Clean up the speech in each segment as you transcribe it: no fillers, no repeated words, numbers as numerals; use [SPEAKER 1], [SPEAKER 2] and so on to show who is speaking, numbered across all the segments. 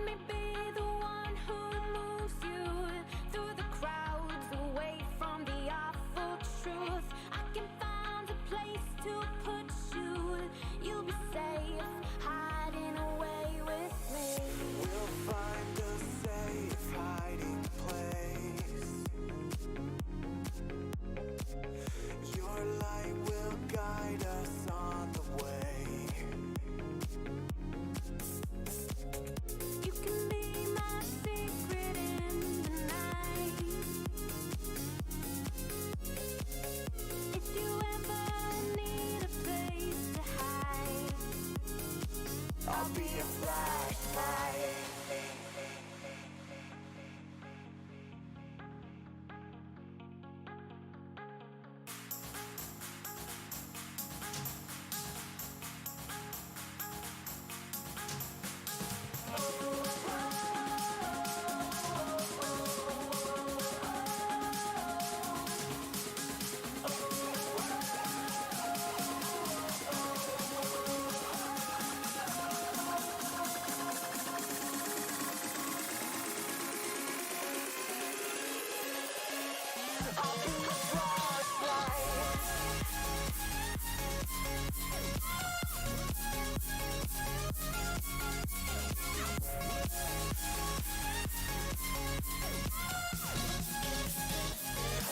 [SPEAKER 1] me be the one who moves you through the crowds, away from the awful truth. I can find a place to put you. You'll be safe, hiding away with me.
[SPEAKER 2] We'll find a safe hiding place. Your light will guide us on the way.
[SPEAKER 1] You can be my secret in the night. If you ever need a place to hide,
[SPEAKER 2] I'll be a flashlight. I'll be a flashlight.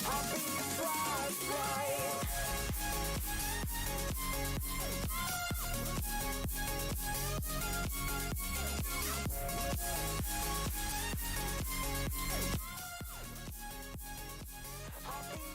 [SPEAKER 2] I'll be a flashlight. I'll be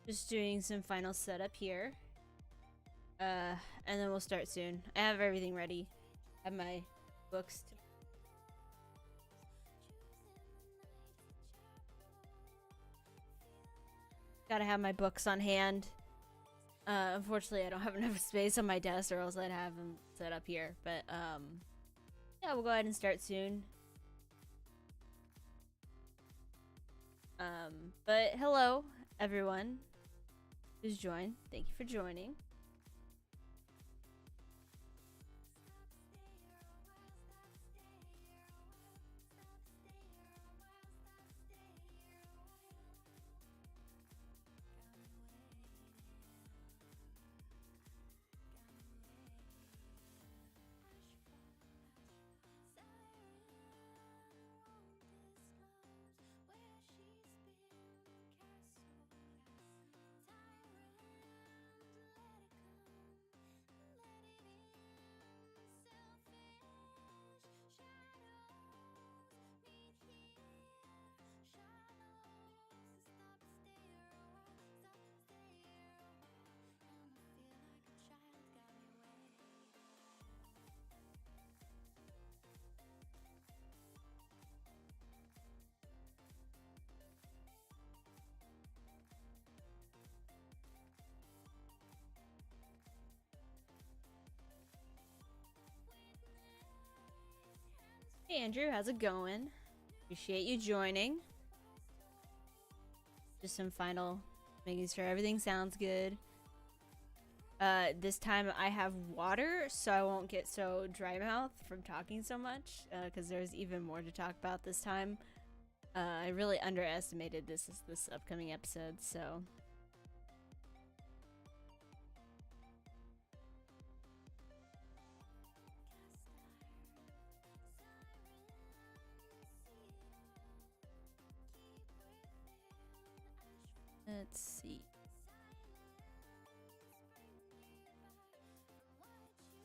[SPEAKER 3] Just doing some final setup here. And then we'll start soon. I have everything ready. I have my books. Gotta have my books on hand. Unfortunately, I don't have enough space on my desk, or else I'd have them set up here. But yeah, we'll go ahead and start soon. But hello, everyone who's joined. Thank you for joining. Hey Andrew, how's it going? Appreciate you joining. Just some final, making sure everything sounds good. This time I have water, so I won't get so dry mouth from talking so much, because there's even more to talk about this time. I really underestimated this upcoming episode, so... Let's see.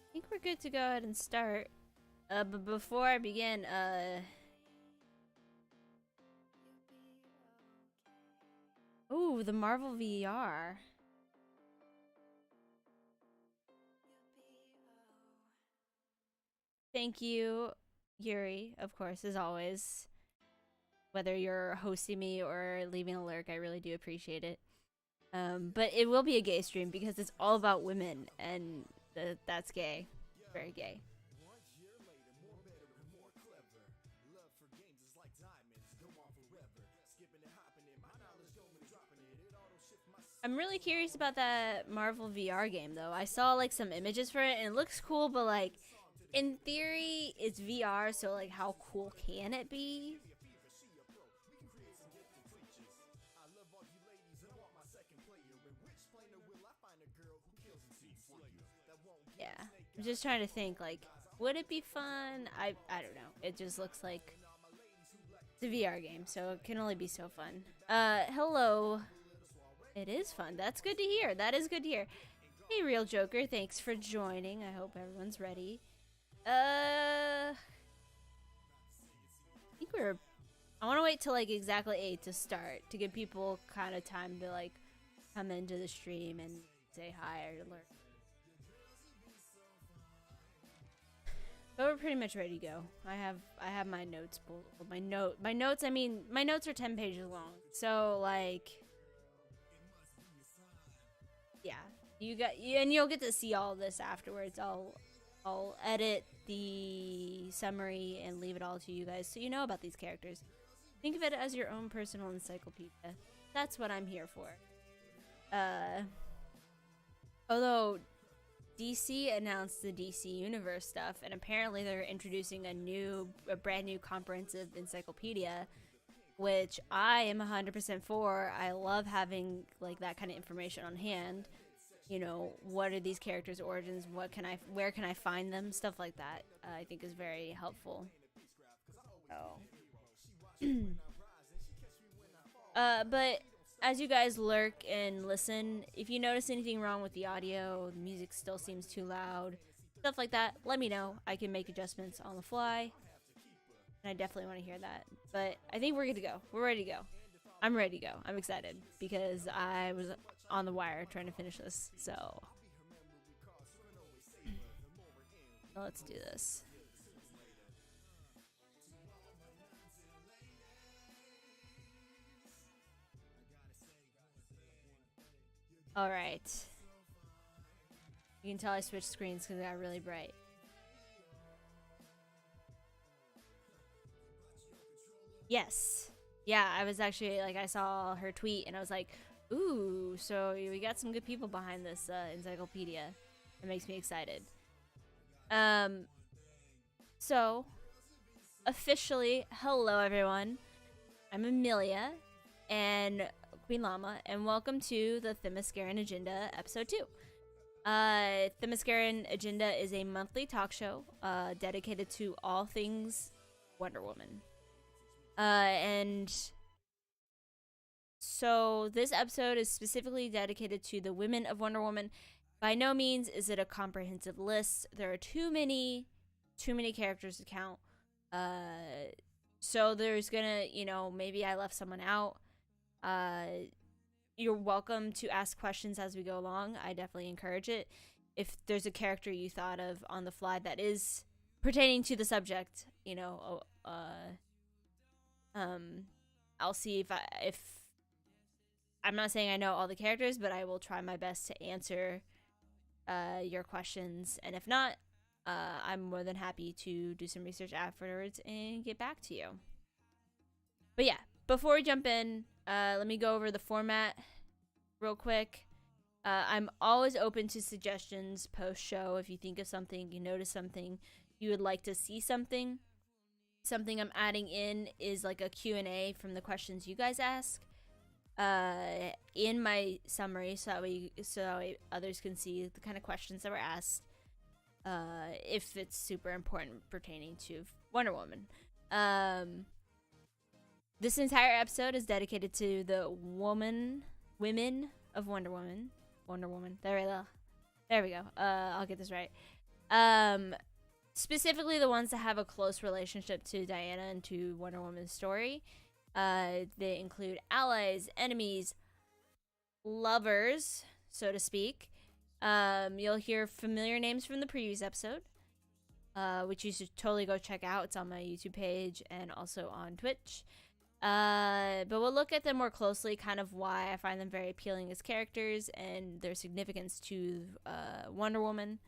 [SPEAKER 3] I think we're good to go ahead and start. But before I begin, ooh, the Marvel VR. Thank you, Yuri, of course, as always. Whether you're hosting me or leaving a lurk, I really do appreciate it. But it will be a gay stream because it's all about women, and that's gay. Very gay. I'm really curious about that Marvel VR game, though. I saw, like, some images for it, and it looks cool, but, like, in theory, it's VR, so, like, how cool can it be? Yeah, I'm just trying to think, like, would it be fun? I don't know. It just looks like it's a VR game, so it can only be so fun. Hello. It is fun. That's good to hear. That is good to hear. Hey, Real Joker, thanks for joining. I hope everyone's ready. I think I want to wait till, like, exactly 8 to start, to give people kind of time to, like, come into the stream and say hi or learn. But we're pretty much ready to go. I have my notes. My notes. I mean, my notes are 10 pages long. So, like, yeah, and you'll get to see all of this afterwards. I'll edit the summary and leave it all to you guys, so you know about these characters. Think of it as your own personal encyclopedia. That's what I'm here for. Although DC announced the DC Universe stuff, and apparently they're introducing a brand new comprehensive encyclopedia, which I am 100% for. I love having, like, that kind of information on hand. You know, what are these characters' origins? Where can I find them? Stuff like that, I think is very helpful. Oh. But as you guys lurk and listen, if you notice anything wrong with the audio, the music still seems too loud, stuff like that, let me know. I can make adjustments on the fly. And I definitely want to hear that. But I think we're good to go. We're ready to go. I'm ready to go. I'm excited because I was on the wire trying to finish this. So let's do this. All right. You can tell I switched screens because it got really bright. Yes. Yeah, I was actually, like, I saw her tweet and I was like, ooh, so we got some good people behind this encyclopedia. It makes me excited. So, officially, hello everyone. I'm Amelia and Queen Llama, and welcome to the Themysciran Agenda, episode 2. Themysciran Agenda is a monthly talk show dedicated to all things Wonder Woman. And so this episode is specifically dedicated to the women of Wonder Woman. By no means is it a comprehensive list. There are too many characters to count. So there's gonna, maybe I left someone out. You're welcome to ask questions as we go along. I definitely encourage it. If there's a character you thought of on the fly that is pertaining to the subject, I'll see if I'm not saying I know all the characters, but I will try my best to answer your questions. And if not, I'm more than happy to do some research afterwards and get back to you. But yeah, before we jump in, let me go over the format real quick. I'm always open to suggestions post-show. If you think of something, you notice something, you would like to see something I'm adding in is like a Q&A from the questions you guys ask in my summary, so that way others can see the kind of questions that were asked, if it's super important pertaining to Wonder Woman. This entire episode is dedicated to the women of Wonder Woman. There we go. I'll get this right. Specifically the ones that have a close relationship to Diana and to Wonder Woman's story. They include allies, enemies, lovers, so to speak. You'll hear familiar names from the previous episode, which you should totally go check out. It's on my YouTube page and also on Twitch. But we'll look at them more closely, kind of why I find them very appealing as characters and their significance to Wonder Woman.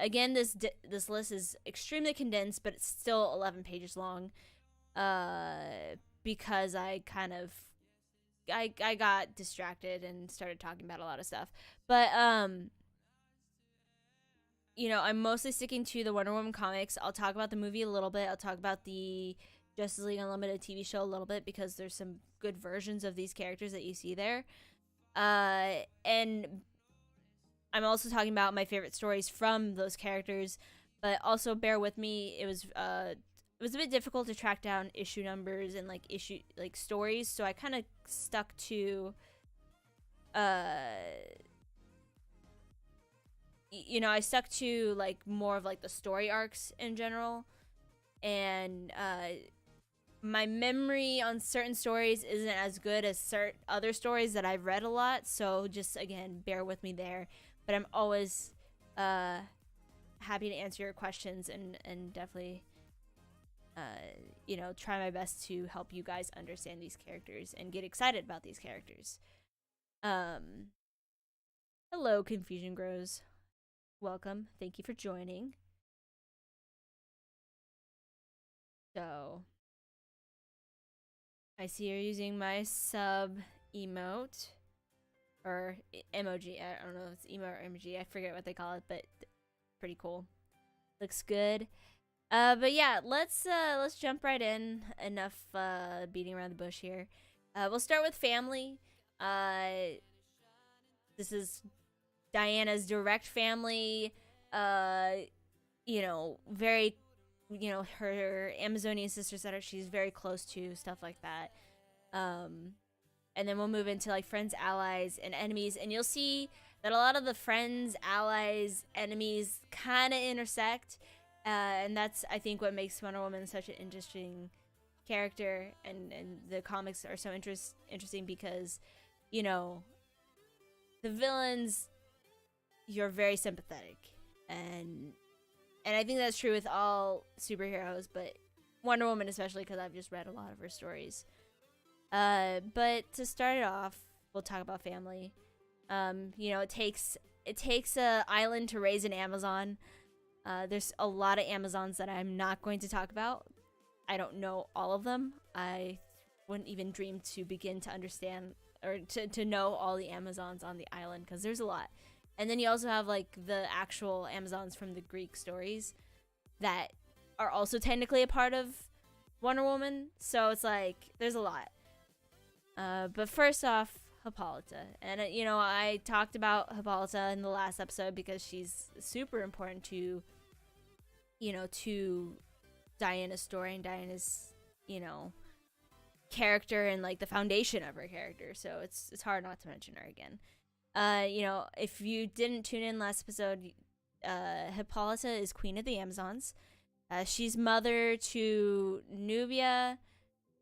[SPEAKER 3] Again, this list is extremely condensed, but it's still 11 pages long, because I got distracted and started talking about a lot of stuff. But I'm mostly sticking to the Wonder Woman comics. I'll talk about the movie a little bit. I'll talk about the Justice League Unlimited TV show a little bit, because there's some good versions of these characters that you see there. And I'm also talking about my favorite stories from those characters, but also bear with me. It was a bit difficult to track down issue numbers and stories, so I kind of stuck to I stuck to more of the story arcs in general, and my memory on certain stories isn't as good as certain other stories that I've read a lot, so just again bear with me there. But I'm always happy to answer your questions and definitely try my best to help you guys understand these characters and get excited about these characters. Hello, Confusion Grows. Welcome. Thank you for joining. So, I see you're using my sub emote. Or emoji. I don't know if it's emo or emoji. I forget what they call it, but pretty cool. Looks good. But yeah, let's jump right in. Enough beating around the bush here. We'll start with family. This is Diana's direct family. Very, her Amazonian sisters that she's very close to, stuff like that. And then we'll move into friends, allies, and enemies. And you'll see that a lot of the friends, allies, enemies kind of intersect. And that's, I think, what makes Wonder Woman such an interesting character, and the comics are so interesting because, you know, the villains, you're very sympathetic, and I think that's true with all superheroes, but Wonder Woman especially, because I've just read a lot of her stories. But to start it off, we'll talk about family. You know, it takes a island to raise an Amazon. There's a lot of Amazons that I'm not going to talk about. I don't know all of them. I wouldn't even dream to begin to understand or to know all the Amazons on the island, because there's a lot. And then you also have like the actual Amazons from the Greek stories that are also technically a part of Wonder Woman. So it's like there's a lot. But first off, Hippolyta. And you know, I talked about Hippolyta in the last episode because she's super important to, you know, to Diana's story and Diana's, you know, character and like the foundation of her character. So it's hard not to mention her again. You know, if you didn't tune in last episode, Hippolyta is Queen of the Amazons. She's mother to Nubia,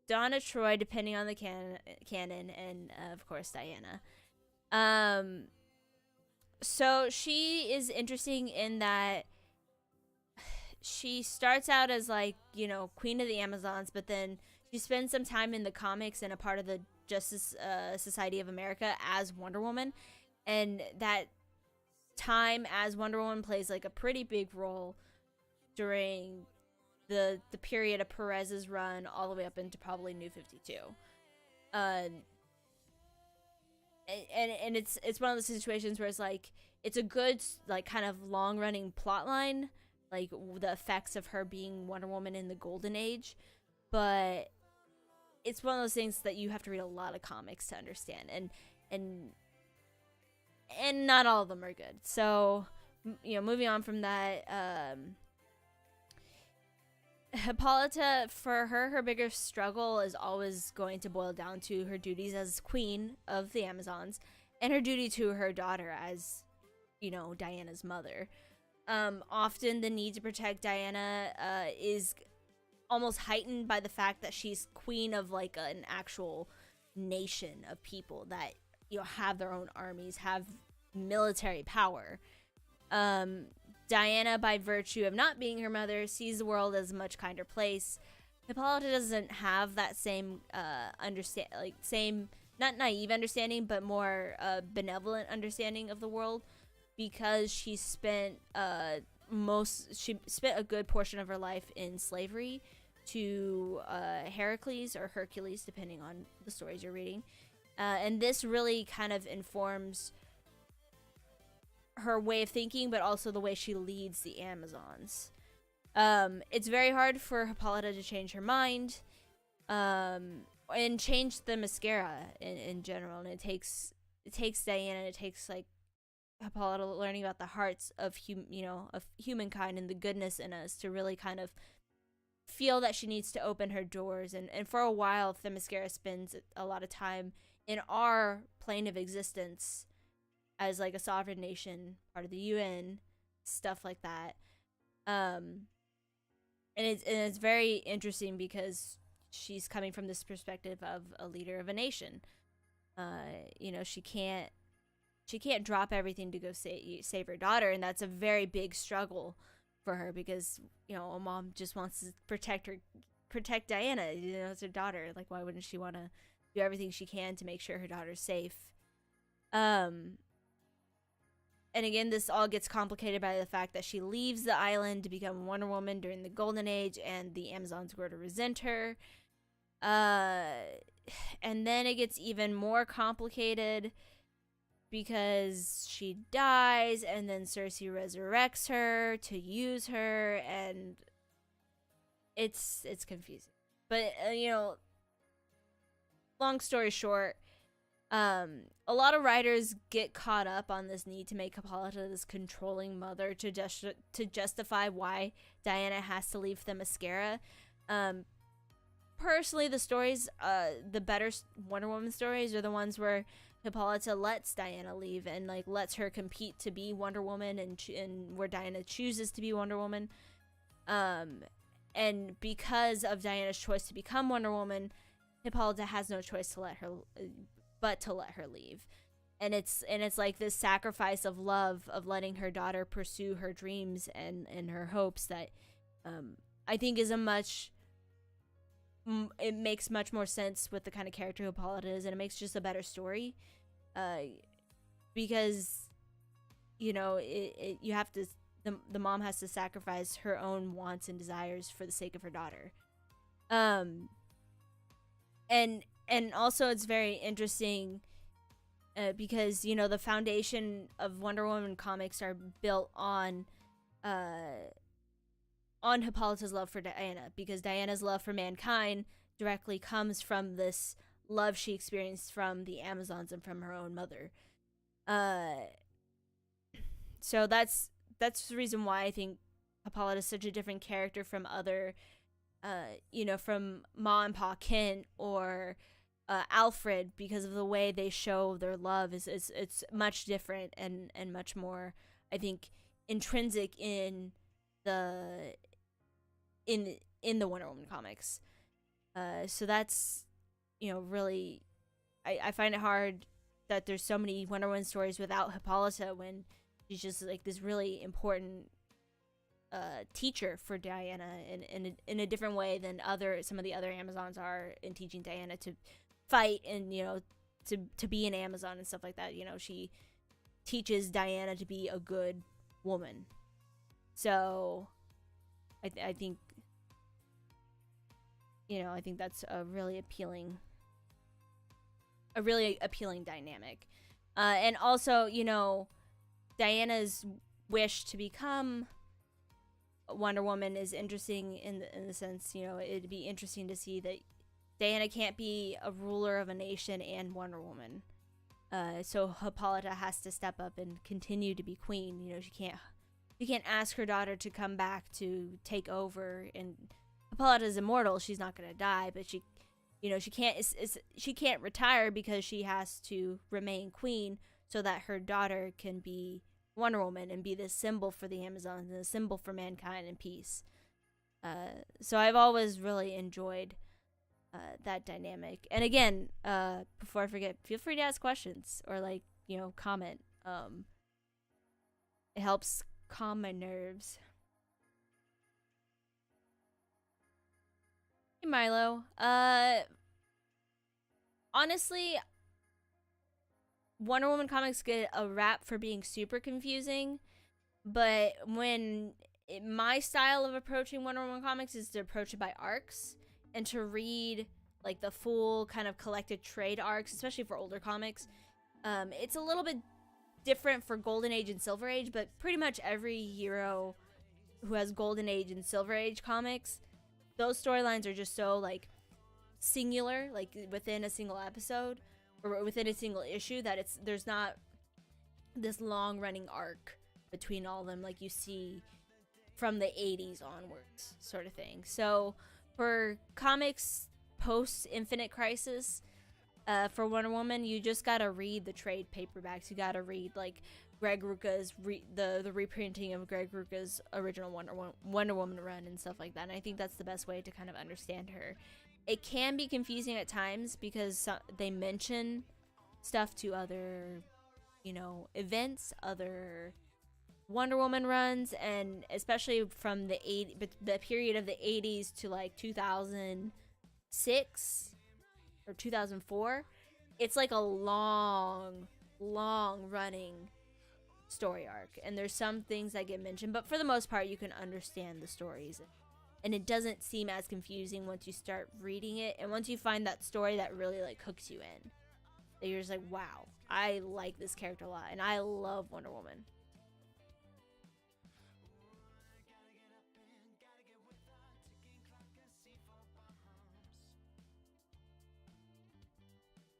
[SPEAKER 3] Donna Troy, depending on the canon, and of course Diana. So she is interesting in that she starts out as like, you know, Queen of the Amazons, but then she spends some time in the comics and a part of the Justice Society of America as Wonder Woman, and that time as Wonder Woman plays like a pretty big role during the period of Perez's run all the way up into probably New 52. And it's one of those situations where it's like it's a good like kind of long running plot line, like the effects of her being Wonder Woman in the Golden Age, but it's one of those things that you have to read a lot of comics to understand, and not all of them are good. So, you know, moving on from that, Hippolyta, for her biggest struggle is always going to boil down to her duties as queen of the Amazons and her duty to her daughter as, you know, Diana's mother. Often the need to protect Diana is almost heightened by the fact that she's queen of like an actual nation of people that, you know, have their own armies, have military power. Diana, by virtue of not being her mother, sees the world as a much kinder place. Hippolyta doesn't have that same same, not naive understanding, but more benevolent understanding of the world, because she spent a good portion of her life in slavery to Heracles or Hercules, depending on the stories you're reading. And this really kind of informs her way of thinking, but also the way she leads the Amazons. It's very hard for Hippolyta to change her mind, and change the Themyscira in general. And it takes Diana, and it takes like Hippolyta learning about the hearts of humankind and the goodness in us to really kind of feel that she needs to open her doors. And for a while, Themyscira spends a lot of time in our plane of existence as like a sovereign nation, part of the UN, stuff like that. And it's very interesting because she's coming from this perspective of a leader of a nation. You know, she can't drop everything to go save her daughter, and that's a very big struggle for her because, you know, a mom just wants to protect Diana. You know, it's her daughter. Like, why wouldn't she want to do everything she can to make sure her daughter's safe? And again, this all gets complicated by the fact that she leaves the island to become Wonder Woman during the Golden Age, and the Amazons grow to resent her. And then it gets even more complicated because she dies, and then Cersei resurrects her to use her, and it's confusing. But you know, long story short, a lot of writers get caught up on this need to make Hippolyta this controlling mother to justify why Diana has to leave Themyscira. Personally, the stories, the better Wonder Woman stories are the ones where Hippolyta lets Diana leave and like lets her compete to be Wonder Woman, and where Diana chooses to be Wonder Woman. and because of Diana's choice to become Wonder Woman, Hippolyta has no choice to let her leave. And it's like this sacrifice of love, of letting her daughter pursue her dreams and her hopes, that I think is it makes much more sense with the kind of character Hippolyta is, and it makes just a better story, because you have to, the mom has to sacrifice her own wants and desires for the sake of her daughter. And also it's very interesting, because the foundation of Wonder Woman comics are built on Hippolyta's love for Diana, because Diana's love for mankind directly comes from this love she experienced from the Amazons and from her own mother. So that's the reason why I think Hippolyta is such a different character from other, from Ma and Pa Kent or Alfred, because of the way they show their love it's much different and much more, I think, intrinsic in the Wonder Woman comics. So that's, really, I find it hard that there's so many Wonder Woman stories without Hippolyta, when she's just like this really important teacher for Diana in a different way than some of the other Amazons are in teaching Diana to fight and to be an Amazon and stuff like that. She teaches Diana to be a good woman. So I think I think that's a really appealing dynamic. And also, Diana's wish to become Wonder Woman is interesting in the sense, it'd be interesting to see that Diana can't be a ruler of a nation and Wonder Woman. So Hippolyta has to step up and continue to be queen. She can't ask her daughter to come back to take over. And Hippolyta is immortal; she's not gonna die. But she can't retire, because she has to remain queen so that her daughter can be Wonder Woman and be this symbol for the Amazons and a symbol for mankind and peace. So I've always really enjoyed that dynamic. And again, before I forget, feel free to ask questions or comment. It helps calm my nerves. Hey Milo. Honestly, Wonder Woman comics get a rap for being super confusing, but my style of approaching Wonder Woman comics is to approach it by arcs and to read the full kind of collected trade arcs, especially for older comics. It's a little bit different for Golden Age and Silver Age, but pretty much every hero who has Golden Age and Silver Age comics, those storylines are just so singular, within a single episode or within a single issue, that there's not this long running arc between all of them like you see from the 80s onwards, sort of thing. So for comics post Infinite Crisis, for Wonder Woman, you just gotta read the trade paperbacks. You gotta read Greg Rucka's the reprinting of Greg Rucka's original Wonder Woman run and stuff like that. And I think that's the best way to kind of understand her. It can be confusing at times because they mention stuff to other, events, other Wonder Woman runs, and especially from the period of the 80s to 2006 or 2004, it's a long running story arc, and there's some things that get mentioned, but for the most part you can understand the stories, and it doesn't seem as confusing once you start reading it, and once you find that story that really hooks you in, that you're just wow, I like this character a lot, and I love Wonder Woman.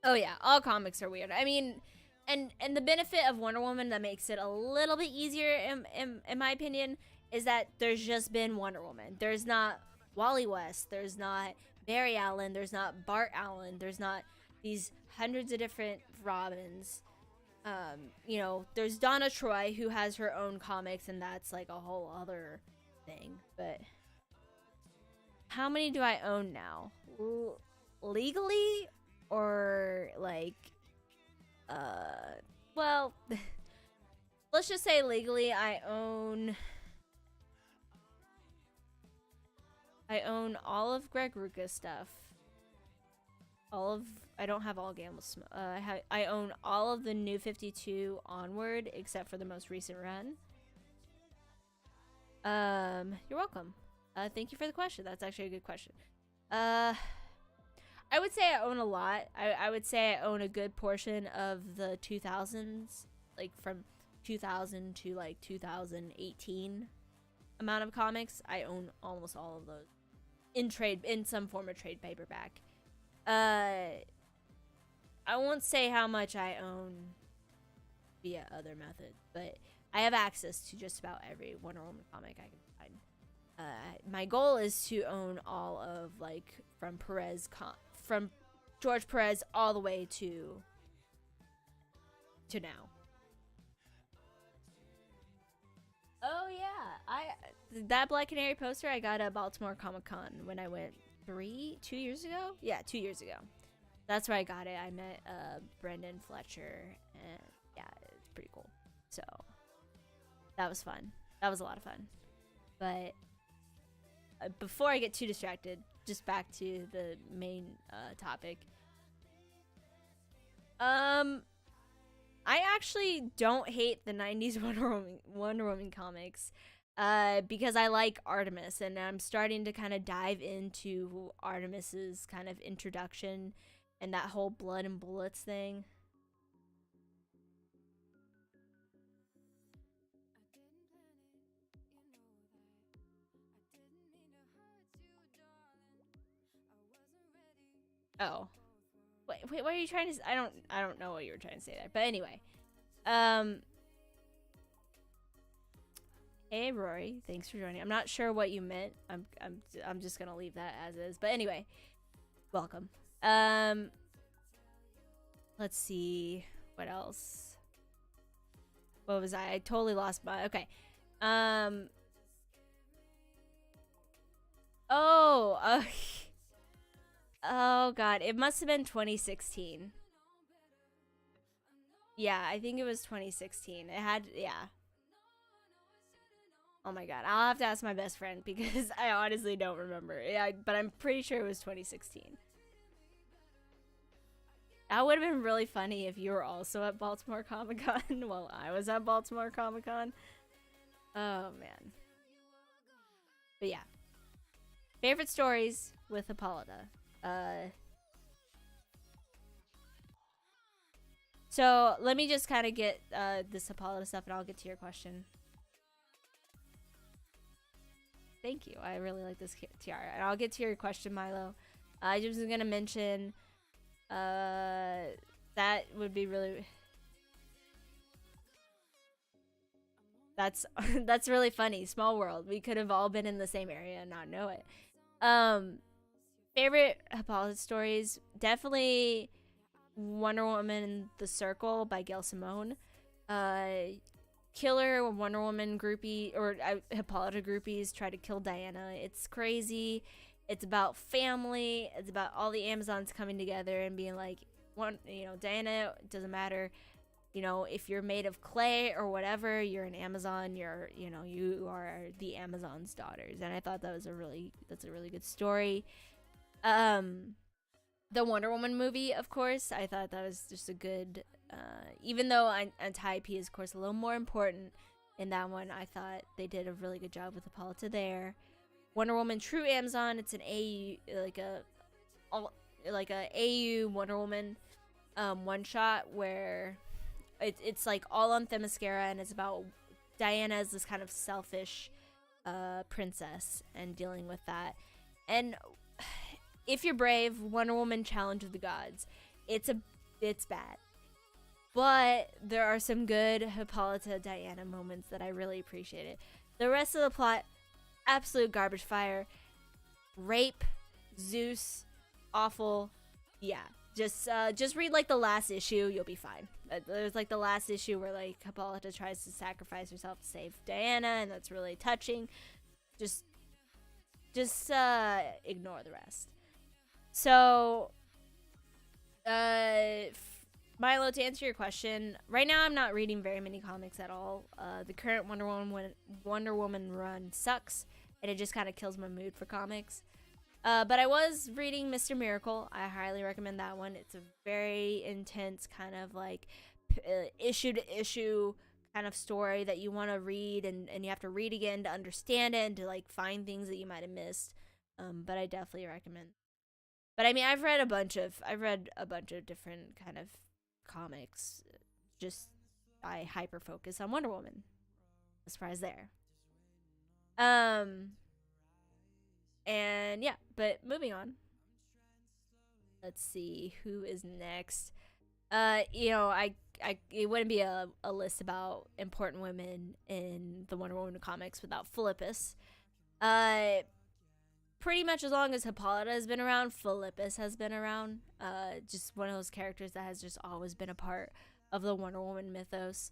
[SPEAKER 3] Oh yeah, all comics are weird. I mean, and the benefit of Wonder Woman that makes it a little bit easier, in my opinion, is that there's just been Wonder Woman. There's not Wally West. There's not Barry Allen. There's not Bart Allen. There's not these hundreds of different Robins. There's Donna Troy, who has her own comics, and that's a whole other thing. But How many do I own now? Legally or like well, let's just say legally I own all of Greg Rucka's stuff. I don't have all Gamble's I own all of the New 52 onward except for the most recent run. You're welcome. Thank you for the question. That's actually a good question. I would say I own a lot. I would say I own a good portion of the 2000s, like from 2000 to like 2018 amount of comics. I own almost all of those in some form of trade paperback. I won't say how much I own via other methods, but I have access to just about every Wonder Woman comic I can find. My goal is to own all of like from George Perez all the way to now. Oh yeah, that Black Canary poster I got at Baltimore Comic Con when I went 2 years ago. Yeah, 2 years ago. That's where I got it. I met Brendan Fletcher, and yeah, it's pretty cool. So that was fun. That was a lot of fun. But before I get too distracted, just back to the main topic. I actually don't hate the 90s Wonder Woman comics because I like Artemis, and I'm starting to kind of dive into Artemis's kind of introduction and that whole blood and bullets thing. Oh. Wait, what are you trying to say? I don't know what you were trying to say there. But anyway. Hey Rory, thanks for joining. I'm not sure what you meant. I'm just going to leave that as is. But anyway, welcome. Let's see what else. What was I totally lost my okay. Oh god, it must have been 2016. Yeah, I think it was 2016. It had, yeah. Oh my god, I'll have to ask my best friend because I honestly don't remember. Yeah, but I'm pretty sure it was 2016. That would have been really funny if you were also at Baltimore Comic Con while I was at Baltimore Comic Con. Oh man. But yeah. Favorite stories with Hippolyta. So let me just kind of get this Hippolyta stuff, and I'll get to your question. Thank you. I really like this tiara, and I'll get to your question, Milo. I just was gonna mention that would be really. That's really funny. Small world. We could have all been in the same area and not know it. Favorite Hippolyta stories, definitely Wonder Woman The Circle by Gail Simone. Killer Wonder Woman groupie, or Hippolyta groupies try to kill Diana. It's crazy. It's about family. It's about all the Amazons coming together and being like, Diana, it doesn't matter. If you're made of clay or whatever, you're an Amazon. You are the Amazon's daughters. And I thought that's a really good story. The Wonder Woman movie, of course, I thought that was just a good, even though Antiope is, of course, a little more important in that one, I thought they did a really good job with Hippolyta there. Wonder Woman True Amazon, it's an AU, like a AU Wonder Woman one shot where it's like all on Themyscira, and it's about Diana as this kind of selfish princess and dealing with that. And if you're brave, Wonder Woman Challenge of the Gods, it's bad, but there are some good Hippolyta Diana moments that I really appreciated. The rest of the plot, absolute garbage fire. Rape, Zeus, awful. Yeah, just read like the last issue, you'll be fine. There's like the last issue where like Hippolyta tries to sacrifice herself to save Diana, and that's really touching. Just just ignore the rest. So, Milo, to answer your question, right now I'm not reading very many comics at all. The current Wonder Woman run sucks, and it just kind of kills my mood for comics. But I was reading Mr. Miracle. I highly recommend that one. It's a very intense kind of like issue to issue kind of story that you want to read, and you have to read again to understand it and to like find things that you might have missed. But I definitely recommend. But I mean, I've read a bunch of different kind of comics. Just I hyper focus on Wonder Woman. No surprise there. And yeah, but moving on. Let's see who is next. It wouldn't be a list about important women in the Wonder Woman comics without Philippus. Pretty much as long as Hippolyta has been around, Philippus has been around. Just one of those characters that has just always been a part of the Wonder Woman mythos.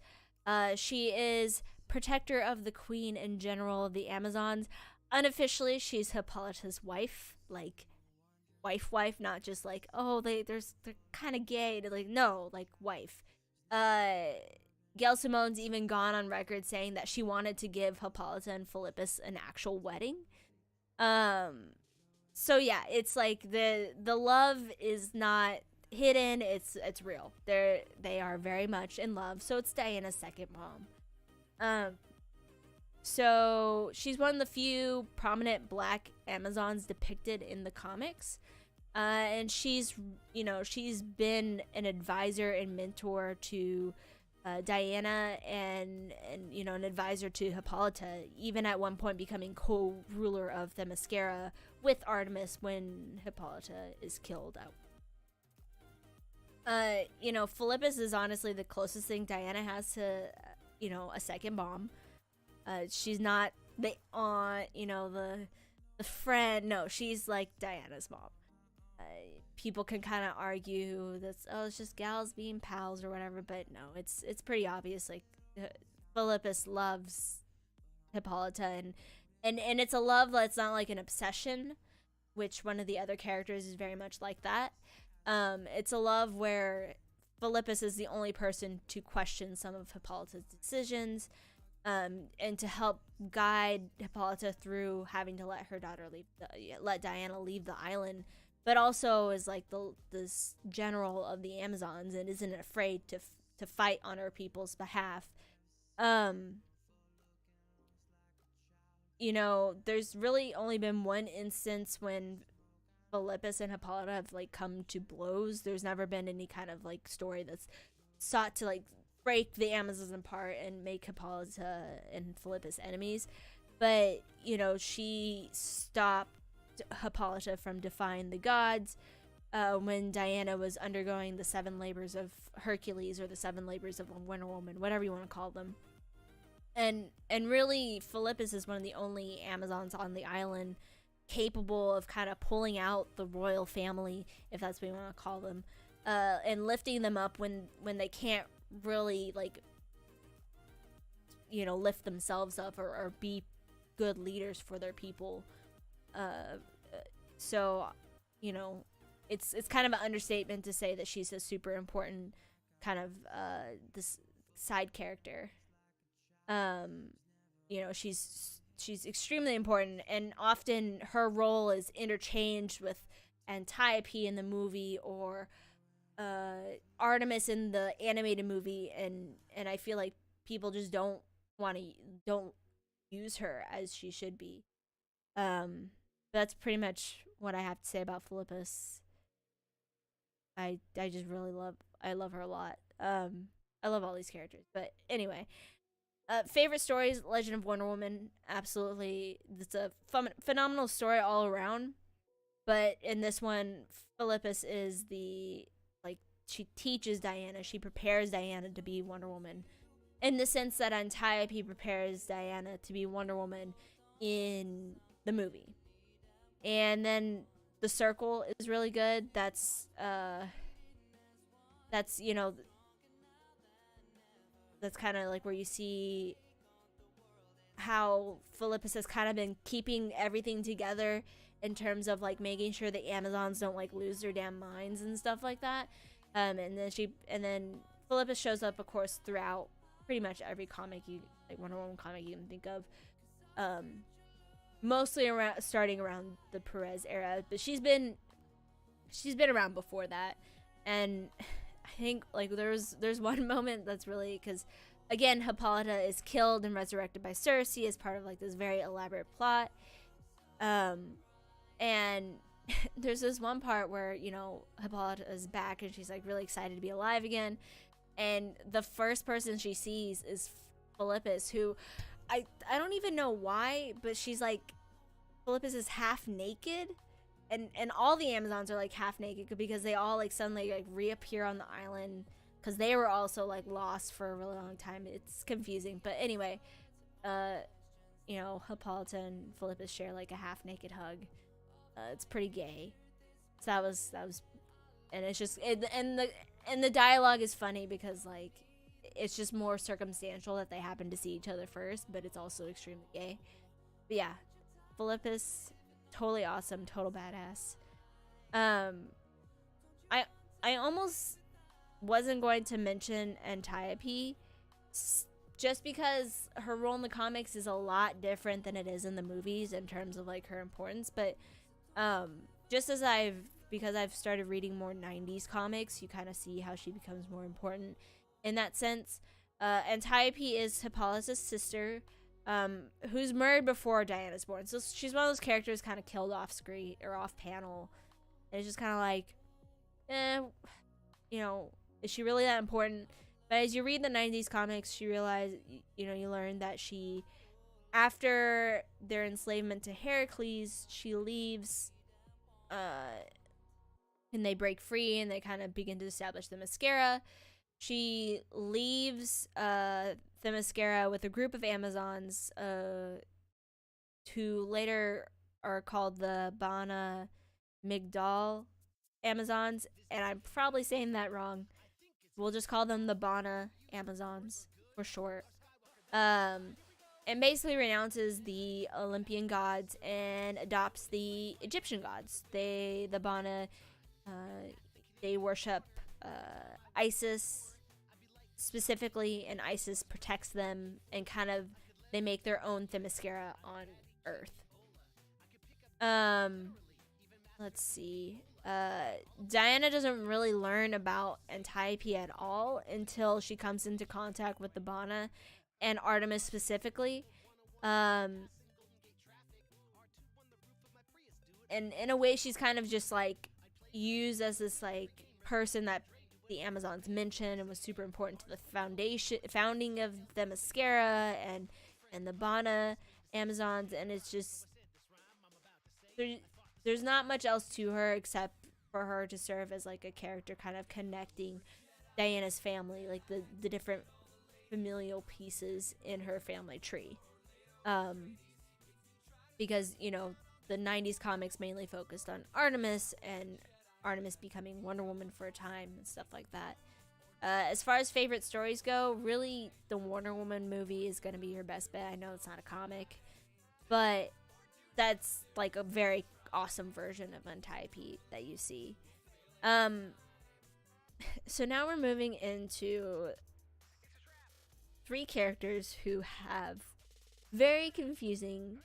[SPEAKER 3] She is protector of the queen and general of the Amazons. Unofficially, she's Hippolyta's wife, like wife, not just like, oh, they're kind of gay. They're like, no, like wife. Gail Simone's even gone on record saying that she wanted to give Hippolyta and Philippus an actual wedding. So yeah, it's like the love is not hidden, it's real. They are very much in love. So it's Diana's second mom. So she's one of the few prominent black Amazons depicted in the comics. And she's been an advisor and mentor to Diana and an advisor to Hippolyta, even at one point becoming co-ruler of Themyscira with Artemis when Hippolyta is killed out. Philippus is honestly the closest thing Diana has to, a second mom. She's not the aunt, the friend. No, she's like Diana's mom. People can kind of argue that it's just gals being pals or whatever, but no, it's pretty obvious. Like Philippus loves Hippolyta, and it's a love that's not like an obsession, which one of the other characters is very much like that. It's a love where Philippus is the only person to question some of Hippolyta's decisions, and to help guide Hippolyta through having to let Diana leave the island, but also is like this general of the Amazons and isn't afraid to fight on her people's behalf. There's really only been one instance when Philippus and Hippolyta have like come to blows. There's never been any kind of like story that's sought to like break the Amazons apart and make Hippolyta and Philippus enemies. But, she stopped Hippolyta from defying the gods when Diana was undergoing the 7 labors of Hercules, or the 7 labors of Wonder Woman, whatever you want to call them. And really, Philippus is one of the only Amazons on the island capable of kind of pulling out the royal family, if that's what you want to call them, and lifting them up when they can't really lift themselves up or be good leaders for their people. So it's kind of an understatement to say that she's a super important kind of this side character. She's extremely important, and often her role is interchanged with Antiope in the movie, or Artemis in the animated movie, and I feel like people just don't use her as she should be. That's pretty much what I have to say about Philippus. I just really love her a lot. I love all these characters, but anyway. Favorite stories, Legend of Wonder Woman, absolutely. It's a phenomenal story all around. But in this one, Philippus is she teaches Diana, she prepares Diana to be Wonder Woman. In the sense that Antiope prepares Diana to be Wonder Woman in the movie. And then the circle is really good. That's kind of like where you see how Philippus has kind of been keeping everything together in terms of like making sure the Amazons don't like lose their damn minds and stuff like that. And then Philippus shows up, of course, throughout pretty much every comic like Wonder Woman comic you can think of. Mostly starting around the Perez era, but she's been around before that. And I think like there's one moment that's really, because again, Hippolyta is killed and resurrected by Circe as part of like this very elaborate plot. And there's this one part where, you know, Hippolyta is back and she's like really excited to be alive again. And the first person she sees is Philippus, who I don't even know why, but she's like, Philippus is half naked. And all the Amazons are like half naked because they all like suddenly like reappear on the island because they were also like lost for a really long time. It's confusing, but anyway, you know, Hippolyta and Philippus share like a half naked hug. It's pretty gay. So that was, and it's just and the dialogue is funny because like it's just more circumstantial that they happen to see each other first, but it's also extremely gay. But yeah, Philippus, totally awesome, total badass. I almost wasn't going to mention Antiope just because her role in the comics is a lot different than it is in the movies in terms of like her importance, but just as because I've started reading more 90s comics, you kind of see how she becomes more important in that sense. Antiope is Hippolyta's sister, who's murdered before Diana's born. So she's one of those characters kind of killed off screen or off panel. And it's just kind of like, you know, is she really that important? But as you read the 90s comics, you realize, you know, you learn that she, after their enslavement to Heracles, she leaves, and they break free and they kind of begin to establish the Themyscira. She leaves Themyscira with a group of Amazons, who later are called the Bana Migdal Amazons, and I'm probably saying that wrong. We'll just call them the Bana Amazons for short. And basically renounces the Olympian gods and adopts the Egyptian gods. The Bana, they worship Isis specifically, and Isis protects them, and kind of they make their own Themyscira on Earth. Let's see. Diana doesn't really learn about Antiope at all until she comes into contact with the Bana and Artemis specifically. And in a way, she's kind of just like used as this like person that the Amazons mentioned and was super important to the founding of the Themyscira and the Bana Amazons. And it's just there's not much else to her except for her to serve as like a character kind of connecting Diana's family, like the different familial pieces in her family tree. Because, you know, the 90s comics mainly focused on Artemis and Artemis becoming Wonder Woman for a time and stuff like that. As far as favorite stories go, really the Wonder Woman movie is going to be your best bet. I know it's not a comic, but that's like a very awesome version of Antiope that you see. So now we're moving into 3 characters who have very confusing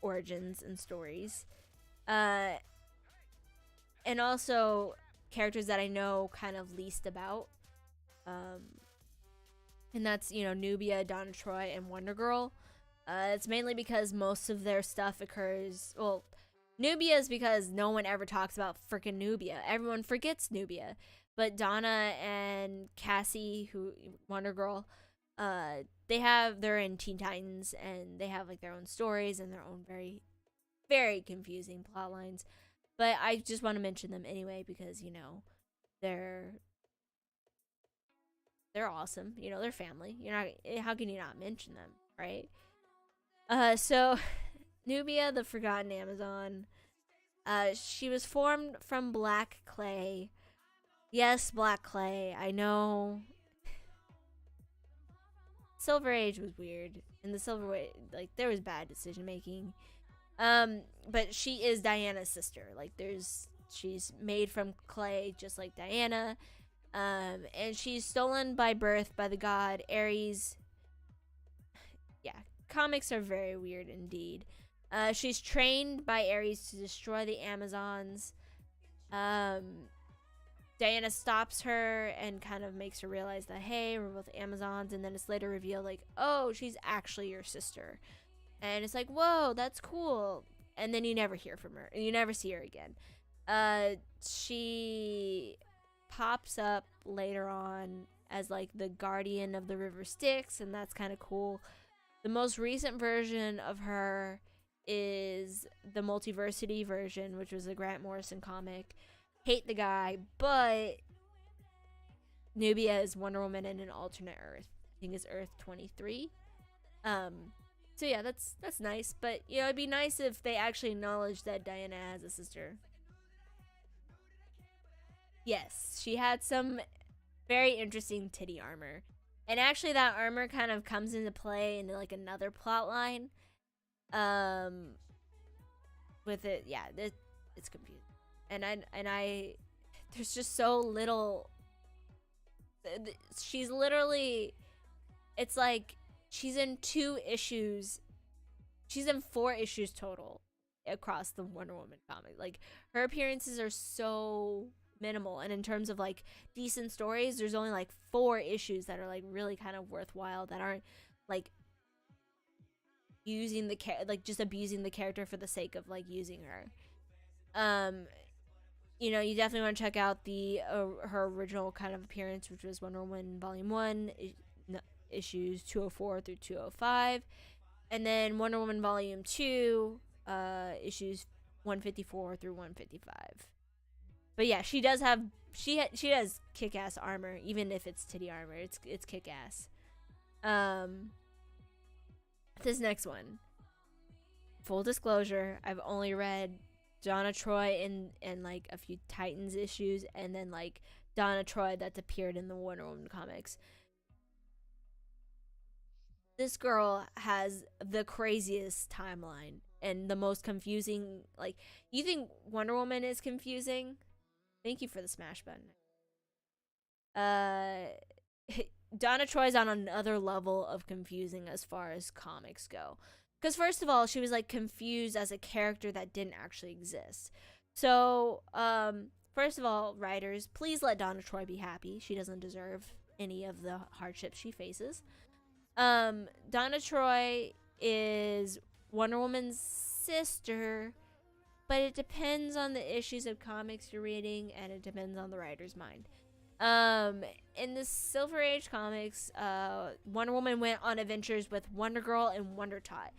[SPEAKER 3] origins and stories. And also characters that I know kind of least about. And that's, you know, Nubia, Donna Troy, and Wonder Girl. It's mainly because most of their stuff occurs... Well, Nubia is because no one ever talks about freaking Nubia. Everyone forgets Nubia. But Donna and Cassie, who Wonder Girl, they're in Teen Titans, and they have like their own stories and their own very, very confusing plot lines. But I just want to mention them anyway because, you know, they're awesome. You know, they're family. How can you not mention them, right? So Nubia, the Forgotten Amazon, she was formed from black clay. Yes, black clay. I know. Silver Age was weird. In the Silver Age, like, there was bad decision making. But she is Diana's sister. Like, she's made from clay just like Diana. And she's stolen by birth by the god Ares. Yeah, comics are very weird indeed. She's trained by Ares to destroy the Amazons. Diana stops her and kind of makes her realize that, hey, we're both Amazons. And then it's later revealed, like, oh, she's actually your sister. And it's like, whoa, that's cool. And then you never hear from her. And you never see her again. She pops up later on as, like, the guardian of the River Styx. And that's kind of cool. The most recent version of her is the Multiversity version, which was a Grant Morrison comic. Hate the guy, but Nubia is Wonder Woman in an alternate Earth. I think it's Earth 23. So yeah, that's nice. But you know, it'd be nice if they actually acknowledged that Diana has a sister. Yes, she had some very interesting titty armor, and actually that armor kind of comes into play in like another plot line. With it, yeah, it's confusing. And I there's just so little. She's literally, it's like she's in 2 issues. She's in 4 issues total across the Wonder Woman comic. Like, her appearances are so minimal, and in terms of like decent stories, there's only like 4 issues that are like really kind of worthwhile, that aren't like using the like just abusing the character for the sake of like using her. You know, you definitely want to check out the her original kind of appearance, which was Wonder Woman Volume 1, issues 204 through 205, and then Wonder Woman Volume 2, issues 154 through 155. But yeah, she does have she has kick-ass armor, even if it's titty armor. It's kick-ass. This next one, full disclosure, I've only read Donna Troy and like a few Titans issues, and then like Donna Troy that's appeared in the Wonder Woman comics. This girl has the craziest timeline and the most confusing. Like, you think Wonder Woman is confusing? Thank you for the smash button. Donna Troy's on another level of confusing as far as comics go. Because first of all, she was like confused as a character that didn't actually exist. So, first of all, writers, please let Donna Troy be happy. She doesn't deserve any of the hardships she faces. Donna Troy is Wonder Woman's sister, but it depends on the issues of comics you're reading, and it depends on the writer's mind. In the Silver Age comics, Wonder Woman went on adventures with Wonder Girl and Wonder Tot.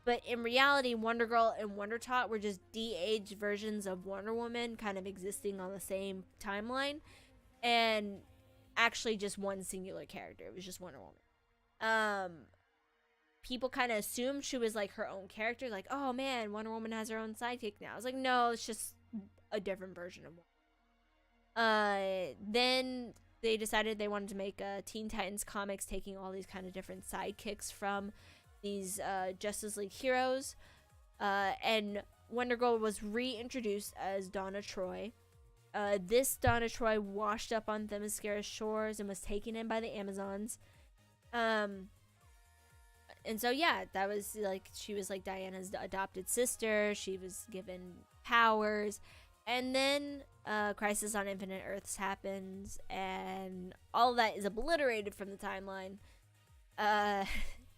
[SPEAKER 3] But in reality, Wonder Girl and Wonder Tot were just de-aged versions of Wonder Woman, kind of existing on the same timeline, and actually just one singular character. It was just Wonder Woman. People kind of assumed she was like her own character, like, oh man, Wonder Woman has her own sidekick now. I was like, no, it's just a different version of one. Then they decided they wanted to make Teen Titans comics, taking all these kind of different sidekicks from these Justice League heroes. And Wonder Girl was reintroduced as Donna Troy. This Donna Troy washed up on Themyscira shores and was taken in by the Amazons. And so yeah, that was like, she was like Diana's adopted sister. She was given powers. And then Crisis on Infinite Earths happens, and all of that is obliterated from the timeline.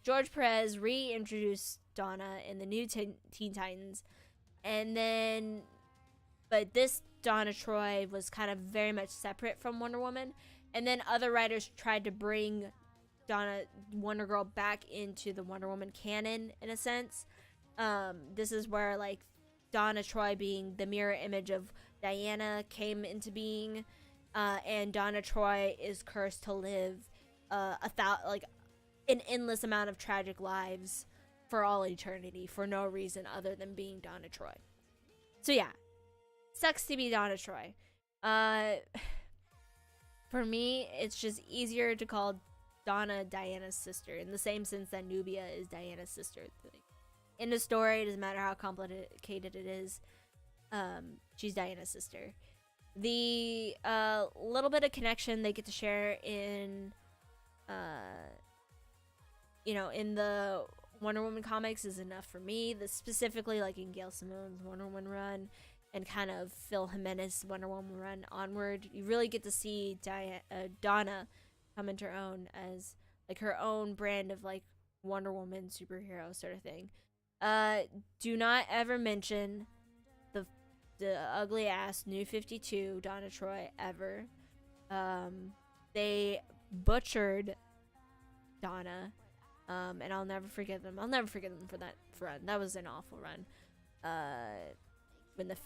[SPEAKER 3] George Perez reintroduced Donna in the new Teen Titans, and then, but this Donna Troy was kind of very much separate from Wonder Woman, and then other writers tried to bring Wonder Girl back into the Wonder Woman canon, in a sense. This is where like Donna Troy being the mirror image of Diana came into being, and Donna Troy is cursed to live an endless amount of tragic lives for all eternity for no reason other than being Donna Troy. So yeah, sucks to be Donna Troy. For me, it's just easier to call Donna Diana's sister, in the same sense that Nubia is Diana's sister. In the story, it doesn't matter how complicated it is, she's Diana's sister. The little bit of connection they get to share in, in the Wonder Woman comics is enough for me. Specifically, like in Gail Simone's Wonder Woman run, and kind of Phil Jimenez's Wonder Woman run onward, you really get to see Donna come into her own as like her own brand of like Wonder Woman superhero sort of thing. Do not ever mention the ugly ass New 52 Donna Troy ever. They butchered Donna, and I'll never forget them. I'll never forget them for that run. That was an awful run. When the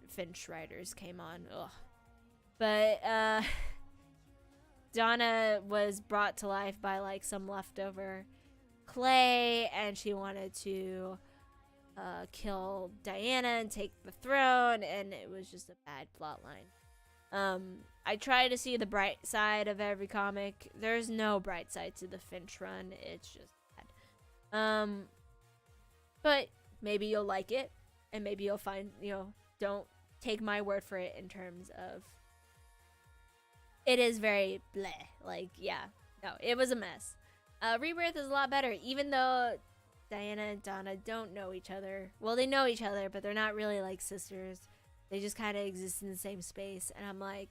[SPEAKER 3] Finch writers came on, ugh. But Donna was brought to life by like some leftover clay, and she wanted to kill Diana and take the throne, and it was just a bad plot line. I try to see the bright side of every comic. There's no bright side to the Finch run. It's just bad. But maybe you'll like it, and maybe you'll find, don't take my word for it in terms of it is very bleh. Like, yeah, no, it was a mess. Rebirth is a lot better, even though Diana and Donna don't know each other. Well, they know each other, but they're not really like sisters. They just kind of exist in the same space. And I'm like,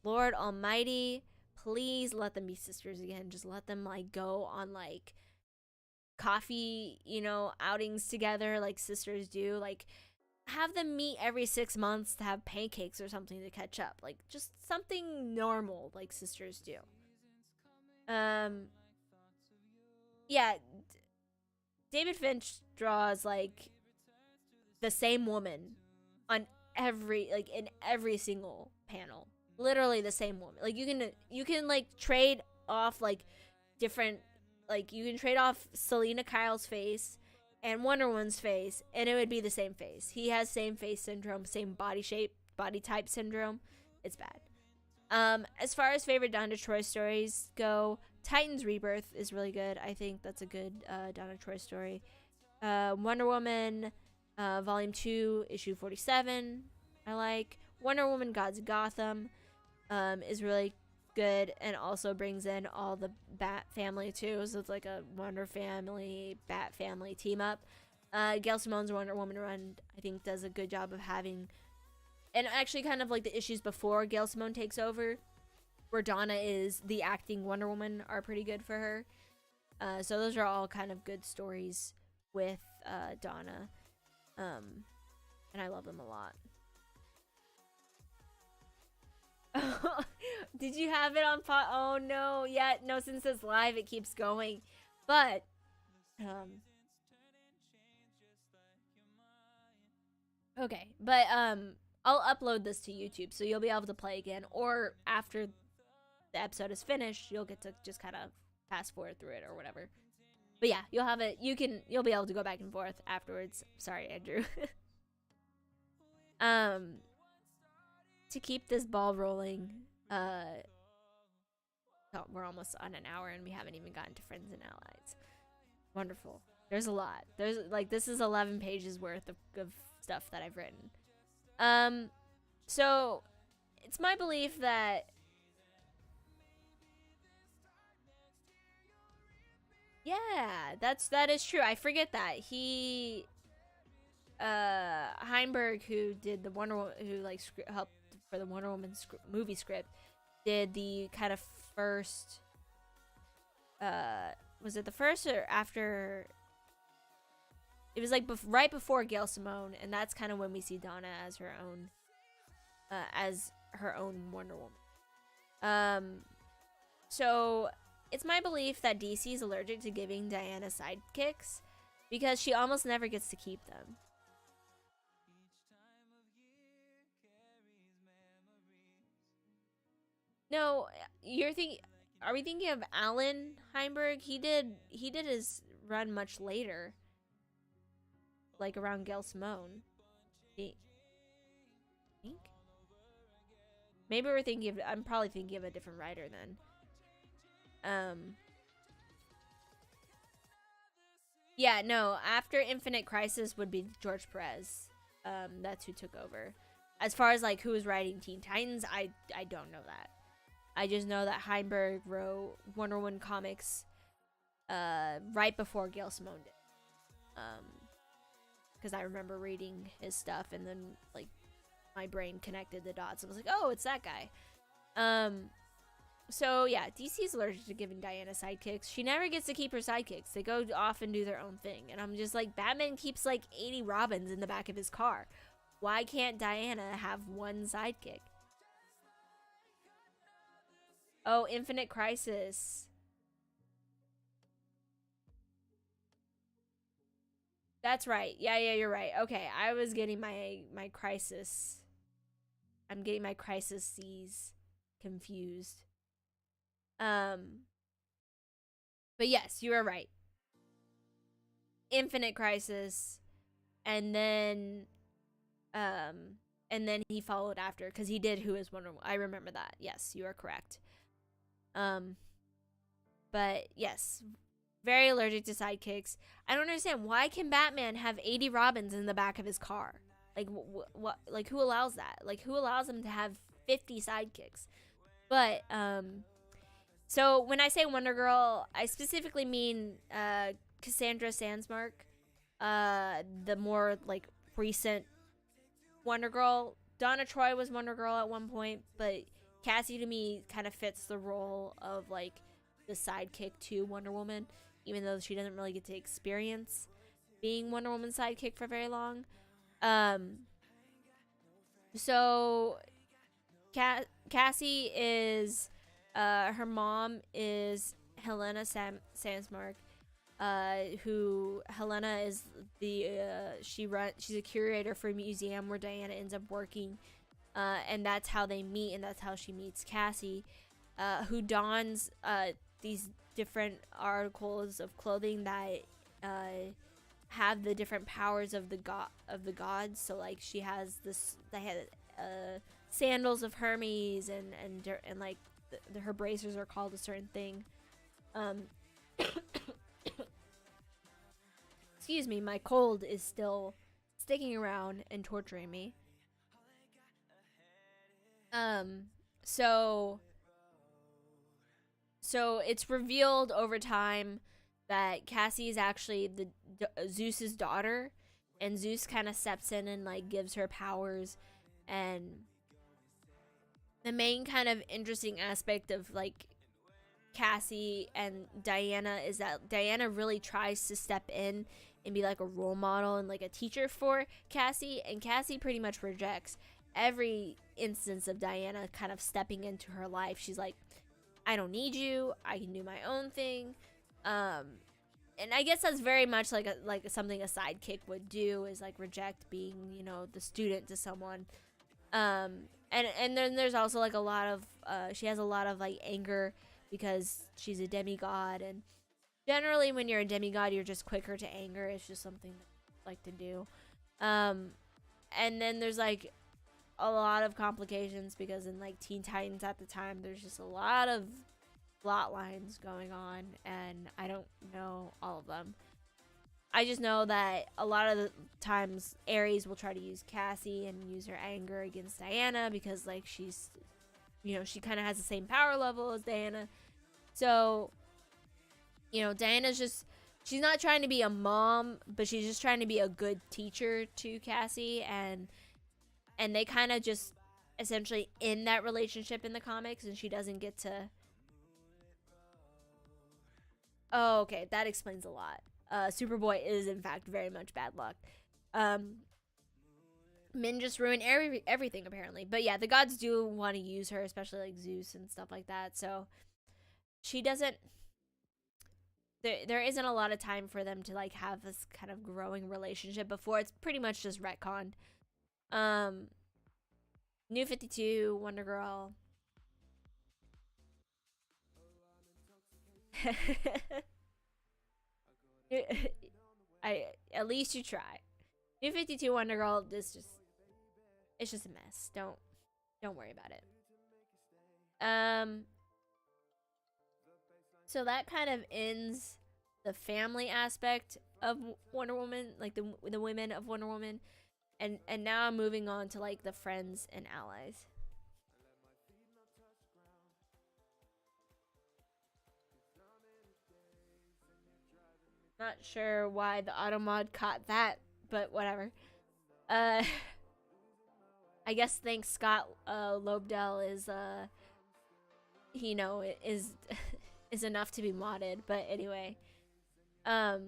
[SPEAKER 3] Lord Almighty, please let them be sisters again. Just let them like go on like coffee, outings together like sisters do. Like, have them meet every 6 months to have pancakes or something to catch up. Like, just something normal like sisters do. Yeah, David Finch draws like the same woman on in every single panel. Literally the same woman. Like, you can like trade off like different, like you can trade off Selena Kyle's face and Wonder Woman's face, and it would be the same face. He has same face syndrome, same body shape, body type syndrome. It's bad. As far as favorite Donna Troy stories go, Titan's Rebirth is really good. I think that's a good Donna Troy story. Wonder Woman Volume 2, Issue 47, I like. Wonder Woman Gods of Gotham is really good, and also brings in all the Bat family too, so it's like a Wonder Family, Bat family team up. Gail Simone's Wonder Woman run, I think, does a good job of having, and actually kind of like the issues before Gail Simone takes over, where Donna is the acting Wonder Woman, are pretty good for her. So those are all kind of good stories with Donna, and I love them a lot. Did you have it on pot? Oh no, yeah, no, since it's live it keeps going. But okay, but I'll upload this to YouTube, so you'll be able to play again, or after the episode is finished, you'll get to just kind of fast forward through it or whatever. But yeah, you'll have it. You'll be able to go back and forth afterwards. Sorry, Andrew. To keep this ball rolling, we're almost on an hour and we haven't even gotten to Friends and Allies. Wonderful. There's a lot. There's like, this is 11 pages worth of stuff that I've written. So it's my belief that that is true. I forget that Heinberg, who did the helped for the Wonder Woman movie script, did the kind of first, was it the first or after? It was like right before Gail Simone, and that's kind of when we see Donna as her own Wonder Woman. So it's my belief that DC is allergic to giving Diana sidekicks because she almost never gets to keep them. No, are we thinking of Alan Heinberg? He did his run much later, like around Gail Simone. I think maybe I'm probably thinking of a different writer then. Yeah, no, after Infinite Crisis would be George Perez. That's who took over. As far as like who was writing Teen Titans, I don't know that. I just know that Heinberg wrote Wonder Woman comics right before Gail Simone did. Because I remember reading his stuff and then like my brain connected the dots. I was like, oh, it's that guy. So yeah, DC's allergic to giving Diana sidekicks. She never gets to keep her sidekicks. They go off and do their own thing. And I'm just like, Batman keeps like 80 Robins in the back of his car. Why can't Diana have one sidekick? Oh, Infinite Crisis. That's right. Yeah, you're right. Okay, I was getting my Crisis. I'm getting my Crisis C's confused. But yes, you are right. Infinite Crisis, and then he followed after because he did Who Is Wonder Woman. I remember that. Yes, you are correct. But yes, very allergic to sidekicks. I don't understand, why can Batman have 80 Robins in the back of his car? Like what? Like who allows that? Like who allows him to have 50 sidekicks? But so when I say Wonder Girl, I specifically mean Cassandra Sandsmark, the more like recent Wonder Girl. Donna Troy was Wonder Girl at one point, but Cassie to me kind of fits the role of like the sidekick to Wonder Woman, even though she doesn't really get to experience being Wonder Woman's sidekick for very long. So Cassie is her mom is Helena Sandsmark, who Helena is the she's a curator for a museum where Diana ends up working, and that's how they meet, and that's how she meets Cassie, who dons these different articles of clothing that have the different powers of the gods. So like she has this, they had sandals of Hermes, and like her bracers are called a certain thing. Excuse me, my cold is still sticking around and torturing me. So it's revealed over time that Cassie is actually Zeus's daughter, and Zeus kind of steps in and like gives her powers. And the main kind of interesting aspect of like Cassie and Diana is that Diana really tries to step in and be like a role model and like a teacher for Cassie, and Cassie pretty much rejects every instance of Diana kind of stepping into her life. She's like, I don't need you, I can do my own thing. And I guess that's very much like something a sidekick would do, is like reject being, you know, the student to someone. And then there's also like a lot of she has a lot of like anger because she's a demigod, and generally when you're a demigod you're just quicker to anger. It's just something that I like to do. And then there's like a lot of complications because in like Teen Titans at the time there's just a lot of plot lines going on, and I don't know all of them. I just know that a lot of the times Ares will try to use Cassie and use her anger against Diana because like she's, you know, she kind of has the same power level as Diana. So, you know, Diana's just, she's not trying to be a mom, but she's just trying to be a good teacher to Cassie, and they kind of just essentially end that relationship in the comics, and she doesn't get to. Oh, okay, that explains a lot. Superboy is in fact very much bad luck. Men just ruin everything apparently. But yeah, the gods do want to use her, especially like Zeus and stuff like that. So she doesn't. There isn't a lot of time for them to like have this kind of growing relationship before it's pretty much just retconned. New 52, Wonder Girl. At least you try. New 52 Wonder Girl is just, it's just a mess. Don't worry about it. So that kind of ends the family aspect of Wonder Woman, like the women of Wonder Woman, and now I'm moving on to like the friends and allies. Not sure why the automod caught that, but whatever. I guess thanks Scott Lobdell is is is enough to be modded, but anyway. Let's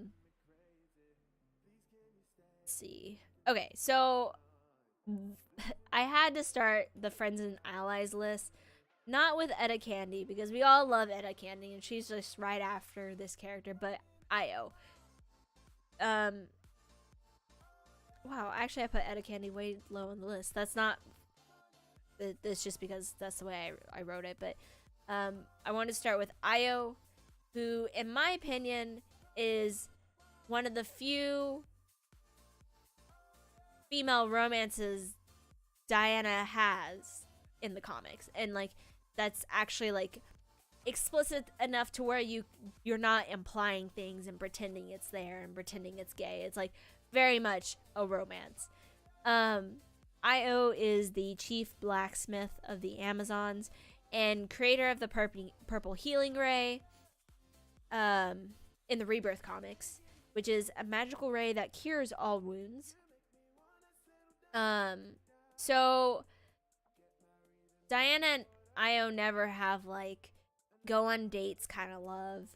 [SPEAKER 3] see. Okay, so I had to start the friends and allies list not with Etta Candy because we all love Etta Candy and she's just right after this character, but Io. Wow, actually I put Etta Candy way low on the list. That's not that's just because that's the way I wrote it, but I want to start with Io, who in my opinion is one of the few female romances Diana has in the comics, and like that's actually like explicit enough to where you're not implying things and pretending it's there and pretending it's gay. It's like very much a romance. Io is the chief blacksmith of the Amazons and creator of the purple healing ray in the Rebirth comics, which is a magical ray that cures all wounds. So Diana and Io never have like go on dates kind of love,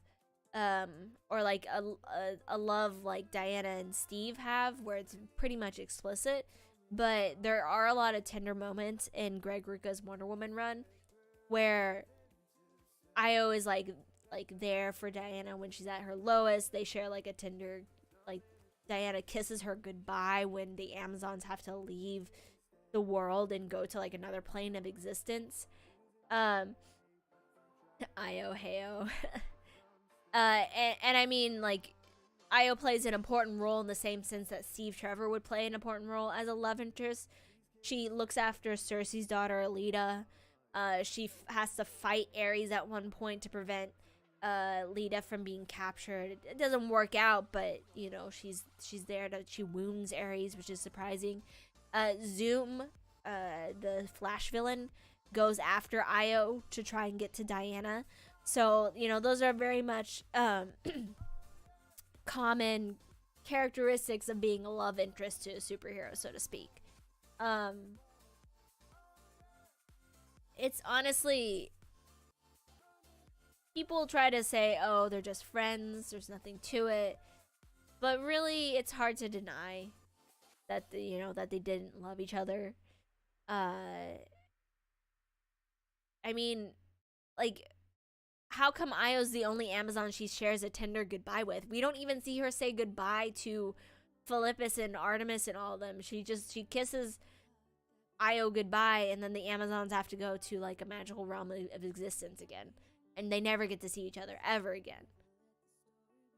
[SPEAKER 3] or like a love like Diana and Steve have, where it's pretty much explicit. But there are a lot of tender moments in Greg Rucka's Wonder Woman run where Io is like there for Diana when she's at her lowest. They share like a tender, like Diana kisses her goodbye when the Amazons have to leave the world and go to like another plane of existence. Io heyo. And I mean, like, Io plays an important role in the same sense that Steve Trevor would play an important role as a love interest. She looks after Cersei's daughter Alita. She has to fight Ares at one point to prevent Lita from being captured. It doesn't work out, but you know she's there to she wounds Ares, which is surprising. Zoom, the Flash villain, goes after Io to try and get to Diana. So you know those are very much common characteristics of being a love interest to a superhero, so to speak. It's honestly, people try to say, oh, they're just friends, there's nothing to it, but really it's hard to deny that that they didn't love each other. I mean, like, how come Io's the only Amazon she shares a tender goodbye with? We don't even see her say goodbye to Philippus and Artemis and all of them. She kisses Io goodbye, and then the Amazons have to go to like a magical realm of existence again, and they never get to see each other ever again.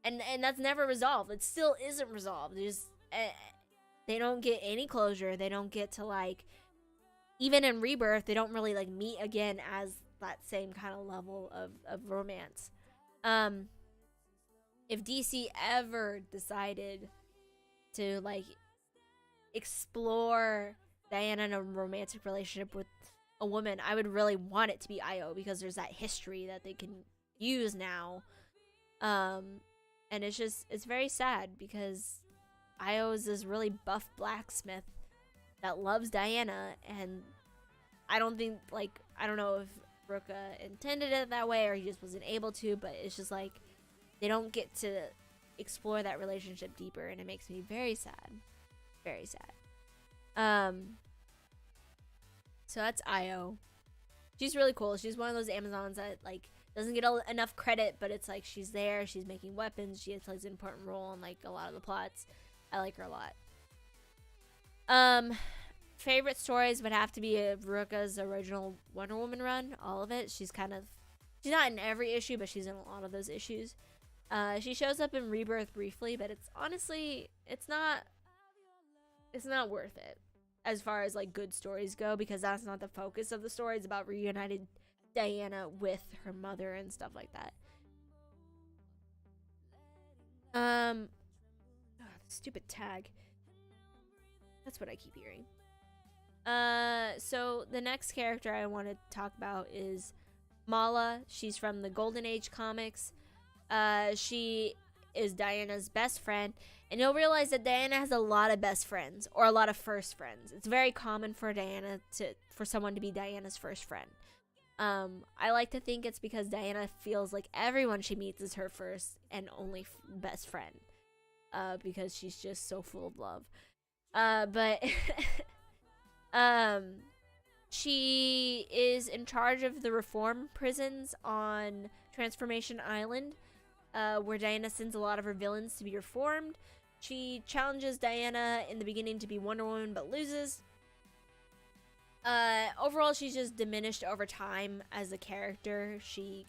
[SPEAKER 3] And that's never resolved. It still isn't resolved. They don't get any closure. They don't get to like, even in Rebirth, they don't really like meet again as that same kind of level of romance. If DC ever decided to like explore Diana in a romantic relationship with a woman, I would really want it to be Io, because there's that history that they can use now. And it's very sad because Io is this really buff blacksmith that loves Diana, and I don't know if Rucka intended it that way or he just wasn't able to, but it's just like they don't get to explore that relationship deeper, and it makes me very sad. Very sad. So that's Io. She's really cool. She's one of those Amazons that like doesn't get enough credit, but it's like she's there, she's making weapons, she plays an important role in like a lot of the plots. I like her a lot. Favorite stories would have to be Rucka's original Wonder Woman run, all of it. She's not in every issue, but she's in a lot of those issues. She shows up in Rebirth briefly, but it's honestly, it's not worth it as far as like good stories go, because that's not the focus of the story. It's about reunited Diana with her mother and stuff like that. Stupid tag. That's what I keep hearing. So the next character I want to talk about is Mala. She's from the Golden Age comics. She is Diana's best friend, and you'll realize that Diana has a lot of best friends, or a lot of first friends. It's very common for someone to be Diana's first friend. I like to think it's because Diana feels like everyone she meets is her first and only best friend, because she's just so full of love. But she is in charge of the reform prisons on Transformation Island, where Diana sends a lot of her villains to be reformed. She challenges Diana in the beginning to be Wonder Woman, but loses. Overall, she's just diminished over time as a character. She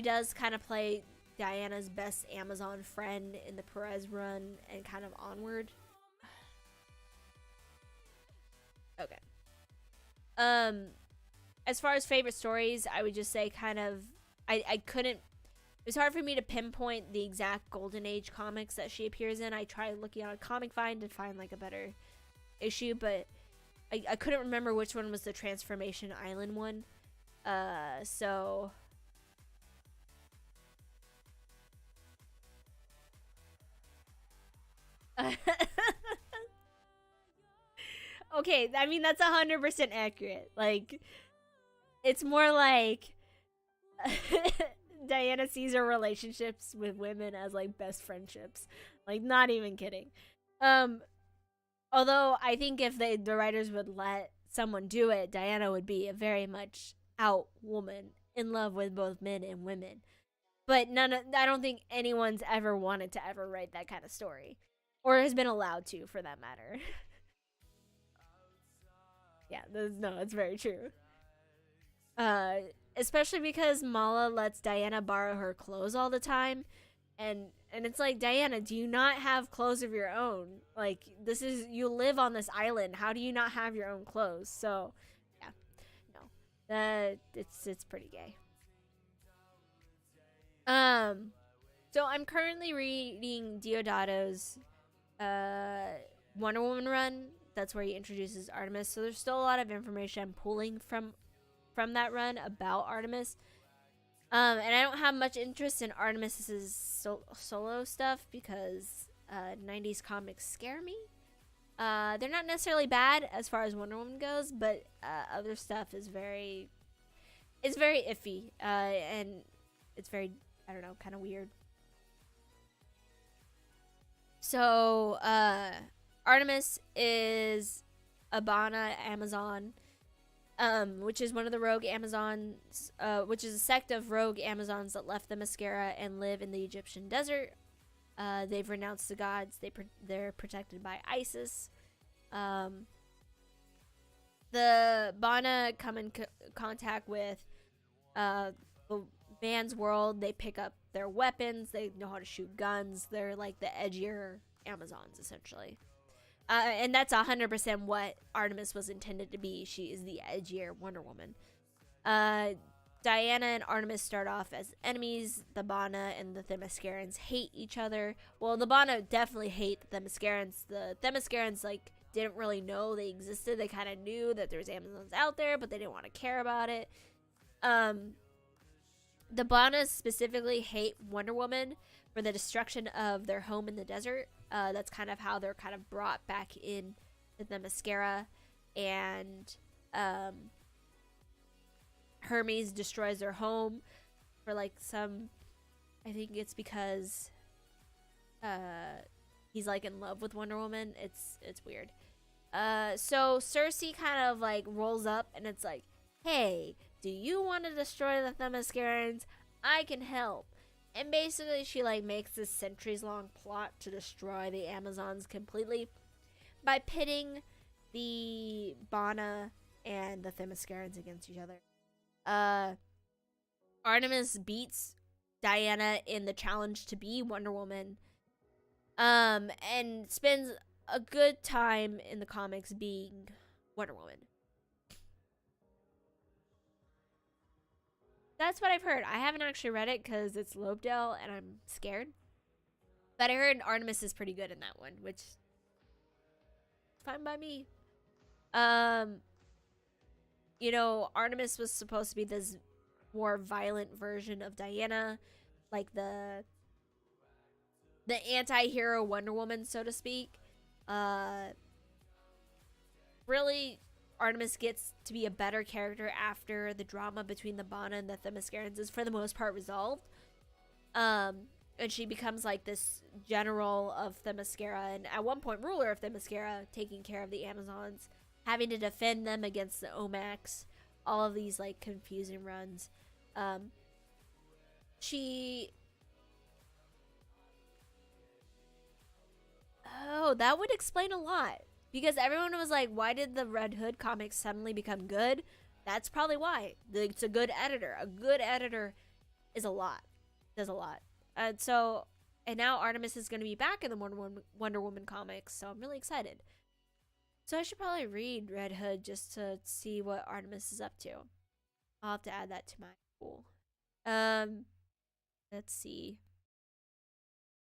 [SPEAKER 3] does kind of play Diana's best Amazon friend in the Perez run and kind of onward. Okay. As far as favorite stories, I would just say I couldn't. It was hard for me to pinpoint the exact Golden Age comics that she appears in. I tried looking on Comic Find to find like a better issue, but I couldn't remember which one was the Transformation Island one. So okay, I mean that's 100% accurate. Like, it's more like Diana sees her relationships with women as like best friendships. Like, not even kidding. Although I think if the writers would let someone do it, Diana would be a very much out woman in love with both men and women. But I don't think anyone's ever wanted to ever write that kind of story, or has been allowed to, for that matter. Yeah, it's very true. Especially because Mala lets Diana borrow her clothes all the time, and it's like, Diana, do you not have clothes of your own? Like, you live on this island. How do you not have your own clothes? So, yeah, no, it's pretty gay. So I'm currently reading Diodato's Wonder Woman run. That's where he introduces Artemis. So there's still a lot of information I'm pulling from that run about Artemis. And I don't have much interest in Artemis's solo stuff because 90s comics scare me. They're not necessarily bad as far as Wonder Woman goes, but other stuff is very iffy, and it's very, I don't know, kind of weird. So Artemis is Abana Amazon, which is one of the rogue Amazons, which is a sect of rogue Amazons that left Themyscira and live in the Egyptian desert. They've renounced the gods. They're protected by Isis. The Bana come in contact with the man's world. They pick up their weapons. They know how to shoot guns. They're like the edgier Amazons, essentially. And that's 100% what Artemis was intended to be. She is the edgier Wonder Woman. Diana and Artemis start off as enemies. The Bana and the Themyscirans hate each other. Well, the Bana definitely hate the Themyscirans. The Themyscirans, like, didn't really know they existed. They kind of knew that there's Amazons out there, but they didn't want to care about it. The Banas specifically hate Wonder Woman for the destruction of their home in the desert. That's kind of how they're kind of brought back in to Themyscira, and Hermes destroys their home for like some, I think it's because he's like in love with Wonder Woman. It's weird. So Cersei kind of like rolls up and it's like, hey, do you want to destroy the Themyscirans? I can help. And basically she like makes this centuries long plot to destroy the Amazons completely by pitting the Bana and the Themyscirans against each other. Artemis beats Diana in the challenge to be Wonder Woman, and spends a good time in the comics being Wonder Woman. That's what I've heard. I haven't actually read it because it's Lobedale and I'm scared. But I heard Artemis is pretty good in that one, which is fine by me. You know, Artemis was supposed to be this more violent version of Diana, like the anti-hero Wonder Woman, so to speak. Really, Artemis gets to be a better character after the drama between the Bana and the Themyscirans is for the most part resolved. And she becomes like this general of Themyscira, and at one point ruler of Themyscira, taking care of the Amazons, having to defend them against the Omax, all of these like confusing runs. Oh, that would explain a lot. Because everyone was like, why did the Red Hood comics suddenly become good? That's probably why. It's a good editor. A good editor is a lot. Does a lot. And now Artemis is going to be back in the Wonder Woman comics, so I'm really excited. So I should probably read Red Hood just to see what Artemis is up to. I'll have to add that to my pool. Let's see.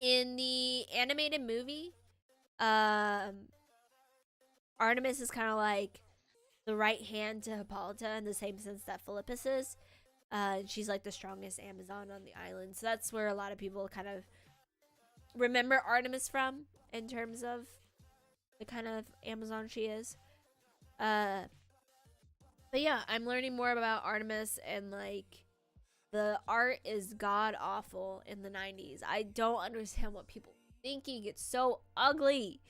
[SPEAKER 3] In the animated movie, Artemis is kind of like the right hand to Hippolyta in the same sense that Philippus is. She's like the strongest Amazon on the island. So that's where a lot of people kind of remember Artemis from in terms of the kind of Amazon she is. But yeah, I'm learning more about Artemis, and like the art is god awful in the 90s. I don't understand what people are thinking. It's so ugly.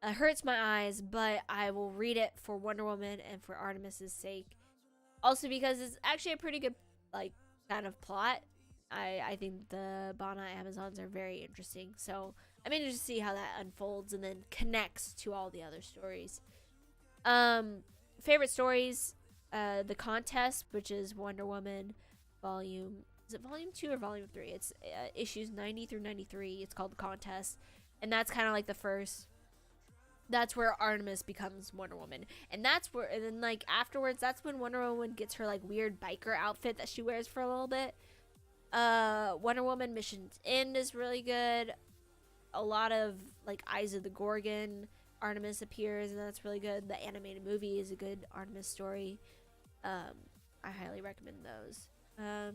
[SPEAKER 3] It hurts my eyes, but I will read it for Wonder Woman and for Artemis's sake. Also because it's actually a pretty good like kind of plot. I think the Bana Amazons are very interesting. So I'm interested to see how that unfolds and then connects to all the other stories. Favorite stories, The Contest, which is Wonder Woman volume 2 or volume 3? It's issues 90 through 93. It's called The Contest, and that's kind of like the first. That's where Artemis becomes Wonder Woman, and then like afterwards, that's when Wonder Woman gets her like weird biker outfit that she wears for a little bit. Wonder Woman Mission's End is really good. A lot of like Eyes of the Gorgon, Artemis appears, and that's really good. The animated movie is a good Artemis story. I highly recommend those. Let's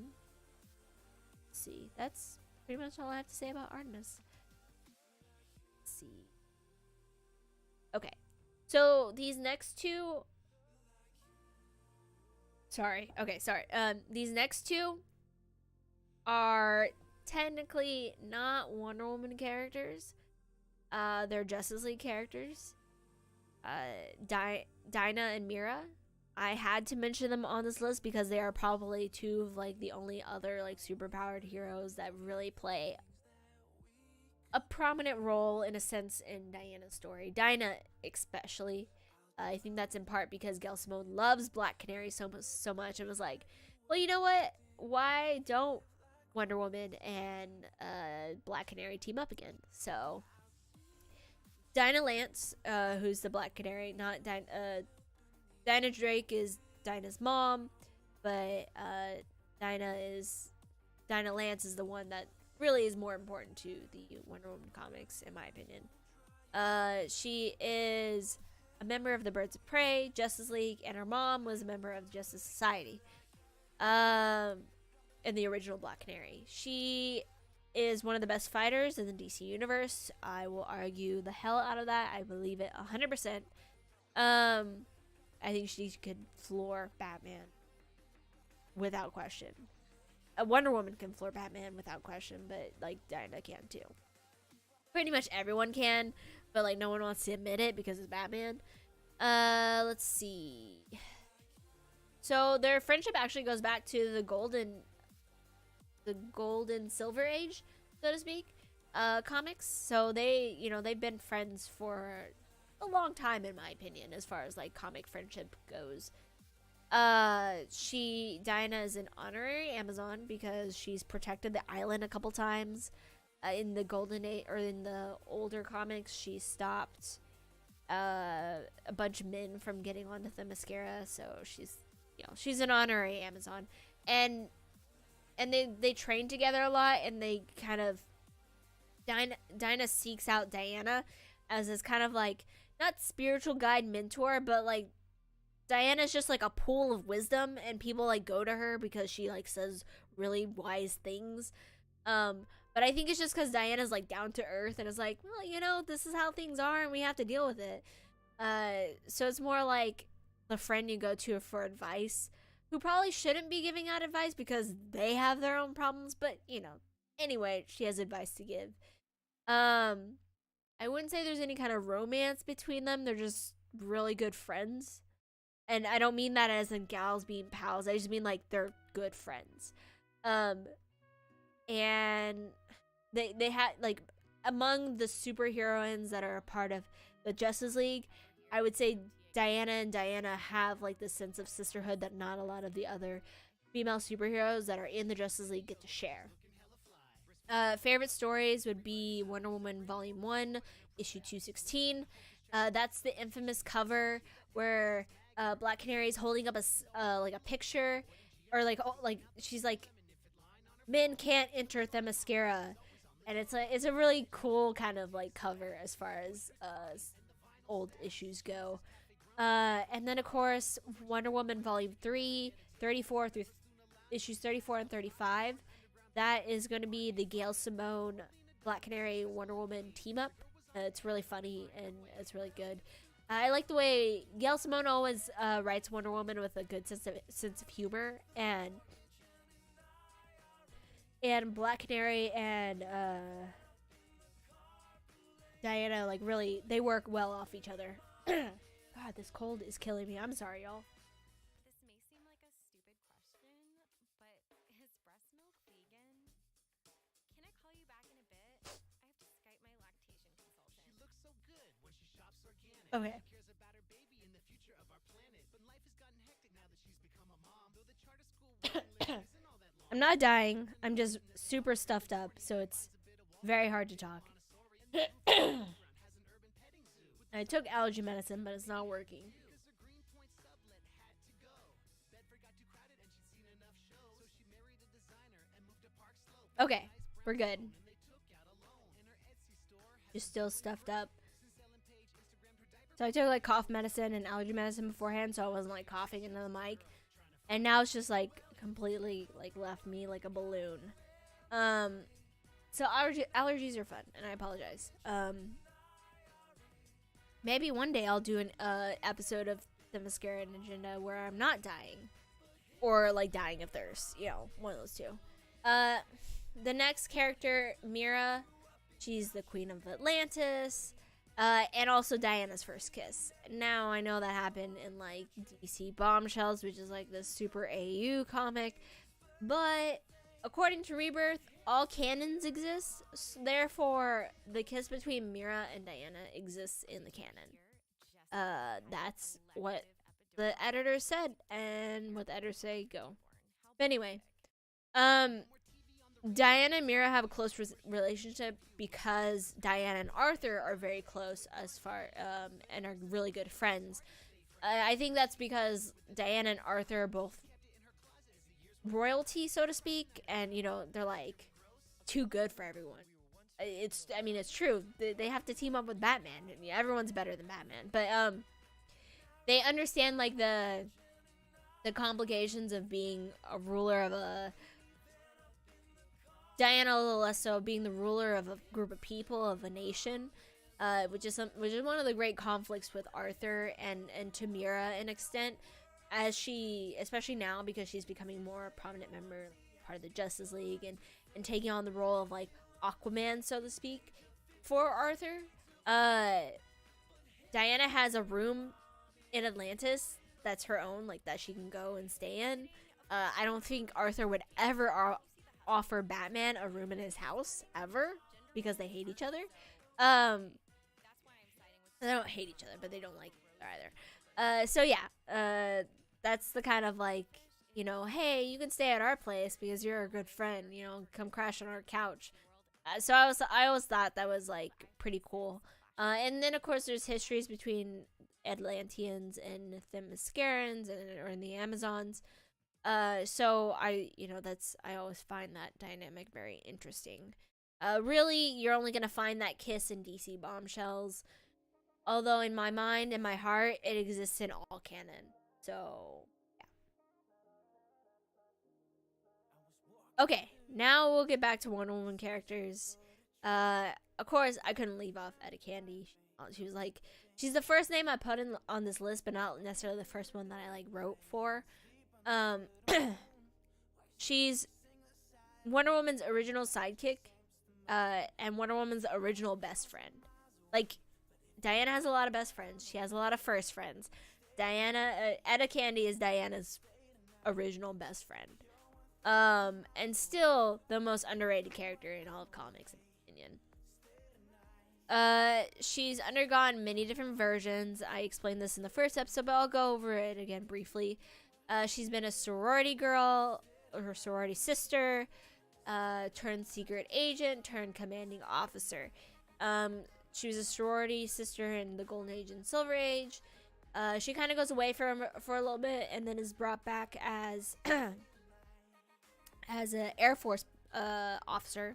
[SPEAKER 3] see, that's pretty much all I have to say about Artemis. Let's see. Okay, so these next two. These next two are technically not Wonder Woman characters. They're Justice League characters. Dinah and Mira. I had to mention them on this list because they are probably two of like the only other like superpowered heroes that really play a prominent role in a sense in Diana's story. Dinah especially. I think that's in part because Gail Simone loves Black Canary so much and was like, well, you know what? Why don't Wonder Woman and Black Canary team up again? So Dinah Lance, who's the Black Canary, not Dinah Drake is Dinah's mom, but Dinah Lance is the one that really is more important to the Wonder Woman comics, in my opinion. She is a member of the Birds of Prey, Justice League, and her mom was a member of Justice Society. In the original Black Canary. She is one of the best fighters in the DC universe. I will argue the hell out of that. I believe it 100%. I think she could floor Batman without question. Wonder Woman can floor Batman without question, but like Dinah can too. Pretty much everyone can, but like no one wants to admit it because it's Batman. Let's see. So their friendship actually goes back to the golden silver age, so to speak, comics. So they've been friends for a long time, in my opinion, as far as like comic friendship goes. Dinah is an honorary Amazon because she's protected the island a couple times. In the golden age, or in the older comics, she stopped a bunch of men from getting onto Themyscira, so she's an honorary Amazon. And they train together a lot, and they kind of Dinah seeks out Diana as this kind of like not spiritual guide mentor, but like Diana's just like a pool of wisdom, and people like go to her because she like says really wise things. But I think it's just because Diana's like down to earth and is like, well, you know, this is how things are, and we have to deal with it. So it's more like the friend you go to for advice, who probably shouldn't be giving out advice because they have their own problems. But you know, anyway, she has advice to give. I wouldn't say there's any kind of romance between them. They're just really good friends. And I don't mean that as in gals being pals. I just mean like they're good friends. And they had like among the superheroines that are a part of the Justice League, I would say Diana and Diana have like this sense of sisterhood that not a lot of the other female superheroes that are in the Justice League get to share. Favorite stories would be Wonder Woman Volume 1, issue 216. That's the infamous cover where Black Canary is holding up a picture, or like she's like, men can't enter Themyscira, and it's a really cool kind of like cover as far as old issues go. And then of course Wonder Woman Volume 3, 34 through issues 34 and 35. That is going to be the Gail Simone Black Canary Wonder Woman team up. It's really funny and it's really good. I like the way Gail Simone always writes Wonder Woman with a good sense of humor, and Black Canary and Diana like really they work well off each other. God, this cold is killing me. I'm sorry, y'all.
[SPEAKER 1] This may seem like a stupid question, but is breast milk vegan? Can I call you back in a bit? I have to Skype my lactation consultant.
[SPEAKER 4] She looks so good when she shops organic.
[SPEAKER 3] Okay.
[SPEAKER 4] She cares about her baby and the future of our planet. But life has gotten hectic now that she's become a mom. Though the charter school waiting list isn't all that long.
[SPEAKER 3] I'm not dying. I'm just super stuffed up, so it's very hard to talk. I took allergy medicine, but it's not working.
[SPEAKER 4] Because her Greenpoint sublet had to go. Bedford got too crowded and she'd seen enough shows. So she married a designer and moved to Park Slope.
[SPEAKER 3] Okay, we're good.
[SPEAKER 4] And they took out a loan. And her Etsy store has
[SPEAKER 3] Just still stuffed up.
[SPEAKER 4] since Ellen Page Instagrammed her diaper.
[SPEAKER 3] So I took like cough medicine and allergy medicine beforehand, so I wasn't like coughing into the mic. And now it's just like completely like left me like a balloon. So allergies are fun, and I apologize. Maybe one day I'll do an episode of the Themysciran Agenda where I'm not dying, or like dying of thirst. You know, one of those two. The next character, Mira, she's the queen of Atlantis, and also Diana's first kiss. Now I know that happened in like DC Bombshells, which is like this super AU comic, but according to Rebirth, all canons exist. So therefore, the kiss between Mira and Diana exists in the canon. That's what the editor said, and what the editors say go. But anyway, Diana and Mira have a close relationship because Diana and Arthur are very close as far and are really good friends. I think that's because Diana and Arthur are both royalty, so to speak, and you know they're like too good for everyone. It's true. They have to team up with Batman. I mean, everyone's better than Batman, but they understand like the complications of being a ruler of a Diana a little less so, being the ruler of a group of people, of a nation, which is one of the great conflicts with Arthur and Tamira in extent, as she, especially now because she's becoming more a prominent member, part of the Justice League, and taking on the role of like Aquaman, so to speak, for Arthur. Diana has a room in Atlantis that's her own, like that she can go and stay in. I don't think Arthur would ever offer Batman a room in his house ever, because they hate each other. They don't hate each other, but they don't like each other either. So yeah, that's the kind of like, you know, hey, you can stay at our place because you're a good friend, you know, come crash on our couch. So I always thought that was like pretty cool. And then of course there's histories between Atlanteans and Themyscirans and the Amazons. So I always find that dynamic very interesting. Really, you're only gonna find that kiss in DC Bombshells. Although in my mind and my heart, it exists in all canon. So, yeah. Okay, now we'll get back to Wonder Woman characters. Of course, I couldn't leave off Etta Candy. She was like, she's the first name I put in on this list, but not necessarily the first one that I like wrote for. She's Wonder Woman's original sidekick, and Wonder Woman's original best friend. Like, Diana has a lot of best friends. She has a lot of first friends. Etta Candy is Diana's original best friend. And still the most underrated character in all of comics, in my opinion. She's undergone many different versions. I explained this in the first episode, but I'll go over it again briefly. She's been a sorority girl, or her sorority sister, turned secret agent, turned commanding officer. She was a sorority sister in the Golden Age and Silver Age. She kind of goes away for a little bit and then is brought back as as an Air Force officer.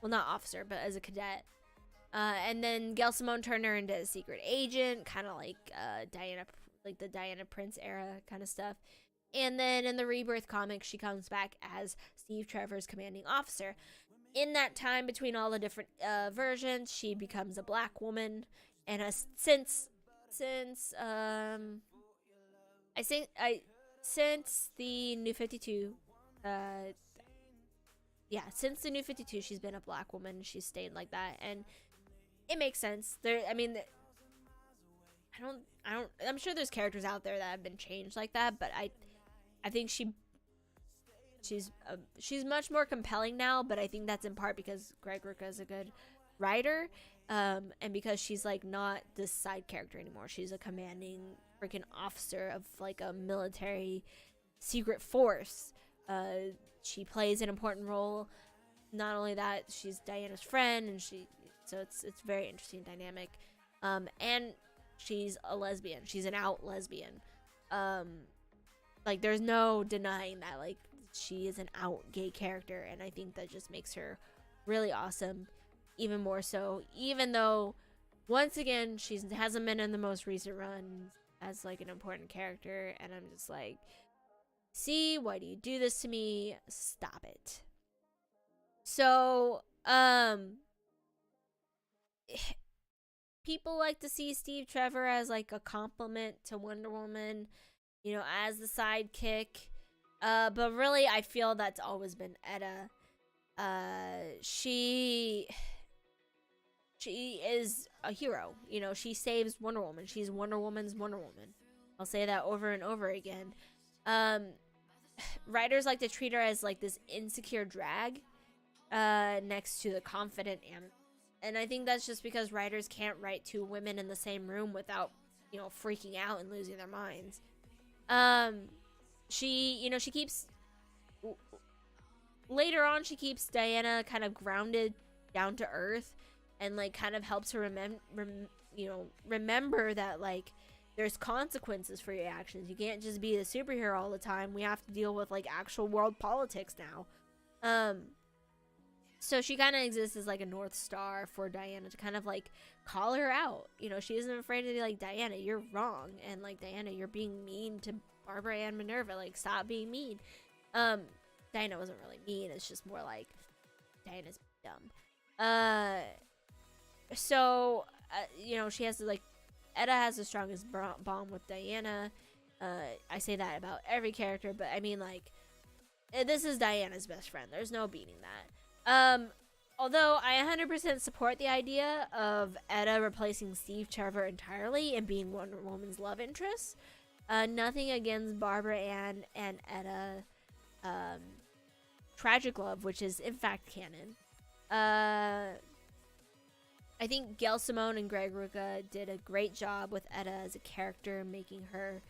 [SPEAKER 3] Well, not officer, but as a cadet. And then Gail Simone turned her into a secret agent, kind of like Diana, like the Diana Prince era kind of stuff. And then in the Rebirth comic, she comes back as Steve Trevor's commanding officer. In that time between all the different versions, she becomes a black woman, and since the New 52, since the New 52, she's been a black woman. She's stayed like that, and it makes sense. I'm sure there's characters out there that have been changed like that, but I think she's much more compelling now, but I think that's in part because Greg Rucka is a good writer, and because she's like not this side character anymore. She's a commanding freaking officer of like a military secret force. She plays an important role. Not only that, she's Diana's friend, and so it's very interesting dynamic. And she's a lesbian. She's an out lesbian. Like there's no denying that. Like, she is an out gay character, and I think that just makes her really awesome, even more so, even though once again she hasn't been in the most recent runs as like an important character, and I'm just like, see, why do you do this to me? Stop it. So people like to see Steve Trevor as like a compliment to Wonder Woman, you know, as the sidekick. But really, I feel that's always been Etta. She is a hero. You know, she saves Wonder Woman. She's Wonder Woman's Wonder Woman. I'll say that over and over again. Writers like to treat her as like this insecure drag, next to the confident and I think that's just because writers can't write two women in the same room without, you know, freaking out and losing their minds. She keeps later on, she keeps Diana kind of grounded down to earth, and like kind of helps her remember that like there's consequences for your actions. You can't just be the superhero all the time. We have to deal with like actual world politics now. So she kind of exists as like a North Star for Diana to kind of like call her out. You know, she isn't afraid to be like, Diana, you're wrong, and like, Diana, you're being mean to Barbara and Minerva. Like, stop being mean. Diana wasn't really mean. It's just more like Diana's dumb. You know, she has to like, Etta has the strongest bond with Diana. I say that about every character, but I mean, like, this is Diana's best friend. There's no beating that. Although I 100% support the idea of Etta replacing Steve Trevor entirely and being Wonder Woman's love interest. Nothing against Barbara Ann and Etta, tragic love, which is in fact canon. I think Gail Simone and Greg Rucka did a great job with Etta as a character, making her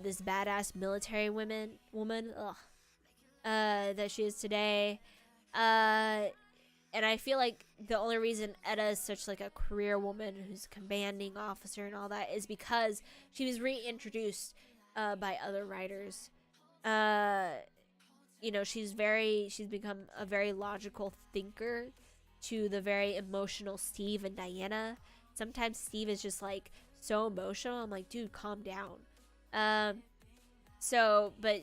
[SPEAKER 3] this badass military woman that she is today. And I feel like the only reason Etta is such like a career woman who's a commanding officer and all that is because she was reintroduced by other writers. You know, she's become a very logical thinker to the very emotional Steve and Diana. Sometimes Steve is just like so emotional. I'm like, dude, calm down. But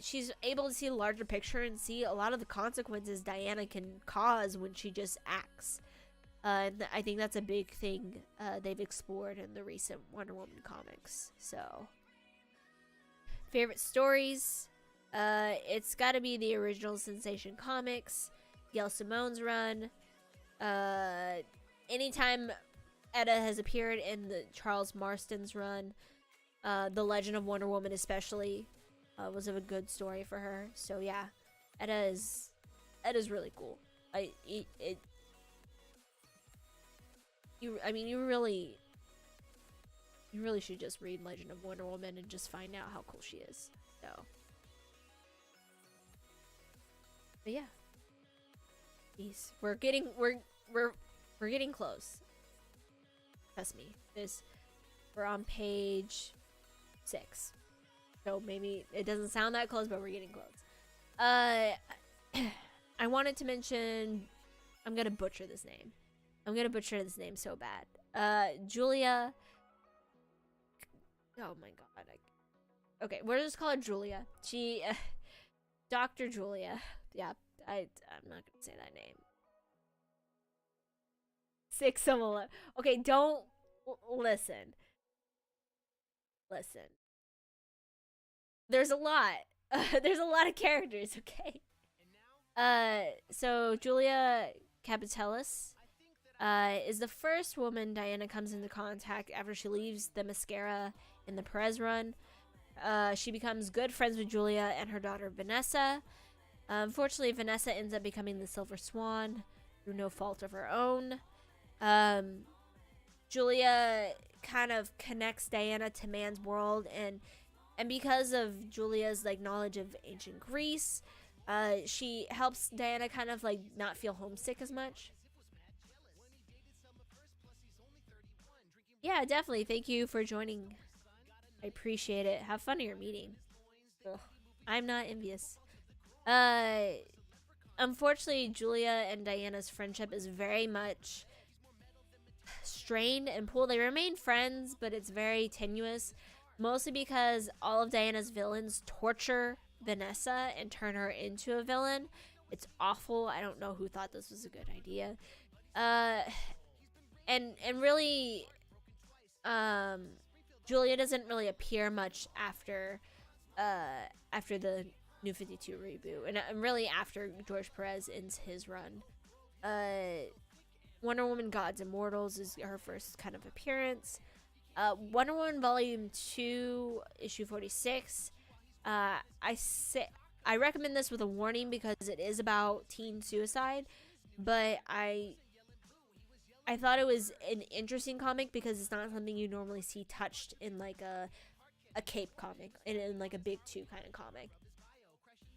[SPEAKER 3] she's able to see a larger picture and see a lot of the consequences Diana can cause when she just acts. And I think that's a big thing they've explored in the recent Wonder Woman comics. So, favorite stories? It's got to be the original Sensation Comics, Gail Simone's run. Anytime Etta has appeared in the Charles Marston's run, The Legend of Wonder Woman especially was a good story for her. So yeah, Etta's really cool. You really should just read Legend of Wonder Woman and just find out how cool she is. So, but yeah, peace. We're getting close. Trust me. We're on page 6. So maybe it doesn't sound that close, but we're getting close. I wanted to mention, I'm gonna butcher this name. So bad. Julia. Oh my god. Okay, we'll just call her Julia. She, Dr. Julia. Yeah, I'm not gonna say that name. 6 of 11. Okay, don't listen. There's a lot. There's a lot of characters. Okay. So Julia Capitelis is the first woman Diana comes into contact after she leaves Themyscira in the Perez run. She becomes good friends with Julia and her daughter Vanessa. Unfortunately, Vanessa ends up becoming the Silver Swan through no fault of her own. Julia kind of connects Diana to man's world, and because of Julia's like knowledge of ancient Greece, she helps Diana kind of like not feel homesick as much. Yeah, definitely. Thank you for joining. I appreciate it. Have fun at your meeting. Ugh, I'm not envious. Unfortunately, Julia and Diana's friendship is very much strained and pulled. They remain friends, but it's very tenuous. Mostly because all of Diana's villains torture Vanessa and turn her into a villain. It's awful. I don't know who thought this was a good idea. And really, Julia doesn't really appear much after the New 52 reboot, and really after George Perez ends his run. Wonder Woman Gods Immortals is her first kind of appearance. Wonder Woman Volume 2, issue 46. I recommend this with a warning because it is about teen suicide, but I thought it was an interesting comic because it's not something you normally see touched in like a cape comic, in like a big 2 kind of comic.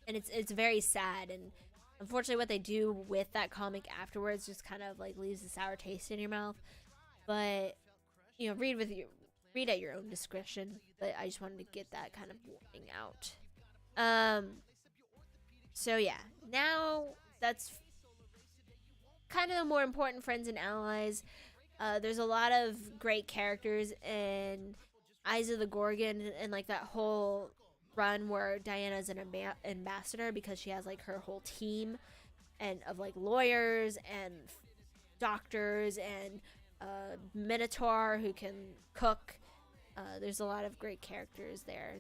[SPEAKER 3] And it's very sad, and unfortunately what they do with that comic afterwards just kind of like leaves a sour taste in your mouth. But you know, read at your own discretion, but I just wanted to get that kind of warning out. So yeah, now that's kind of the more important friends and allies. There's a lot of great characters in Eyes of the Gorgon, and like that whole run where Diana's an ambassador because she has like her whole team and of like lawyers and doctors and Minotaur who can cook. There's a lot of great characters there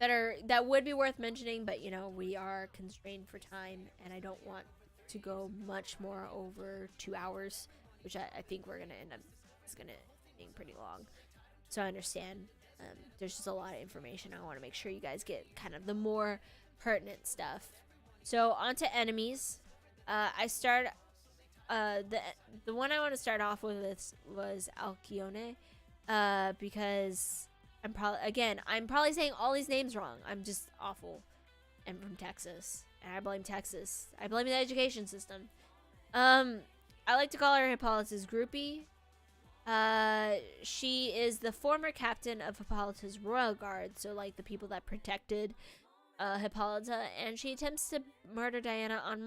[SPEAKER 3] that would be worth mentioning, but you know, we are constrained for time and I don't want to go much more over 2 hours, which I think we're gonna end up being pretty long. So I understand. There's just a lot of information. I want to make sure you guys get kind of the more pertinent stuff. So on to enemies. The one I want to start off with was Alcyone, because I'm probably saying all these names wrong. I'm just awful. I'm from Texas, and I blame Texas. I blame the education system. I like to call her Hippolyta's groupie. She is the former captain of Hippolyta's royal guard, so like the people that protected Hippolyta, and she attempts to murder Diana on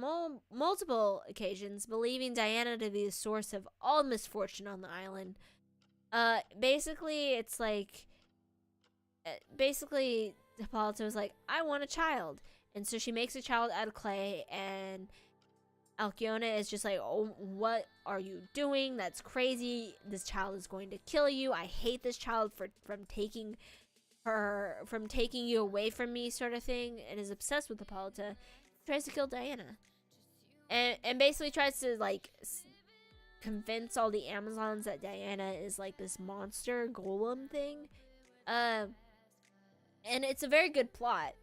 [SPEAKER 3] multiple occasions, believing Diana to be the source of all misfortune on the island. Basically, it's like, basically, Hippolyta was like, I want a child. And so she makes a child out of clay, and Alcyone is just like, oh, what are you doing? That's crazy. This child is going to kill you. I hate this child from taking you away from me, sort of thing, and is obsessed with Hippolyta. Tries to kill Diana, and basically tries to like convince all the Amazons that Diana is like this monster golem thing. And it's a very good plot.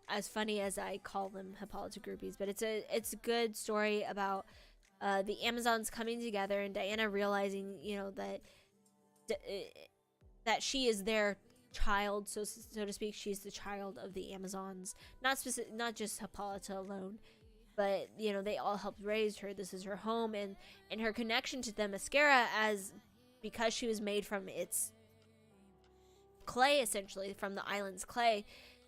[SPEAKER 3] As funny as I call them Hippolyta groupies, but it's a good story about the Amazons coming together and Diana realizing, you know, that she is their child, so to speak. She's the child of the Amazons, not just Hippolyta alone, but you know, they all helped raise her. This is her home, and her connection to Themyscira, as because she was made from its clay, essentially from the island's clay,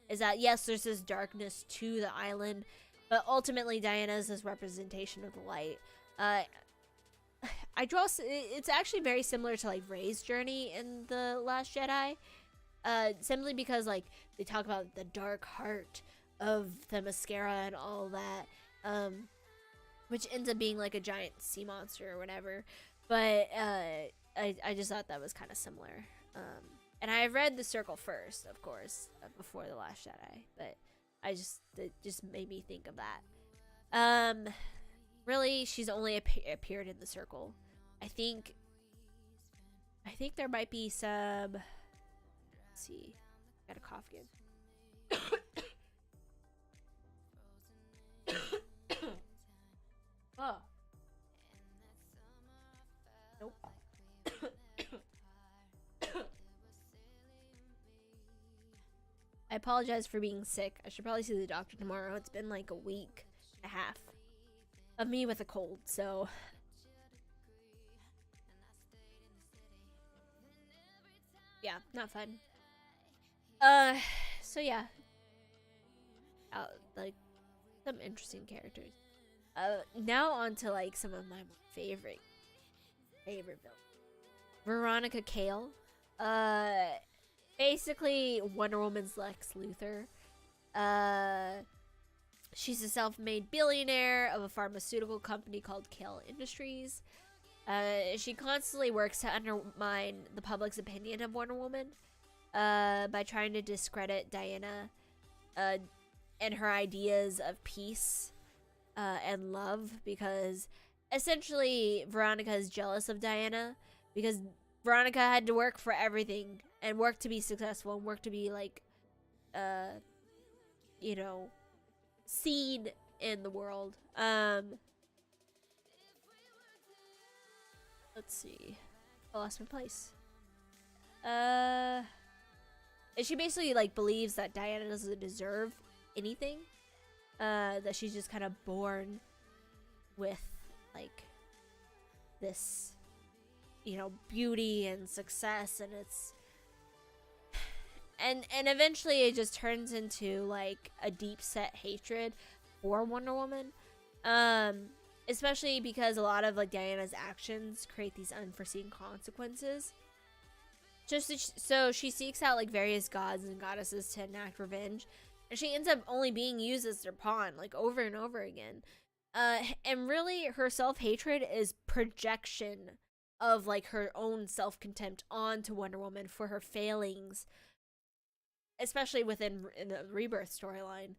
[SPEAKER 3] is that yes, there's this darkness to the island, but ultimately Diana is this representation of the light. It's actually very similar to like Rey's journey in The Last Jedi, simply because like they talk about the dark heart of Themyscira and all that, which ends up being like a giant sea monster or whatever. But I just thought that was kind of similar. And I read The Circle first, of course, before The Last Jedi, but it just made me think of that. Really, she's only appeared in The Circle. I think there might be some. Let's see, got a cough again. Oh. Nope. I apologize for being sick. I should probably see the doctor tomorrow. It's been like a week and a half of me with a cold, so yeah, not fun. So yeah, like some interesting characters. Now on to like some of my favorite villains. Veronica Cale. Basically Wonder Woman's Lex Luthor. She's a self-made billionaire of a pharmaceutical company called Cale Industries. She constantly works to undermine the public's opinion of Wonder Woman by trying to discredit Diana and her ideas of peace and love, because essentially Veronica is jealous of Diana because Veronica had to work for everything and work to be successful and work to be like you know, seen in the world. Let's see. I lost my place. And she basically like believes that Diana doesn't deserve anything. That she's just kind of born with like this, you know, beauty and success, and it's and eventually it just turns into like a deep set hatred for Wonder Woman. Especially because a lot of like Diana's actions create these unforeseen consequences. So she seeks out like various gods and goddesses to enact revenge, and she ends up only being used as their pawn like over and over again. And really her self-hatred is projection of like her own self-contempt onto Wonder Woman for her failings, especially in the Rebirth storyline,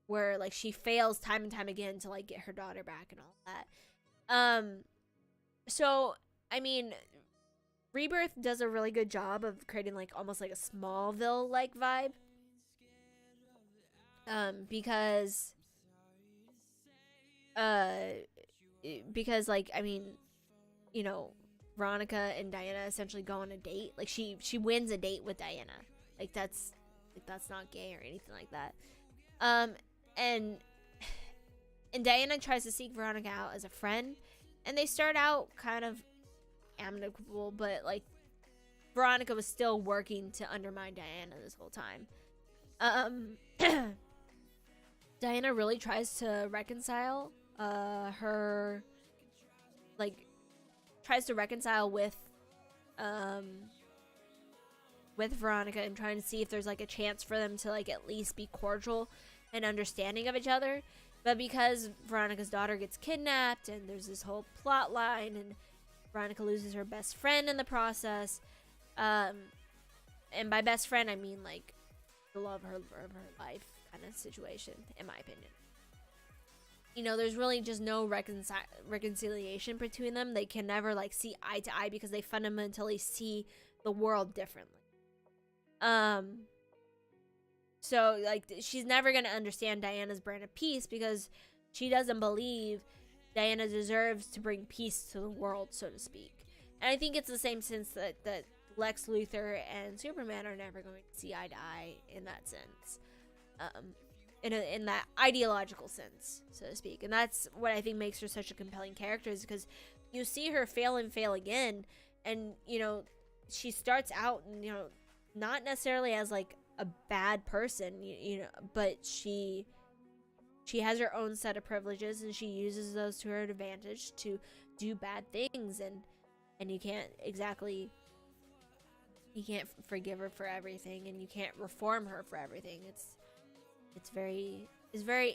[SPEAKER 3] where like she fails time and time again to like get her daughter back and all that. So I mean, Rebirth does a really good job of creating like almost like a Smallville like vibe, because like, I mean, you know, Veronica and Diana essentially go on a date. Like she wins a date with Diana. Like that's not gay or anything like that. And Diana tries to seek Veronica out as a friend, and they start out kind of amicable, but like Veronica was still working to undermine Diana this whole time. Um, Diana really tries to reconcile her, like, tries to reconcile with Veronica and trying to see if there's like a chance for them to like at least be cordial and understanding of each other. But because Veronica's daughter gets kidnapped and there's this whole plot line and Veronica loses her best friend in the process, and by best friend I mean like the love of her life kind of situation, in my opinion. You know, there's really just no reconciliation between them. They can never like see eye to eye because they fundamentally see the world differently. So like she's never gonna understand Diana's brand of peace because she doesn't believe Diana deserves to bring peace to the world, so to speak. And I think it's the same sense that Lex Luthor and Superman are never going to see eye to eye in that sense, in that ideological sense, so to speak. And that's what I think makes her such a compelling character, is because you see her fail and fail again, and you know she starts out, you know, not necessarily as like a bad person, you know, but she has her own set of privileges and she uses those to her advantage to do bad things, and you can't forgive her for everything, and you can't reform her for everything. It's very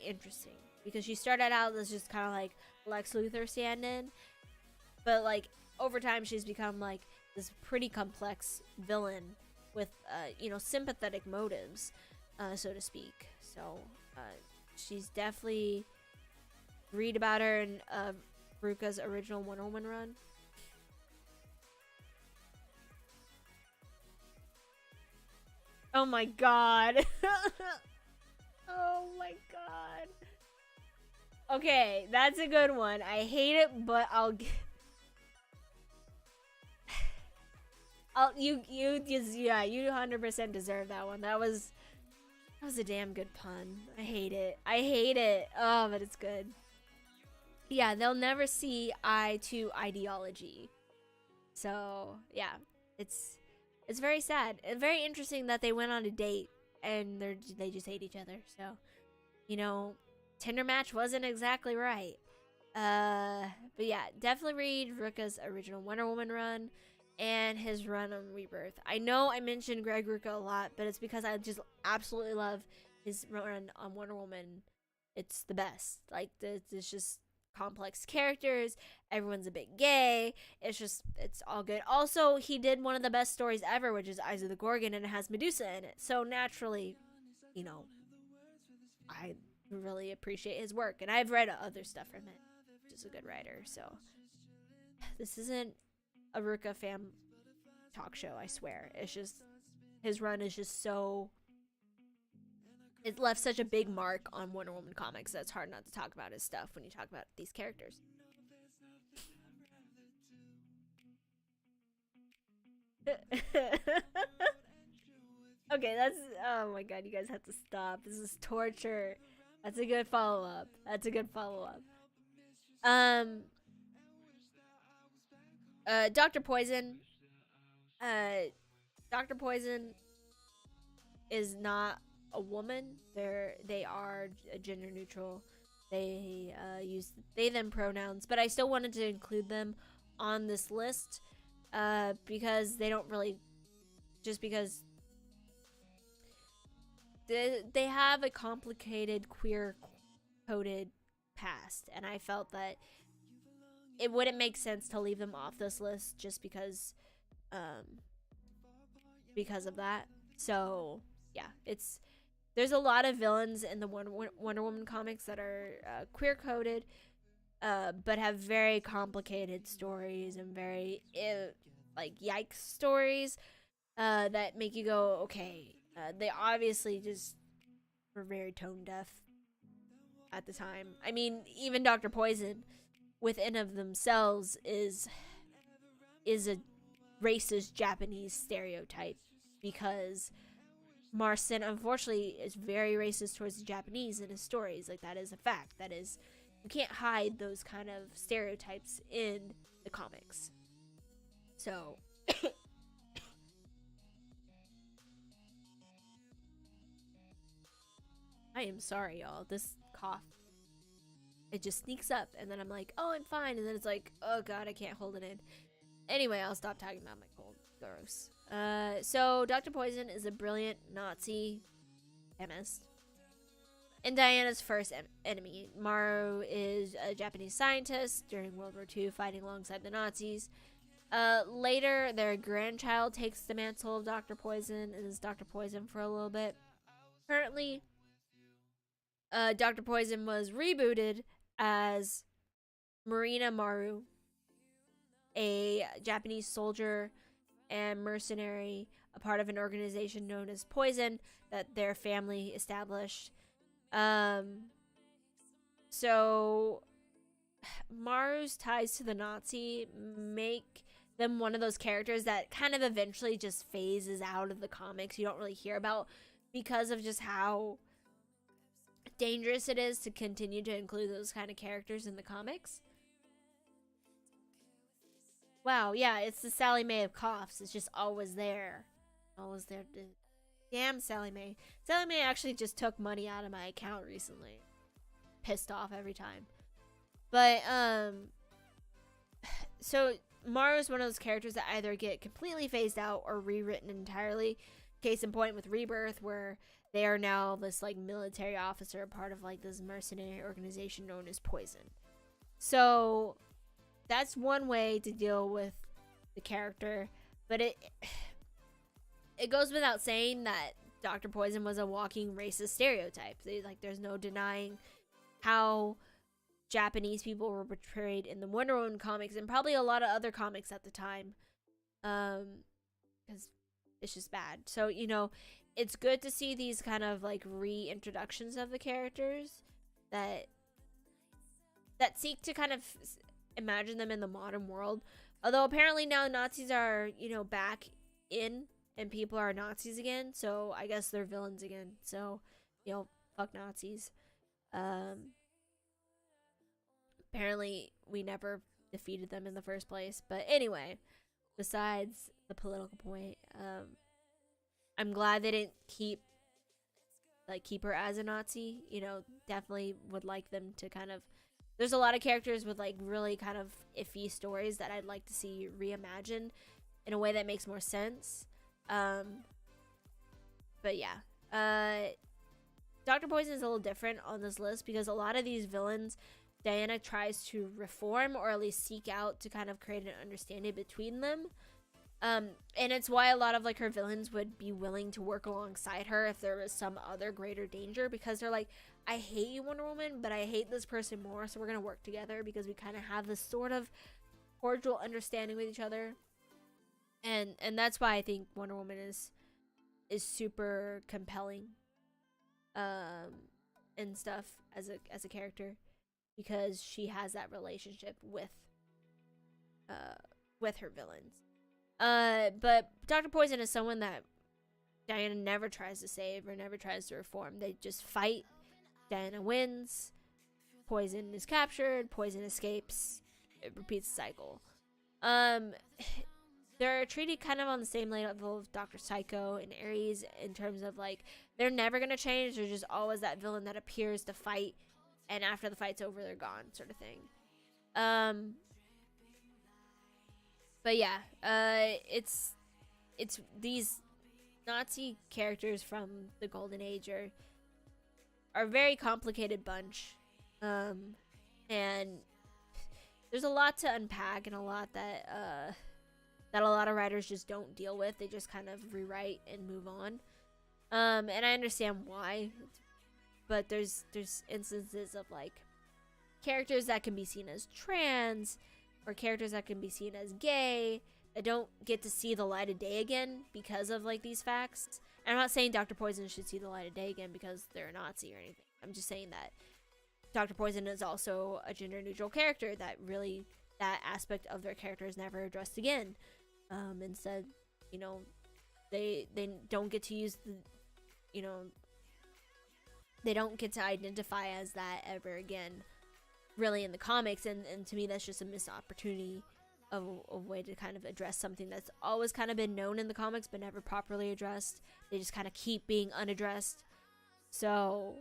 [SPEAKER 3] interesting because she started out as just kind of like Lex Luthor stand-in, but like over time she's become like this pretty complex villain with you know, sympathetic motives, so to speak. So she's definitely, read about her in Veruca's original Wonder Woman run. Oh my god. Oh my god. Okay, that's a good one. I hate it, but you 100% deserve that one. That was a damn good pun. I hate it. Oh, but it's good. Yeah, they'll never see eye to ideology. So yeah, it's very sad and very interesting that they went on a date and they just hate each other. So, you know, Tinder match wasn't exactly right. But yeah, definitely read Rucka's original Wonder Woman run and his run on Rebirth. I know I mentioned Greg Rucka a lot, but it's because I just absolutely love his run on Wonder Woman. It's the best. Like, it's just complex characters. Everyone's a bit gay. It's all good. Also, he did one of the best stories ever, which is Eyes of the Gorgon, and it has Medusa in it. So naturally, you know, I really appreciate his work, and I've read other stuff from him. He's a good writer. So this isn't a Ruka fan talk show, I swear. It's just his run is just so, it left such a big mark on Wonder Woman comics that it's hard not to talk about his stuff when you talk about these characters. Okay, that's, oh my god, you guys have to stop. This is torture. That's a good follow-up. Dr. Poison. Dr. Poison is not a woman. They are gender neutral. They use they them pronouns, but I still wanted to include them on this list because they don't really, just because they have a complicated queer coded past, and I felt that it wouldn't make sense to leave them off this list just because of that. So yeah, there's a lot of villains in the Wonder Woman comics that are queer coded, but have very complicated stories and very like yikes stories that make you go, okay. They obviously just were very tone deaf at the time. I mean, even Dr. Poison within of themselves is a racist Japanese stereotype, because Marston unfortunately is very racist towards the Japanese in his stories. Like, that is a fact. That is, you can't hide those kind of stereotypes in the comics. So I am sorry, y'all. This cough, it just sneaks up, and then I'm like, oh, I'm fine, and then it's like, oh god, I can't hold it in. Anyway, I'll stop talking about my cold. Gross. So Dr. Poison is a brilliant Nazi chemist and Diana's first enemy. Maru is a Japanese scientist during World War II fighting alongside the Nazis. Later, their grandchild takes the mantle of Dr. Poison and is Dr. Poison for a little bit. Currently, Dr. Poison was rebooted as Marina Maru, a Japanese soldier and mercenary, a part of an organization known as Poison that their family established. So Maru's ties to the Nazi make them one of those characters that kind of eventually just phases out of the comics. You don't really hear about because of just how dangerous it is to continue to include those kind of characters in the comics. Wow, yeah, it's the Sally Mae of coughs. It's just always there. Always there. Damn Sally Mae. Sally Mae actually just took money out of my account recently. Pissed off every time. But, so Maru's one of those characters that either get completely phased out or rewritten entirely. Case in point with Rebirth, where they are now this, like, military officer, part of, like, this mercenary organization known as Poison. So that's one way to deal with the character, but it goes without saying that Dr. Poison was a walking racist stereotype. There's no denying how Japanese people were portrayed in the Wonder Woman comics and probably a lot of other comics at the time, because it's just bad. So, you know, it's good to see these kind of like reintroductions of the characters that seek to kind of imagine them in the modern world. Although apparently now Nazis are, you know, back in and people are Nazis again, so I guess they're villains again. So, you know, fuck Nazis. Apparently we never defeated them in the first place. But anyway, besides the political point, I'm glad they didn't keep her as a Nazi. You know, definitely would like them to kind of, there's a lot of characters with like really kind of iffy stories that I'd like to see reimagined in a way that makes more sense. But yeah, Dr. Poison is a little different on this list because a lot of these villains Diana tries to reform or at least seek out to kind of create an understanding between them. And it's why a lot of like her villains would be willing to work alongside her if there was some other greater danger, because they're like, I hate you, Wonder Woman, but I hate this person more, so we're gonna work together because we kind of have this sort of cordial understanding with each other. And that's why I think Wonder Woman is super compelling and stuff as a character, because she has that relationship with her villains. But Dr. Poison is someone that Diana never tries to save or never tries to reform. They just fight. Diana wins. Poison is captured. Poison escapes. It repeats the cycle. They're treated kind of on the same level of Dr. Psycho and Ares in terms of like, they're never going to change. They're just always that villain that appears to fight, and after the fight's over, they're gone, sort of thing. But yeah, it's these Nazi characters from the Golden Age are a very complicated bunch, and there's a lot to unpack and a lot that a lot of writers just don't deal with. They just kind of rewrite and move on, and I understand why, but there's instances of like characters that can be seen as trans, or characters that can be seen as gay, that don't get to see the light of day again because of like these facts. And I'm not saying Dr. Poison should see the light of day again because they're a Nazi or anything. I'm just saying that Dr. Poison is also a gender neutral character that really, that aspect of their character is never addressed again. Instead, you know, they don't get to use the, you know, they don't get to identify as that ever again, really, in the comics. And to me, that's just a missed opportunity of a way to kind of address something that's always kind of been known in the comics but never properly addressed. They just kind of keep being unaddressed. So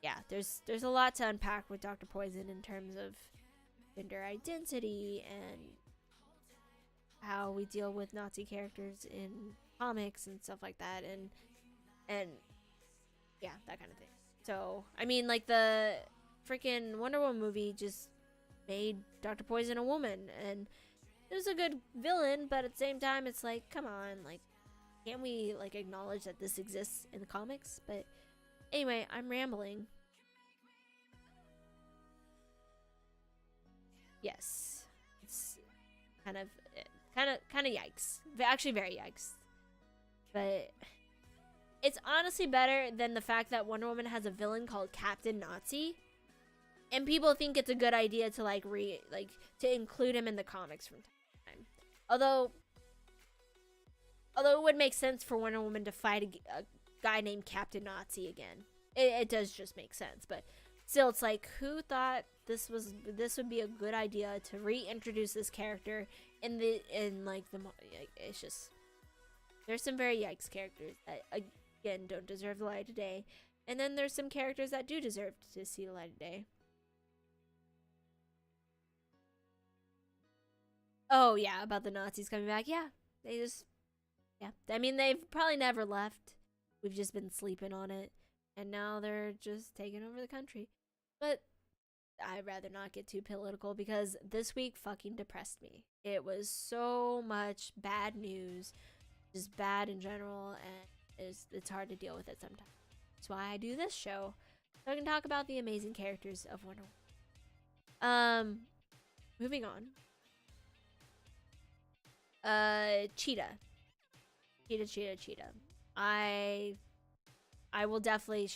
[SPEAKER 3] yeah, there's a lot to unpack with Dr. Poison in terms of gender identity and how we deal with Nazi characters in comics and stuff like that, and yeah, that kind of thing. So I mean, like, the freaking Wonder Woman movie just made Dr. Poison a woman, and it was a good villain, but at the same time, it's like, come on, like, can't we like acknowledge that this exists in the comics? But anyway, I'm rambling. Yes, it's kind of yikes. Actually, very yikes. But it's honestly better than the fact that Wonder Woman has a villain called Captain Nazi, and people think it's a good idea to to include him in the comics from time to time. Although it would make sense for Wonder Woman to fight a guy named Captain Nazi again. It does just make sense, but still, it's like, who thought this would be a good idea to reintroduce this character it's just, there's some very yikes characters that again don't deserve the light of day, and then there's some characters that do deserve to see the light of day. Oh yeah, about the Nazis coming back. Yeah, I mean, they've probably never left. We've just been sleeping on it, and now they're just taking over the country. But I'd rather not get too political because this week fucking depressed me. It was so much bad news, just bad in general, and it's hard to deal with it sometimes. That's why I do this show, so I can talk about the amazing characters of Wonder Woman. Moving on. Cheetah. She will definitely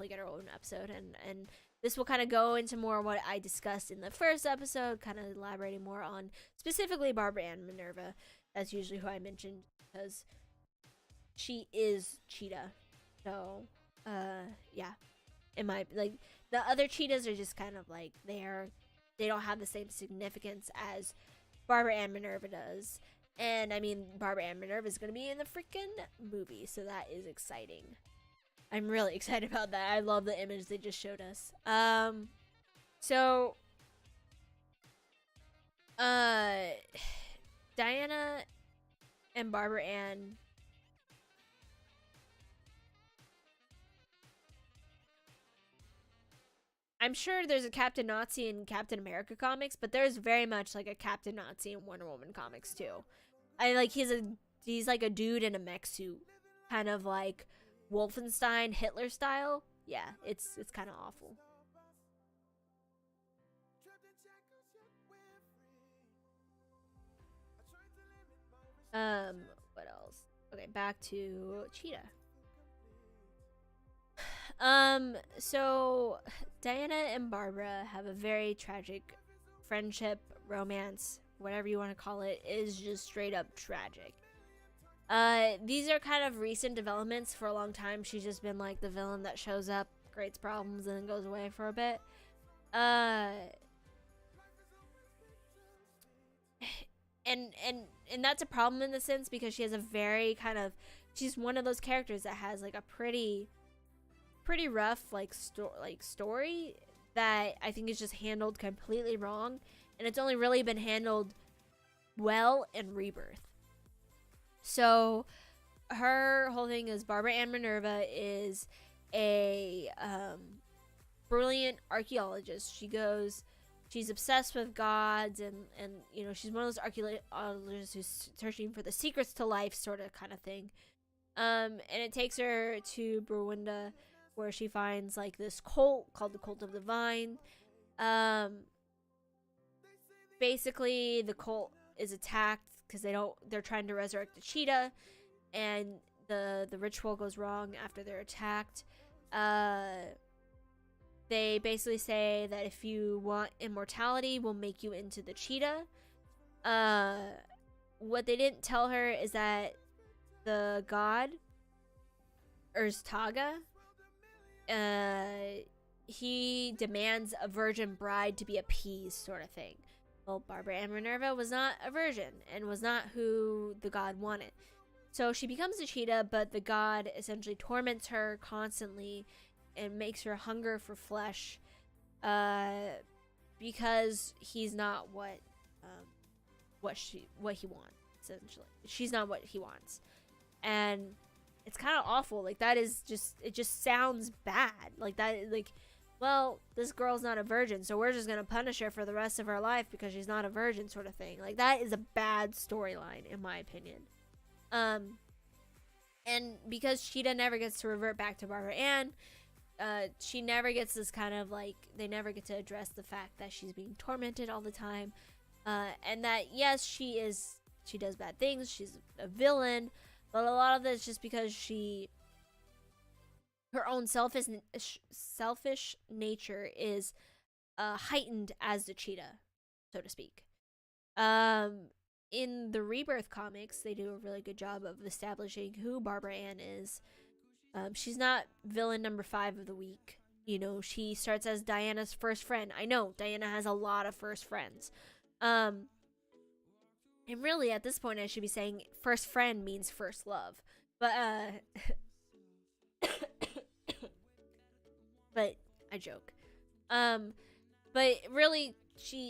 [SPEAKER 3] get her own episode, and this will kind of go into more what I discussed in the first episode, kind of elaborating more on specifically Barbara Ann Minerva. That's usually who I mentioned because she is Cheetah. So, yeah. Like, the other cheetahs are just kind of like, they don't have the same significance as Barbara Ann Minerva does. And I mean, Barbara Ann Minerva is going to be in the freaking movie, so that is exciting. I'm really excited about that. I love the image they just showed us. So Diana and Barbara Ann, I'm sure there's a Captain Nazi in Captain America comics, but there's very much like a Captain Nazi in Wonder Woman comics too. He's like a dude in a mech suit, kind of like Wolfenstein Hitler style. Yeah, it's kind of awful. What else? Okay, back to Cheetah. So Diana and Barbara have a very tragic friendship, romance, whatever you want to call it, is just straight up tragic. These are kind of recent developments. For a long time, she's just been like the villain that shows up, creates problems, and then goes away for a bit. And that's a problem in the sense because she has a very she's one of those characters that has like a pretty rough story that I think is just handled completely wrong, and it's only really been handled well in Rebirth. So her whole thing is Barbara Ann Minerva is a brilliant archaeologist. She's obsessed with gods, and you know, she's one of those archaeologists who's searching for the secrets to life, sort of kind of thing. And it takes her to Brewinda, where she finds like this cult called the Cult of the Vine. Basically the cult is attacked because they're trying to resurrect the cheetah, and the ritual goes wrong after they're attacked. They basically say that if you want immortality, we'll make you into the cheetah. What they didn't tell her is that the god Urztaga, he demands a virgin bride to be appeased, sort of thing. Well, Barbara Ann Minerva was not a virgin and was not who the god wanted. So she becomes a cheetah, but the god essentially torments her constantly and makes her hunger for flesh, because he's not what he wants. Essentially, she's not what he wants, and it's kind of awful. Like, that is just, it just sounds bad. Like, that, like, well, this girl's not a virgin, so we're just gonna punish her for the rest of her life because she's not a virgin, sort of thing. Like, that is a bad storyline, in my opinion. And because Cheetah never gets to revert back to Barbara Ann, she never gets this kind of, like, they never get to address the fact that she's being tormented all the time, and that, yes, she does bad things, she's a villain, but a lot of this is just because her own selfish nature is heightened as the Cheetah, so to speak. In the Rebirth comics, they do a really good job of establishing who Barbara Ann is. She's not villain number 5 of the week. You know, she starts as Diana's first friend. I know, Diana has a lot of first friends. And really, at this point, I should be saying first friend means first love. But, but I joke. But really,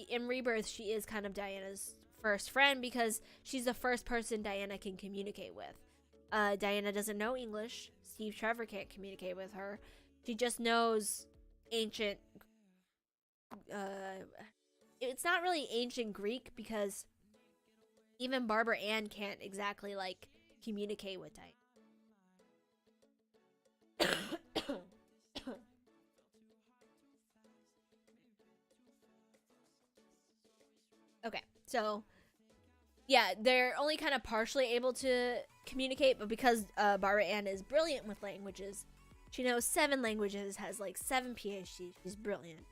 [SPEAKER 3] in Rebirth, she is kind of Diana's first friend because she's the first person Diana can communicate with. Diana doesn't know English. Steve Trevor can't communicate with her. She just knows ancient, it's not really ancient Greek because even Barbara Ann can't exactly, like, communicate with Diana. Okay, so yeah, they're only kind of partially able to communicate, but because Barbara Ann is brilliant with languages, she knows 7 languages, has like 7 PhDs, she's brilliant.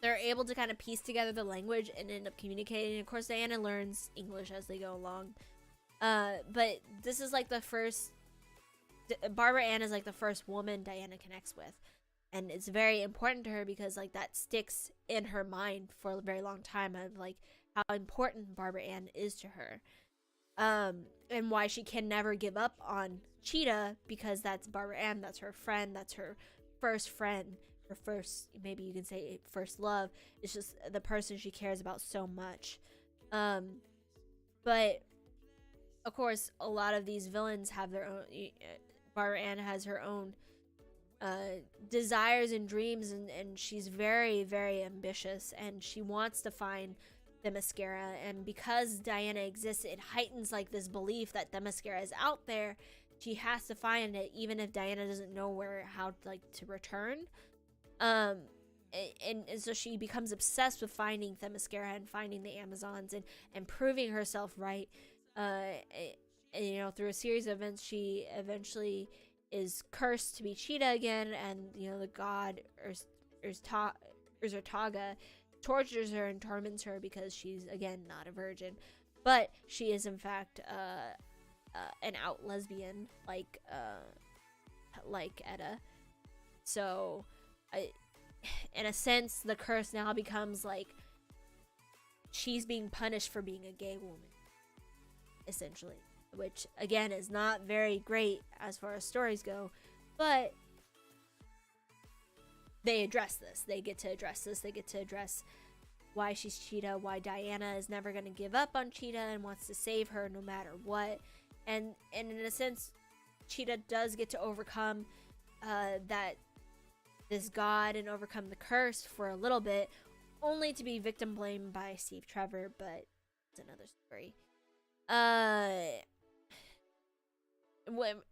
[SPEAKER 3] They're able to kind of piece together the language and end up communicating. Of course, Diana learns English as they go along. But this is like the first, Barbara Ann is like the first woman Diana connects with. And it's very important to her because, like, that sticks in her mind for a very long time of, like, how important Barbara Ann is to her. And why she can never give up on Cheetah, because that's Barbara Ann, that's her friend, that's her first friend, her first, maybe you can say first love. It's just the person she cares about so much. But, of course, a lot of these villains have their own, Barbara Ann has her own desires and dreams, and she's very, very ambitious, and she wants to find Themyscira, and because Diana exists, it heightens, like, this belief that Themyscira is out there. She has to find it, even if Diana doesn't know how, like, to return. And so she becomes obsessed with finding Themyscira and finding the Amazons and proving herself right. And, you know, through a series of events, she eventually is cursed to be Cheetah again, and, you know, the god Urtaga tortures her and torments her because she's, again, not a virgin, but she is in fact an out lesbian, like Etta. So in a sense, the curse now becomes like she's being punished for being a gay woman, essentially, which again is not very great as far as stories go, but they address this. They get to address this. They get to address why she's Cheetah, why Diana is never going to give up on Cheetah and wants to save her no matter what. And in a sense, Cheetah does get to overcome this god and overcome the curse for a little bit, only to be victim blamed by Steve Trevor, but it's another story. What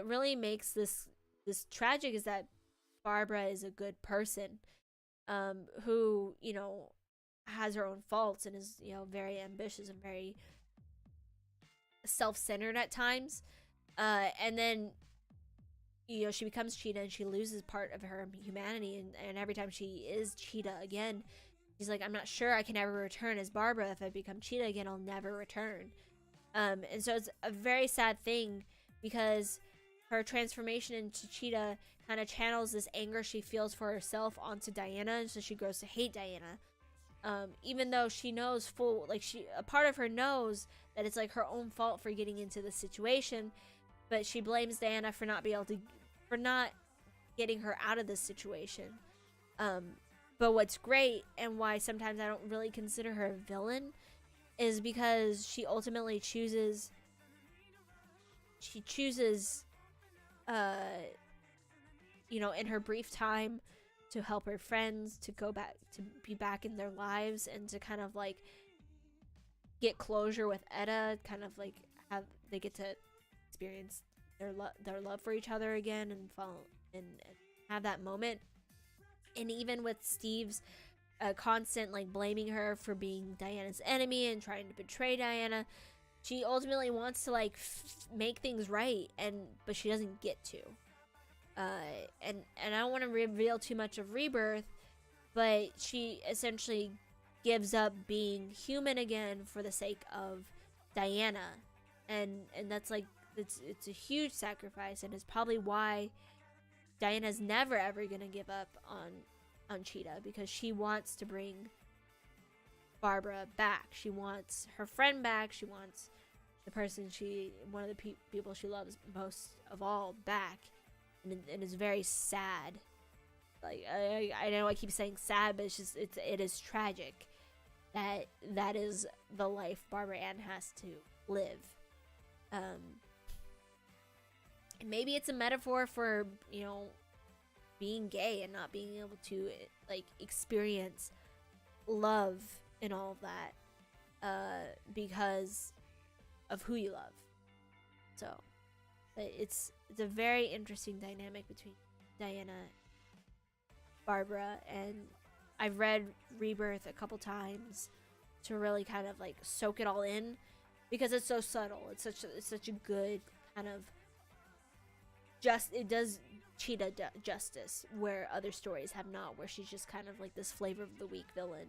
[SPEAKER 3] really makes this tragic is that Barbara is a good person, who, you know, has her own faults and is, you know, very ambitious and very self-centered at times. And then, you know, she becomes Cheetah and she loses part of her humanity, and every time she is Cheetah again, she's like, I'm not sure I can ever return as Barbara. If I become Cheetah again, I'll never return. And so it's a very sad thing because her transformation into Cheetah kind of channels this anger she feels for herself onto Diana, and so she grows to hate Diana. Even though she knows a part of her knows that it's like her own fault for getting into the situation, but she blames Diana for not getting her out of this situation. But what's great, and why sometimes I don't really consider her a villain, is because she ultimately chooses, in her brief time, to help her friends, to go back, to be back in their lives, and to kind of like get closure with Etta, kind of like have they get to experience their love for each other again, and fall and have that moment. And even with Steve's constant like blaming her for being Diana's enemy and trying to betray Diana, she ultimately wants to like make things right, but she doesn't get to. And I don't want to reveal too much of Rebirth, but she essentially gives up being human again for the sake of Diana, and that's like it's a huge sacrifice, and it's probably why Diana's never ever gonna give up on Cheetah, because she wants to bring Barbara back. She wants her friend back. She wants the person one of the people she loves most of all back. And it's very sad. Like I know I keep saying sad, but it is tragic that is the life Barbara Ann has to live. And maybe it's a metaphor for being gay and not being able to like experience love and all of that because of who you love. So it's a very interesting dynamic between Diana, Barbara, and I've read Rebirth a couple times to really kind of like soak it all in, because it's so subtle. It's such a good kind of it does Cheetah justice where other stories have not, where she's just kind of like this flavor of the week villain.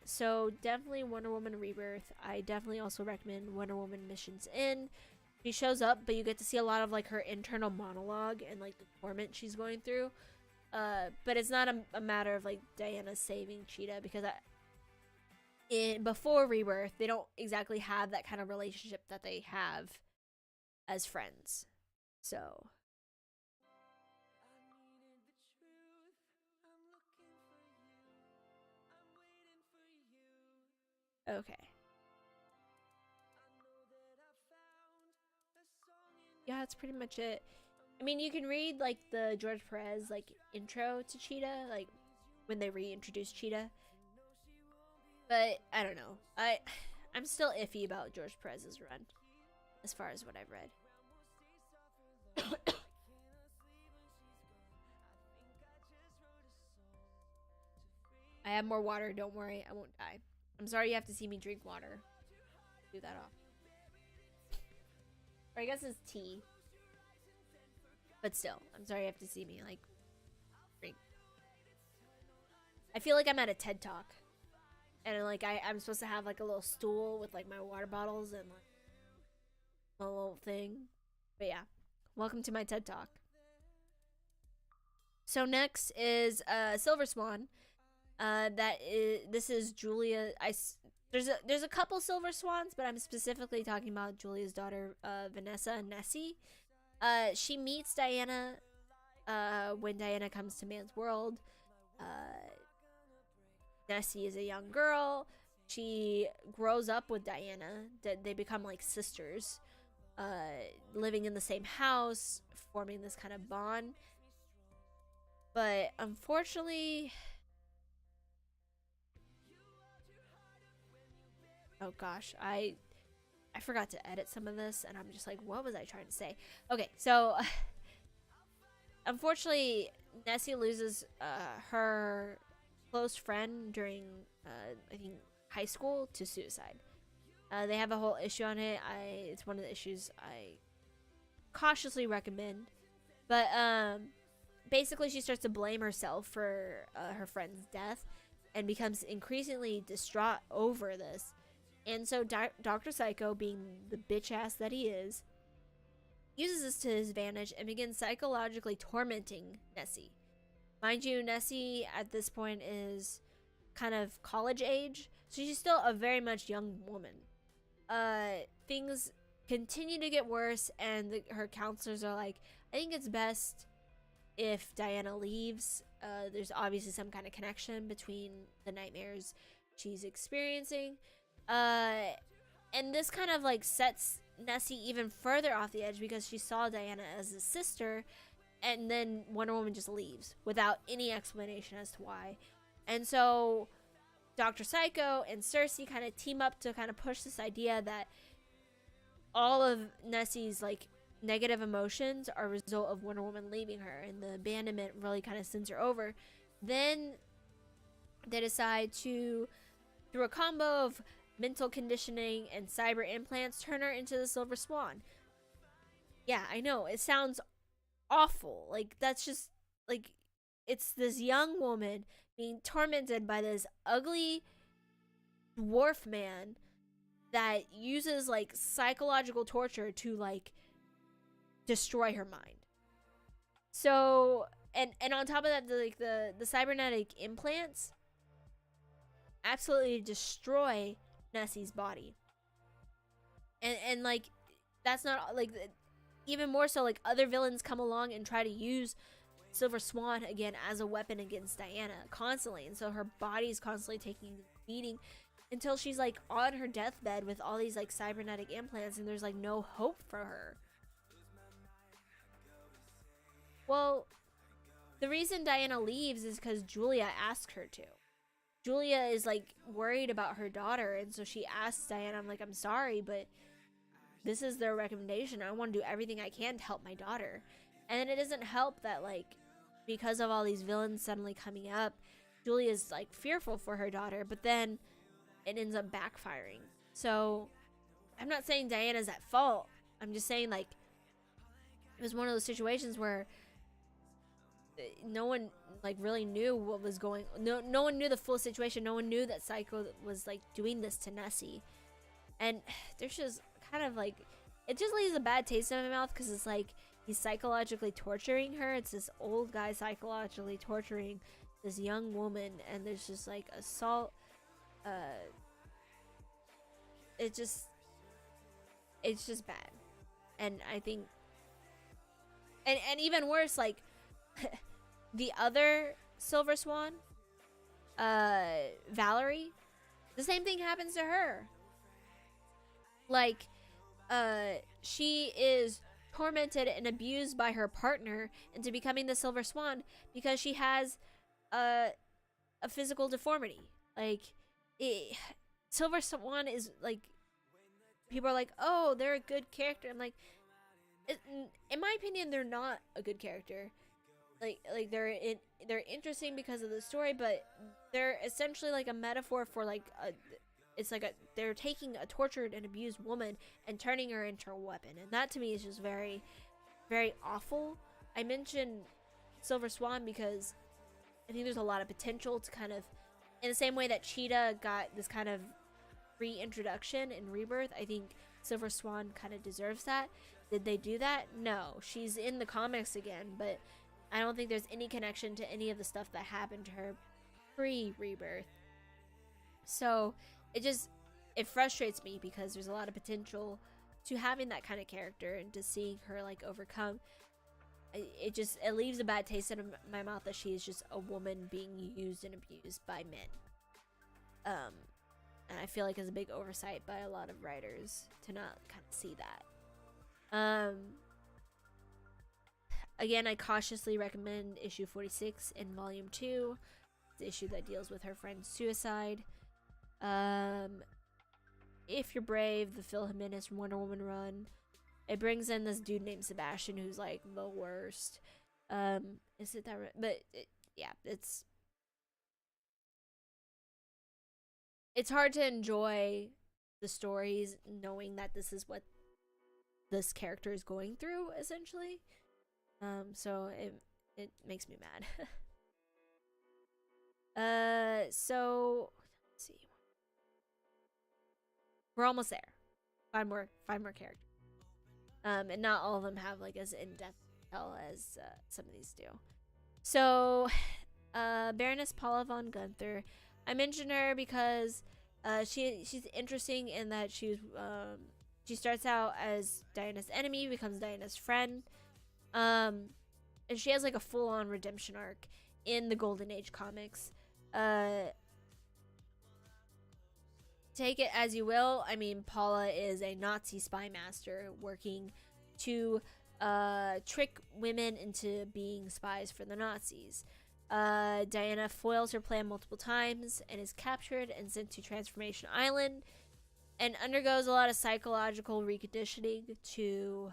[SPEAKER 3] So definitely Wonder Woman Rebirth. I definitely also recommend Wonder Woman Missions In. She shows up, but you get to see a lot of like her internal monologue and like the torment she's going through. But it's not a matter of like Diana saving Cheetah, because before Rebirth, they don't exactly have that kind of relationship that they have as friends. So okay. Yeah, that's pretty much it. I mean, you can read like the George Perez like intro to Cheetah, like when they reintroduce Cheetah. But I don't know. I'm still iffy about George Perez's run, as far as what I've read. I have more water. Don't worry, I won't die. I'm sorry you have to see me drink water. Do that off. Or I guess it's tea. But still, I'm sorry you have to see me like drink. I feel like I'm at a TED Talk, and like I'm supposed to have like a little stool with like my water bottles and like a little thing. But yeah, welcome to my TED Talk. So next is Silver Swan. This is Julia. There's a couple Silver Swans, but I'm specifically talking about Julia's daughter, Vanessa and Nessie. She meets Diana when Diana comes to Man's World. Nessie is a young girl. She grows up with Diana. They become like sisters, living in the same house, forming this kind of bond. But unfortunately, oh gosh, I forgot to edit some of this, and I'm just like, what was I trying to say? Okay, so unfortunately, Nessie loses her close friend during I think high school to suicide. They have a whole issue on it. It's one of the issues I cautiously recommend, but basically she starts to blame herself for her friend's death and becomes increasingly distraught over this. And so Dr. Psycho, being the bitch ass that he is, uses this to his advantage and begins psychologically tormenting Nessie. Mind you, Nessie at this point is kind of college age, so she's still a very much young woman. Things continue to get worse, and her counselors are like, I think it's best if Diana leaves, there's obviously some kind of connection between the nightmares she's experiencing. And this kind of like sets Nessie even further off the edge because she saw Diana as a sister, and then Wonder Woman just leaves without any explanation as to why. And so Dr. Psycho and Cersei kind of team up to kind of push this idea that all of Nessie's like negative emotions are a result of Wonder Woman leaving her, and the abandonment really kind of sends her over. Then they decide to, through a combo of mental conditioning and cyber implants, turn her into the Silver Swan. Yeah, I know, it sounds awful. Like, that's just, like, it's this young woman being tormented by this ugly dwarf man that uses, like, psychological torture to, like, destroy her mind. So, and on top of that, the cybernetic implants absolutely destroy Nessie's body. And like, that's not, like, even more so, like, other villains come along and try to use Silver Swan again as a weapon against Diana constantly, and so her body's constantly taking a beating until she's like on her deathbed with all these like cybernetic implants, and there's like no hope for her. Well, the reason Diana leaves is because Julia asked her to. Julia is like worried about her daughter, and so she asks Diana, I'm like, I'm sorry, but this is their recommendation. I want to do everything I can to help my daughter. And then it doesn't help that, like, because of all these villains suddenly coming up, Julia's like fearful for her daughter, but then it ends up backfiring. So I'm not saying Diana's at fault. I'm just saying, like, it was one of those situations where no one like really knew what was going. No one knew the full situation. No one knew that Psycho was like doing this to Nessie, and there's just kind of like, it just leaves a bad taste in my mouth because it's like he's psychologically torturing her. It's this old guy psychologically torturing this young woman, and there's just like assault. It's just bad, and I think, and even worse, like. The other Silver Swan, Valerie, the same thing happens to her. Like, she is tormented and abused by her partner into becoming the Silver Swan because she has a physical deformity. Like, Silver Swan is like, people are like, oh, they're a good character. I'm like, in my opinion, they're not a good character. Like they're interesting because of the story, but they're essentially like a metaphor for like they're taking a tortured and abused woman and turning her into a weapon, and that to me is just very, very awful. I mentioned Silver Swan because I think there's a lot of potential to kind of, in the same way that Cheetah got this kind of reintroduction and rebirth, I think Silver Swan kind of deserves that. Did they do that? No, she's in the comics again, but I don't think there's any connection to any of the stuff that happened to her pre-rebirth. So it frustrates me because there's a lot of potential to having that kind of character and to seeing her like overcome. It leaves a bad taste in my mouth that she is just a woman being used and abused by men. And I feel like it's a big oversight by a lot of writers to not kind of see that. Again, I cautiously recommend issue 46 in volume 2. It's the issue that deals with her friend's suicide. If you're brave, the Phil Jimenez Wonder Woman run. It brings in this dude named Sebastian who's like the worst. Is it that right? But yeah, it's hard to enjoy the stories knowing that this is what this character is going through, essentially. So it makes me mad. So let's see. We're almost there. Five more characters. And not all of them have like as in-depth detail as some of these do. So, Baroness Paula von Gunther. I mentioned her because she's interesting in that she starts out as Diana's enemy, becomes Diana's friend. and she has like a full-on redemption arc in the Golden Age comics. Take it as you will. I mean, Paula is a Nazi spy master working to trick women into being spies for the Nazis. Diana foils her plan multiple times and is captured and sent to Transformation Island and undergoes a lot of psychological reconditioning to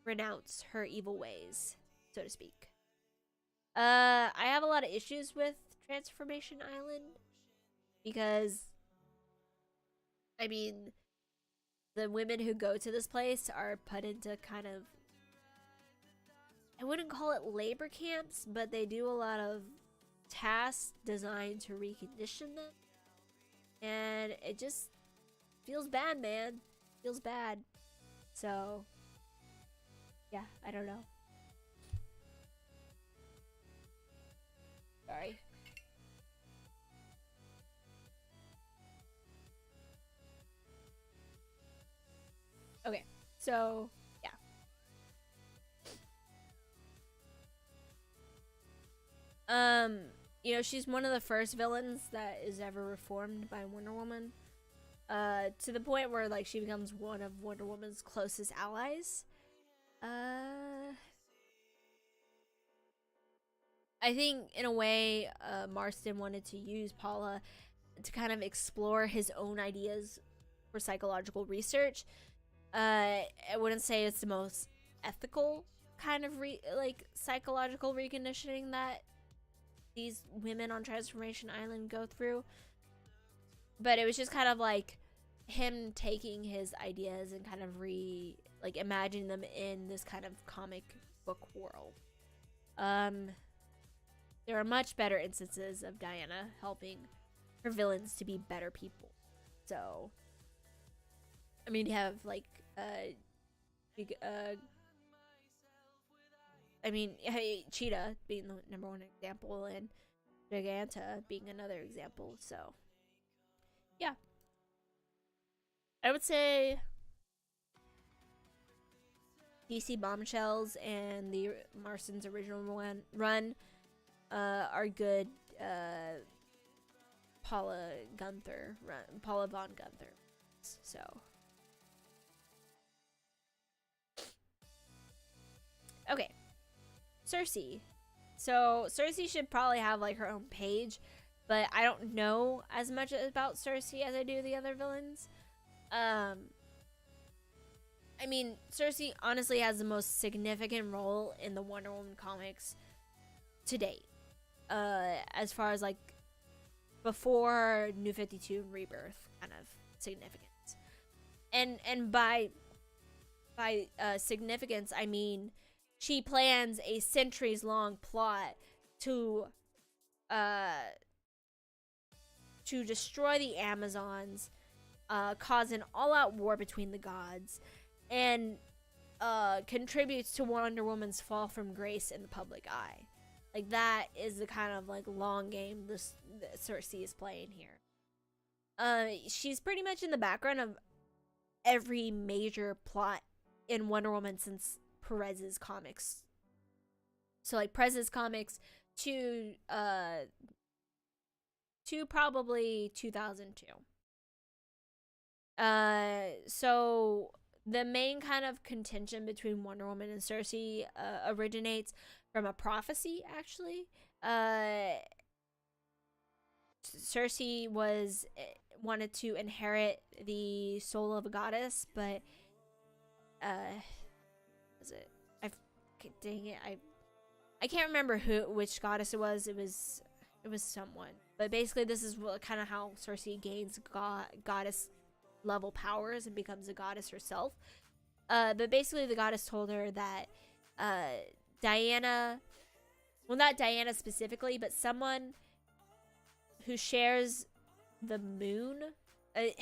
[SPEAKER 3] renounce her evil ways, so to speak. I have a lot of issues with Transformation Island because, I mean, the women who go to this place are put into kind of, I wouldn't call it labor camps, but they do a lot of tasks designed to recondition them. And it just feels bad, man. Feels bad. So, yeah, I don't know. Sorry. Okay, so yeah. You know, she's one of the first villains that is ever reformed by Wonder Woman. To the point where like she becomes one of Wonder Woman's closest allies. I think in a way, Marston wanted to use Paula to kind of explore his own ideas for psychological research. I wouldn't say it's the most ethical kind of psychological reconditioning that these women on Transformation Island go through, but it was just kind of like him taking his ideas and kind of imagining them in this kind of comic book world. There are much better instances of Diana helping her villains to be better people. So, I mean, you have like Cheetah being the number one example, and Giganta being another example. So, yeah, I would say DC Bombshells and the Marston's original run are good. Paula Von Gunther. So. Okay, Cersei. So Cersei should probably have like her own page, but I don't know as much about Cersei as I do the other villains. I mean, Cersei honestly has the most significant role in the Wonder Woman comics to date. As far as like before New 52 and Rebirth kind of significance. And by significance, I mean she plans a centuries-long plot to destroy the Amazons, cause an all-out war between the gods, and contributes to Wonder Woman's fall from grace in the public eye. Like, that is the kind of like long game that Cersei is playing here. She's pretty much in the background of every major plot in Wonder Woman since Perez's comics. So like Perez's comics to probably 2002. So the main kind of contention between Wonder Woman and Cersei originates from a prophecy, actually. Cersei wanted to inherit the soul of a goddess, but I can't remember which goddess it was. It was someone. But basically, this is kind of how Cersei gains goddess level powers and becomes a goddess herself. But basically, the goddess told her that Diana, well, not Diana specifically, but someone who shares the moon. I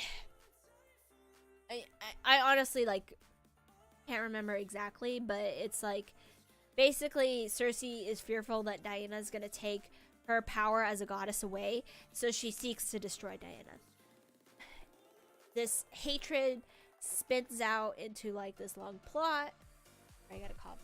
[SPEAKER 3] honestly can't remember exactly, but it's like basically Cersei is fearful that Diana is gonna take her power as a goddess away, so she seeks to destroy Diana. This hatred spins out into like this long plot. I gotta cough.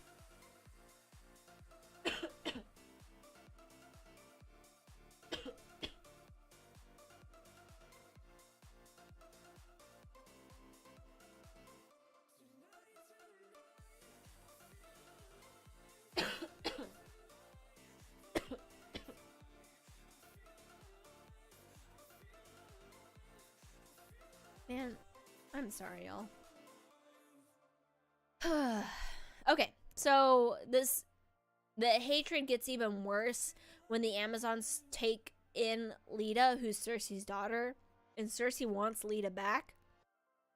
[SPEAKER 3] Man, I'm sorry, y'all. Okay, so the hatred gets even worse when the Amazons take in Lita, who's Cersei's daughter, and Cersei wants Lita back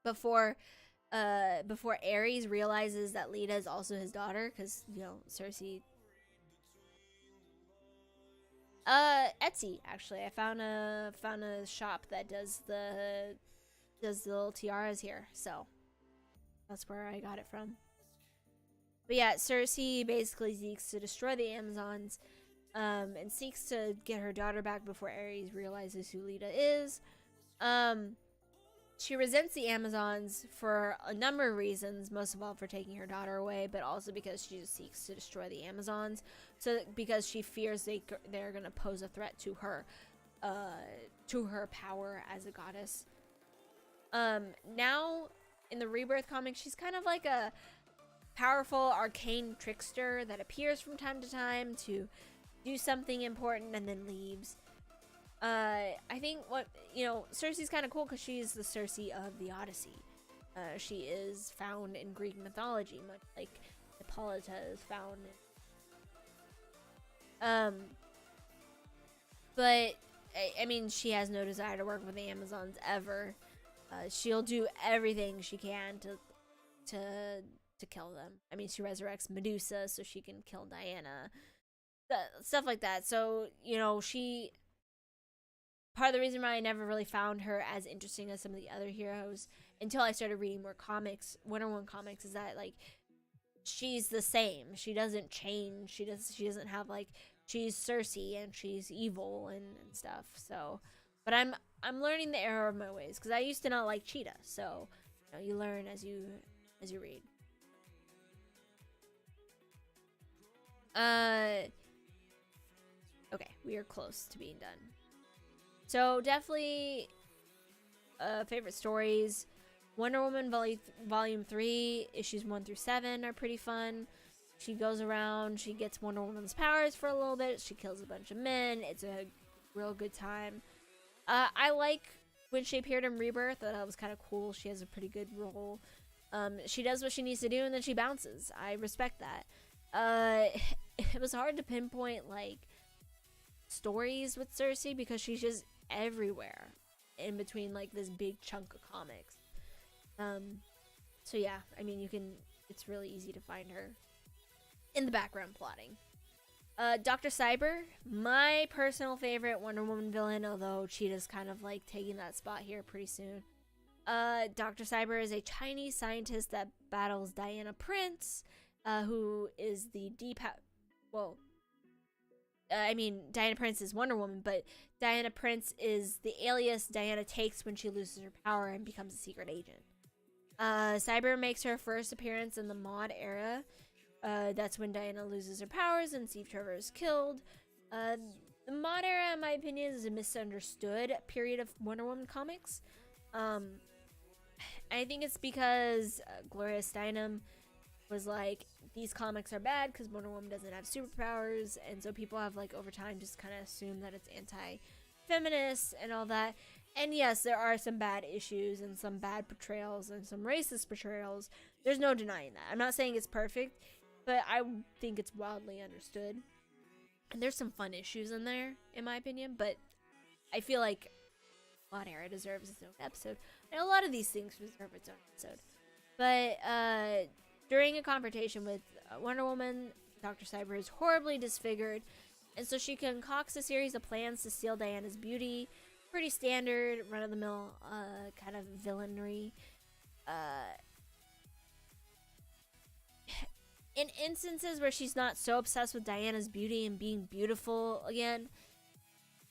[SPEAKER 3] before Ares realizes that Lita is also his daughter, because Cersei. Etsy, actually, I found a shop that does the little tiaras here, so that's where I got it from. But yeah, Cersei basically seeks to destroy the Amazons, and seeks to get her daughter back before Ares realizes who Lita is. She resents the Amazons for a number of reasons, most of all for taking her daughter away, but also because she just seeks to destroy the Amazons. So because she fears they're gonna pose a threat to her power as a goddess. Now in the Rebirth comic, she's kind of like a powerful arcane trickster that appears from time to time to do something important and then leaves. I think Cersei's kind of cool because she's the Cersei of the Odyssey. She is found in Greek mythology, much like Hippolyta is found in. But I mean, she has no desire to work with the Amazons ever. She'll do everything she can to kill them. I mean, she resurrects Medusa so she can kill Diana, stuff like that. So she. Part of the reason why I never really found her as interesting as some of the other heroes until I started reading more comics, Wonder Woman comics, is that like she's the same. She doesn't change. She doesn't have like, she's Cersei and she's evil and stuff. So, but I'm learning the error of my ways because I used to not like Cheetah. So, you learn as you read. Okay, we are close to being done. So definitely favorite stories. Wonder Woman Volume 3, issues 1 through 7 are pretty fun. She goes around, she gets Wonder Woman's powers for a little bit, she kills a bunch of men. It's a real good time. I like when she appeared in Rebirth. That was kind of cool. She has a pretty good role. She does what she needs to do and then she bounces. I respect that. It was hard to pinpoint like stories with Cersei because she's just everywhere in between like this big chunk of comics. So yeah, I mean, it's really easy to find her in the background plotting. Dr. Cyber, my personal favorite Wonder Woman villain, although Cheetah's kind of like taking that spot here pretty soon. Dr. Cyber is a Chinese scientist that battles Diana Prince, who is the Diana Prince is Wonder Woman, but Diana Prince is the alias Diana takes when she loses her power and becomes a secret agent. Cyber makes her first appearance in the mod era. That's when Diana loses her powers and Steve Trevor is killed. The mod era, in my opinion, is a misunderstood period of Wonder Woman comics. I think it's because Gloria Steinem was like, these comics are bad because Wonder Woman doesn't have superpowers, and so people have like over time just kind of assumed that it's anti-feminist and all that. And yes, there are some bad issues and some bad portrayals and some racist portrayals. There's no denying that. I'm not saying it's perfect, but I think it's wildly understood. And there's some fun issues in there, in my opinion, but I feel like Mod Era deserves its own episode. And a lot of these things deserve its own episode. But during a confrontation with Wonder Woman, Dr. Cyber is horribly disfigured, and so she concocts a series of plans to steal Diana's beauty. Pretty standard, run-of-the-mill kind of villainry. In instances where she's not so obsessed with Diana's beauty and being beautiful again,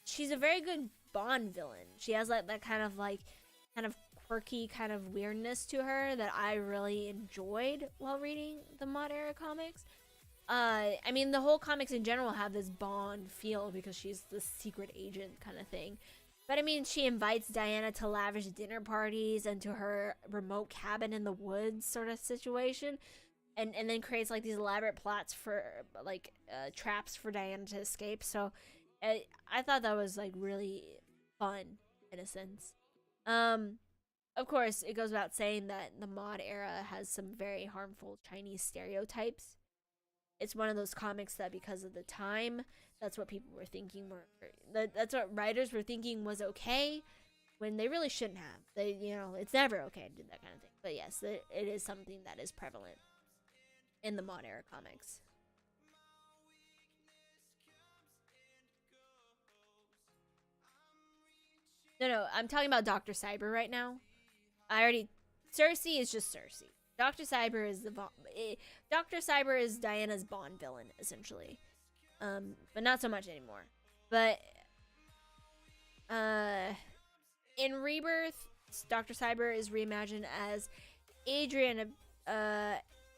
[SPEAKER 3] she's a very good Bond villain. She has like that kind of quirky kind of weirdness to her that I really enjoyed while reading the Mod Era comics. I mean, the whole comics in general have this Bond feel because she's the secret agent kind of thing. But I mean, she invites Diana to lavish dinner parties and to her remote cabin in the woods sort of situation. And then creates like these elaborate plots for like traps for Diana to escape. So I thought that was like really fun in a sense. Of course, it goes without saying that the mod era has some very harmful Chinese stereotypes. It's one of those comics that because of the time, that's what people were thinking that's what writers were thinking was okay when they really shouldn't have. They, it's never okay to do that kind of thing. But yes, it is something that is prevalent in the mod era comics. No, I'm talking about Dr. Cyber right now. Cersei is just Cersei. Dr. Cyber is Dr. Cyber is Diana's Bond villain, essentially. But not so much anymore. But in Rebirth, Dr. Cyber is reimagined as Adriana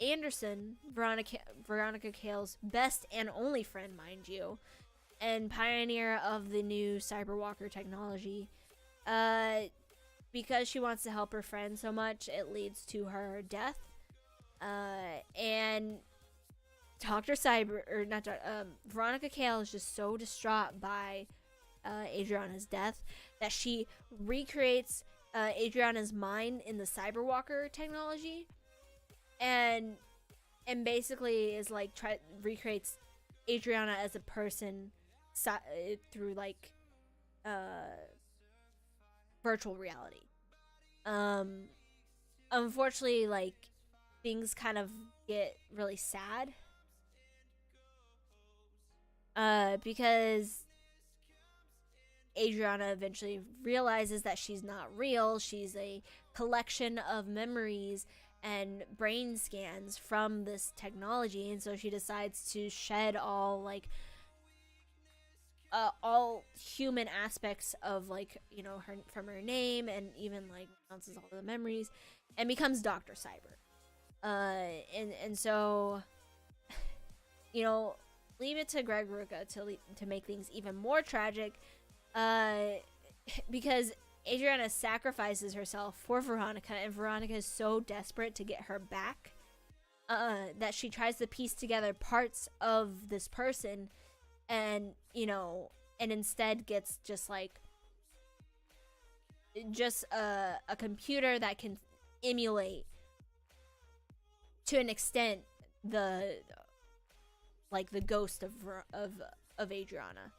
[SPEAKER 3] Anderson, Veronica Cale's best and only friend, mind you, and pioneer of the new Cyberwalker technology. Because she wants to help her friend so much, it leads to her death. And Veronica Cale is just so distraught by Adriana's death that she recreates Adriana's mind in the Cyberwalker technology, and basically is like recreates Adriana as a person through like virtual reality. Unfortunately, like, things kind of get really sad because Adriana eventually realizes that she's not real. She's a collection of memories and brain scans from this technology, and so she decides to shed all like all human aspects of like her from her name, and even like renounces all the memories and becomes Dr. Cyber. And so leave it to Greg Rucka to make things even more tragic, because Adriana sacrifices herself for Veronica, and Veronica is so desperate to get her back that she tries to piece together parts of this person, and and instead gets just a computer that can emulate to an extent the ghost of Adriana,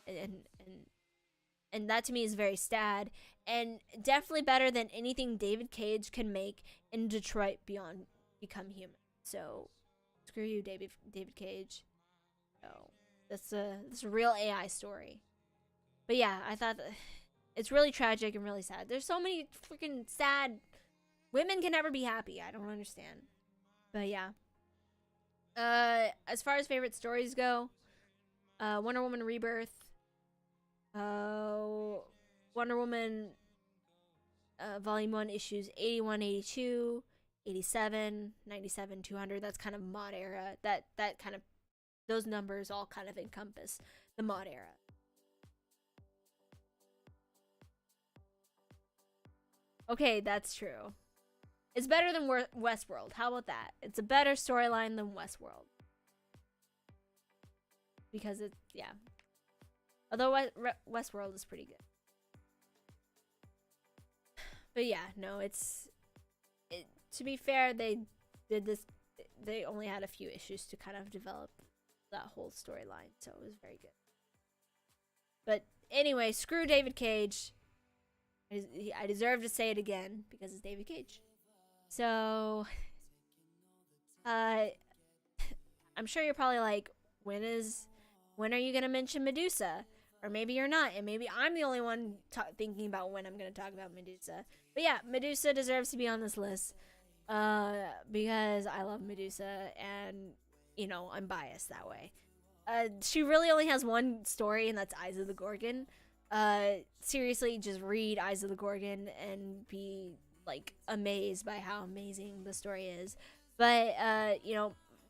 [SPEAKER 3] and that to me is very sad, and definitely better than anything David Cage can make in Detroit Beyond Become Human. So screw you, David Cage. So that's a real AI story. But yeah, I thought it's really tragic and really sad. There's so many freaking sad women can never be happy. I don't understand. But yeah. As far as favorite stories go, Wonder Woman Rebirth, Wonder Woman Volume 1 issues 81, 82, 87, 97, 200. That's kind of mod era. That kind of, those numbers all kind of encompass the mod era. Okay, that's true. It's better than Westworld. How about that? It's a better storyline than Westworld. Because it's, yeah. Although Westworld is pretty good. But yeah, no, to be fair, they did this, they only had a few issues to kind of develop that whole storyline, so it was very good. But anyway, screw David Cage. I deserve to say it again because it's David Cage. So, I'm sure you're probably like, when are you gonna mention Medusa? Or maybe you're not, and maybe I'm the only one thinking about when I'm gonna talk about Medusa. But yeah, Medusa deserves to be on this list, because I love Medusa, and I'm biased that way. She really only has one story, and that's Eyes of the Gorgon. Seriously, just read Eyes of the Gorgon and be like amazed by how amazing the story is. But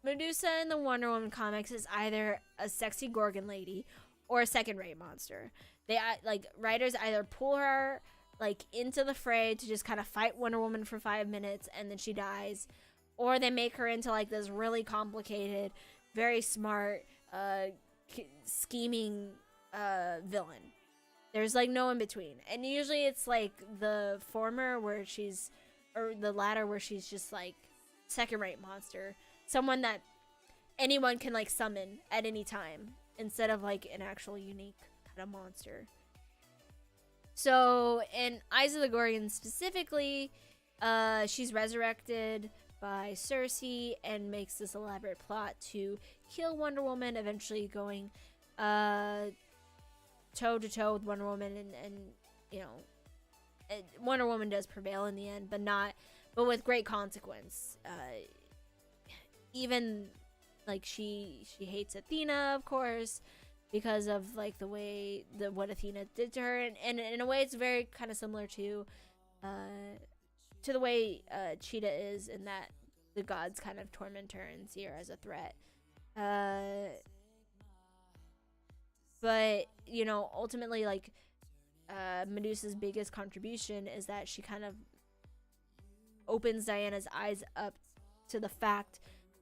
[SPEAKER 3] Medusa in the Wonder Woman comics is either a sexy Gorgon lady or a second-rate monster. They like writers either pull her like into the fray to just kind of fight Wonder Woman for 5 minutes and then she dies, or they make her into like this really complicated, very smart, scheming villain. There's like no in between, and usually it's like the former where she's, or the latter where she's just like second-rate monster, someone that anyone can like summon at any time instead of like an actual unique kind of monster. So in Eyes of the Gorgon specifically, she's resurrected by Cersei and makes this elaborate plot to kill Wonder Woman, eventually going toe to toe with Wonder Woman, and you know, Wonder Woman does prevail in the end, but with great consequence. Even like she hates Athena, of course, because of like the way what Athena did to her, and in a way it's very kind of similar to the way Cheetah is, in that the gods kind of torment her and see her as a threat. But you know, ultimately, like Medusa's biggest contribution is that she kind of opens Diana's eyes up to the fact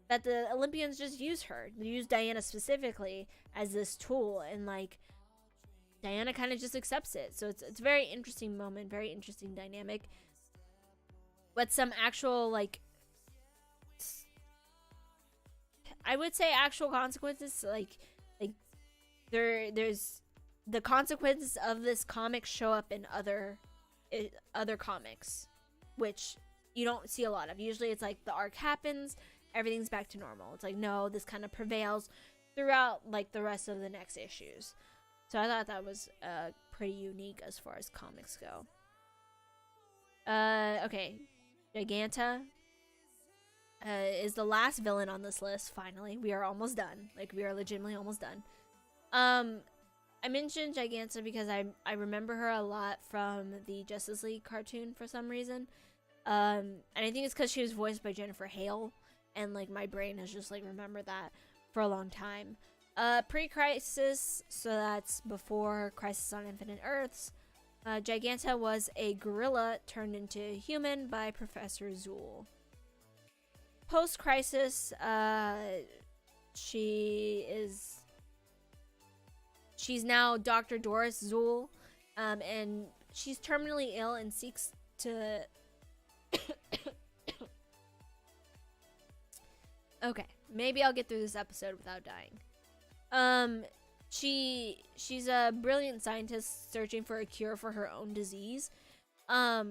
[SPEAKER 3] that the Olympians just use her. They use Diana specifically as this tool, and like Diana kind of just accepts it. So it's a very interesting moment, very interesting dynamic. But some actual like, I would say actual consequences, like there's the consequences of this comic show up in other comics, which you don't see a lot of. Usually it's like the arc happens, everything's back to normal. It's like, no, this kind of prevails throughout like the rest of the next issues. So I thought that was pretty unique as far as comics go. Okay, Giganta is the last villain on this list. Finally, we are almost done. Like, we are legitimately almost done. I mentioned Giganta because I remember her a lot from the Justice League cartoon for some reason. And I think it's because she was voiced by Jennifer Hale, and like my brain has just like remembered that for a long time. Pre-Crisis, so that's before Crisis on Infinite Earths, Giganta was a gorilla turned into a human by Professor Zool. Post-Crisis, she's now Dr. Doris Zool, and she's terminally ill and seeks to okay, maybe I'll get through this episode without dying. She's a brilliant scientist searching for a cure for her own disease. At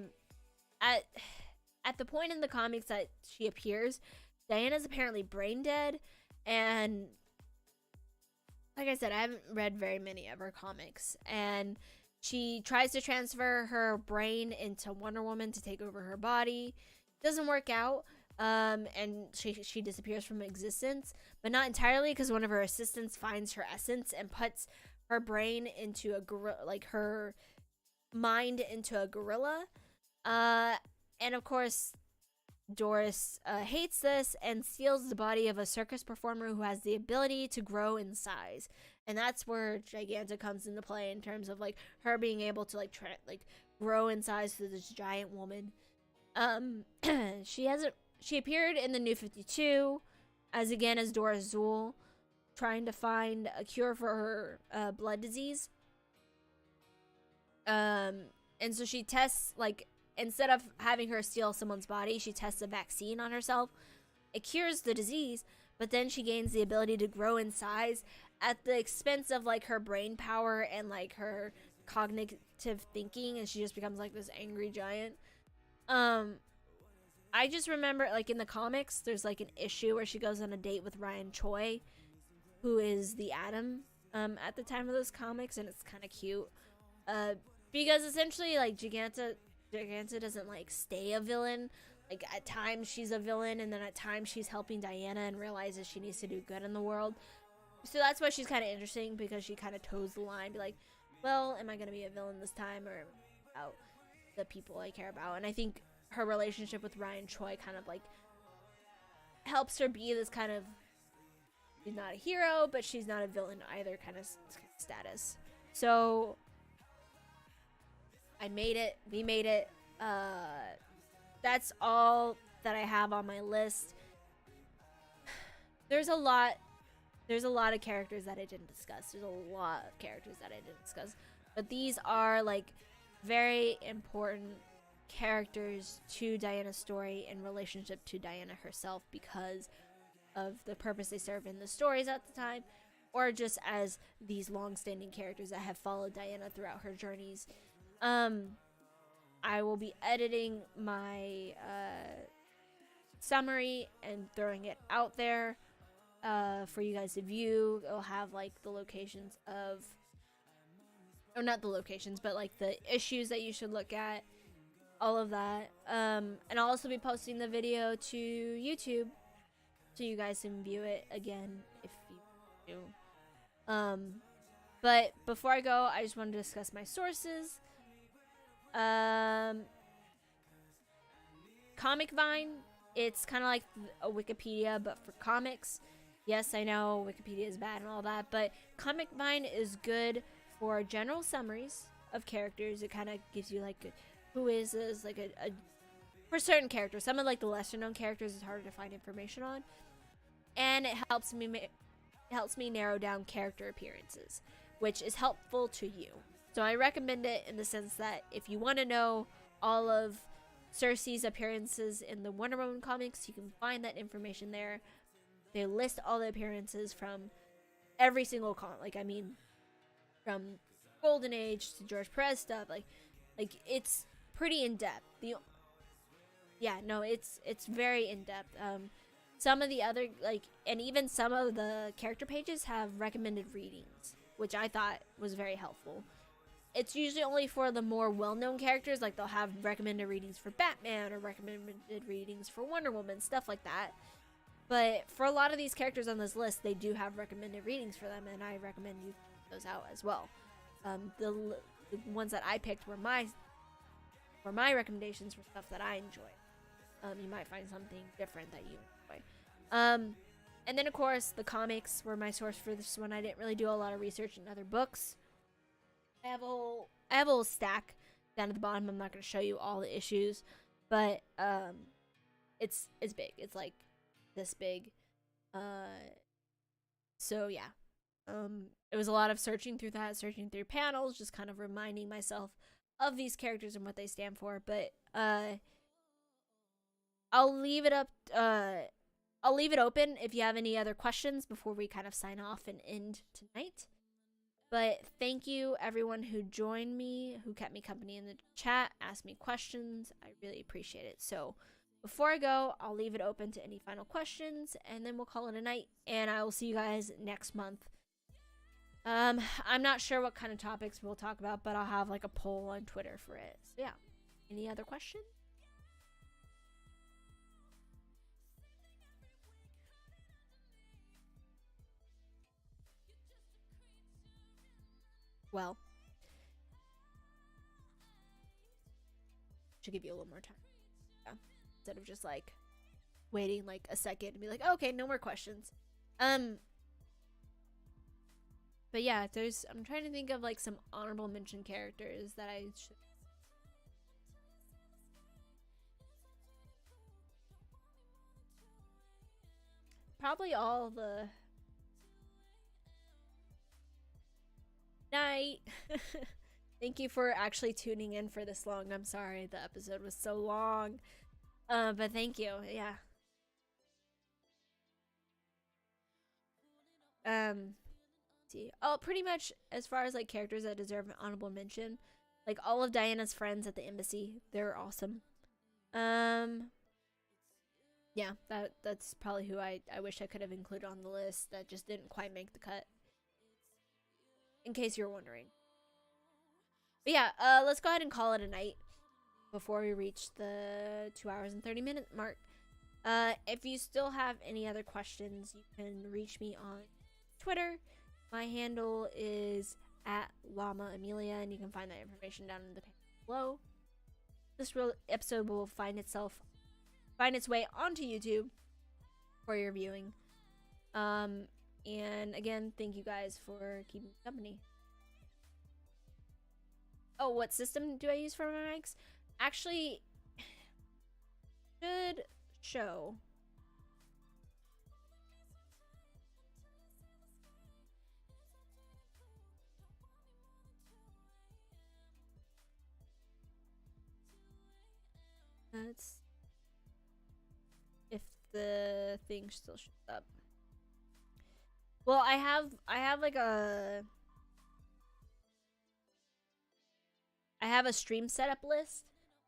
[SPEAKER 3] the point in the comics that she appears, Diana's apparently brain dead, and like I said, I haven't read very many of her comics, and she tries to transfer her brain into Wonder Woman to take over her body. Doesn't work out. And she disappears from existence, but not entirely, because one of her assistants finds her essence and puts her brain into a gorilla, like her mind into a gorilla. And of course, Doris hates this and steals the body of a circus performer who has the ability to grow in size, and that's where Giganta comes into play in terms of like her being able to like grow in size to this giant woman. She appeared in the New 52 as Doris Zool, trying to find a cure for her blood disease. And so she tests, like, instead of having her steal someone's body, she tests a vaccine on herself. It cures the disease, but then she gains the ability to grow in size at the expense of like her brain power and like her cognitive thinking, and she just becomes like this angry giant. I just remember, like, in the comics, there's, like, an issue where she goes on a date with Ryan Choi, who is the Atom, at the time of those comics, and it's kind of cute. Because essentially, like, Giganta doesn't, like, stay a villain. Like, at times she's a villain, and then at times she's helping Diana and realizes she needs to do good in the world. So that's why she's kind of interesting, because she kind of toes the line, be like, well, am I going to be a villain this time, or about the people I care about? And I think her relationship with Ryan Choi kind of like helps her be this kind of She's not a hero, but she's not a villain either, kind of status. So I made it. We made it. That's all that I have on my list. There's a lot of characters that I didn't discuss. There's a lot of characters that I didn't discuss. But these are like very important characters to Diana's story in relationship to Diana herself because of the purpose they serve in the stories at the time, or just as these long-standing characters that have followed Diana throughout her journeys. I will be editing my summary and throwing it out there for you guys to view. It'll have like the locations of, or not the locations, but like the issues that you should look at, all of that. And I'll also be posting the video to YouTube so you guys can view it again if you do. But before I go, I just wanted to discuss my sources. Comic Vine, it's kind of like a Wikipedia but for comics. Yes, I know Wikipedia is bad and all that, but Comic Vine is good for general summaries of characters. It kind of gives you like who is this, like a for certain characters. Some of like the lesser known characters is harder to find information on, and it helps me narrow down character appearances, which is helpful to you. So I recommend it in the sense that if you want to know all of Cersei's appearances in the Wonder Woman comics, you can find that information there. They list all the appearances from every single comic. Like, I mean, from Golden Age to George Perez stuff. Like it's pretty in depth. It's very in depth. Some of the other and even some of the character pages have recommended readings, which I thought was very helpful. It's usually only for the more well-known characters, like they'll have recommended readings for Batman or recommended readings for Wonder Woman, stuff like that. But for a lot of these characters on this list, they do have recommended readings for them, and I recommend you check those out as well. The ones that I picked were my recommendations for stuff that I enjoy. You might find something different that you enjoy. And then of course the comics were my source for this one. I didn't really do a lot of research in other books. I have a whole stack down at the bottom. I'm not going to show you all the issues, but it's big. It's like this big. So yeah. It was a lot of searching through panels, just kind of reminding myself of these characters and what they stand for. But I'll leave it open if you have any other questions before we kind of sign off and end tonight. But thank you everyone who joined me, who kept me company in the chat, asked me questions. I really appreciate it. So before I go, I'll leave it open to any final questions, and then we'll call it a night. And I will see you guys next month. I'm not sure what kind of topics we'll talk about, but I'll have like a poll on Twitter for it. So yeah. Any other questions? Well, should give you a little more time. Yeah. Instead of just like waiting like a second and be like, okay, no more questions. But yeah, I'm trying to think of like some honorable mention characters that I should. Probably all the night. Thank you for actually tuning in for this long. I'm sorry the episode was so long. But thank you. Yeah. See. Oh, pretty much as far as like characters that deserve an honorable mention, like all of Diana's friends at the embassy, they're awesome. Yeah, that's probably who I wish I could have included on the list that just didn't quite make the cut. In case you're wondering. But yeah, let's go ahead and call it a night before we reach the 2 hours and 30 minute mark. If you still have any other questions, you can reach me on Twitter. My handle is @LlamaAmelia, and you can find that information down in the page below. This episode will find its way onto YouTube for your viewing. And again, thank you guys for keeping me company. Oh, what system do I use for my mics? Actually, should show. That's if the thing still shows up. Well, I have like a I have a stream setup list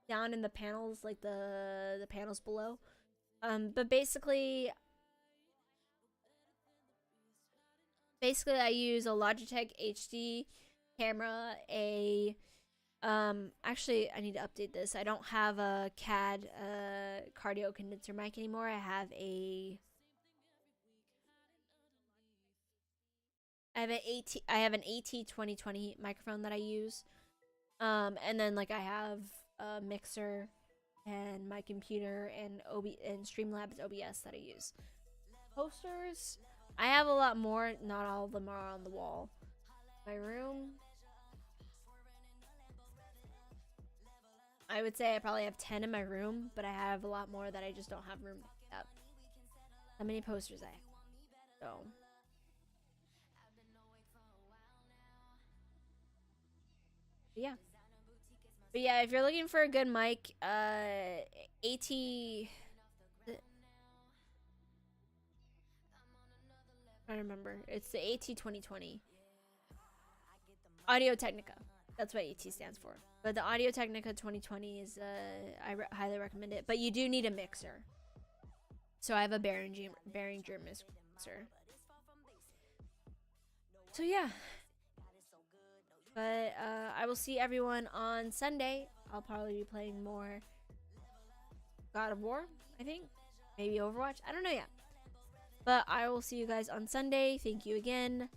[SPEAKER 3] down in the panels, like the panels below. But basically I use a Logitech HD camera, a actually I need to update this. I don't have a CAD cardio condenser mic anymore. I have an AT 2020 microphone that I use. And then like I have a mixer and my computer and Streamlabs OBS that I use. Posters, I have a lot more. Not all of them are on the wall. My room, I would say I probably have 10 in my room, but I have a lot more that I just don't have room to keep up. How many posters I have? So. But yeah, if you're looking for a good mic, AT. I remember. It's the AT 2020. Audio Technica. That's what AT stands for. But the Audio Technica 2020 is, I highly recommend it. But you do need a mixer. So I have a Behringer mixer. So yeah. But I will see everyone on Sunday. I'll probably be playing more God of War, I think. Maybe Overwatch. I don't know yet. But I will see you guys on Sunday. Thank you again.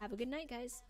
[SPEAKER 3] Have a good night, guys.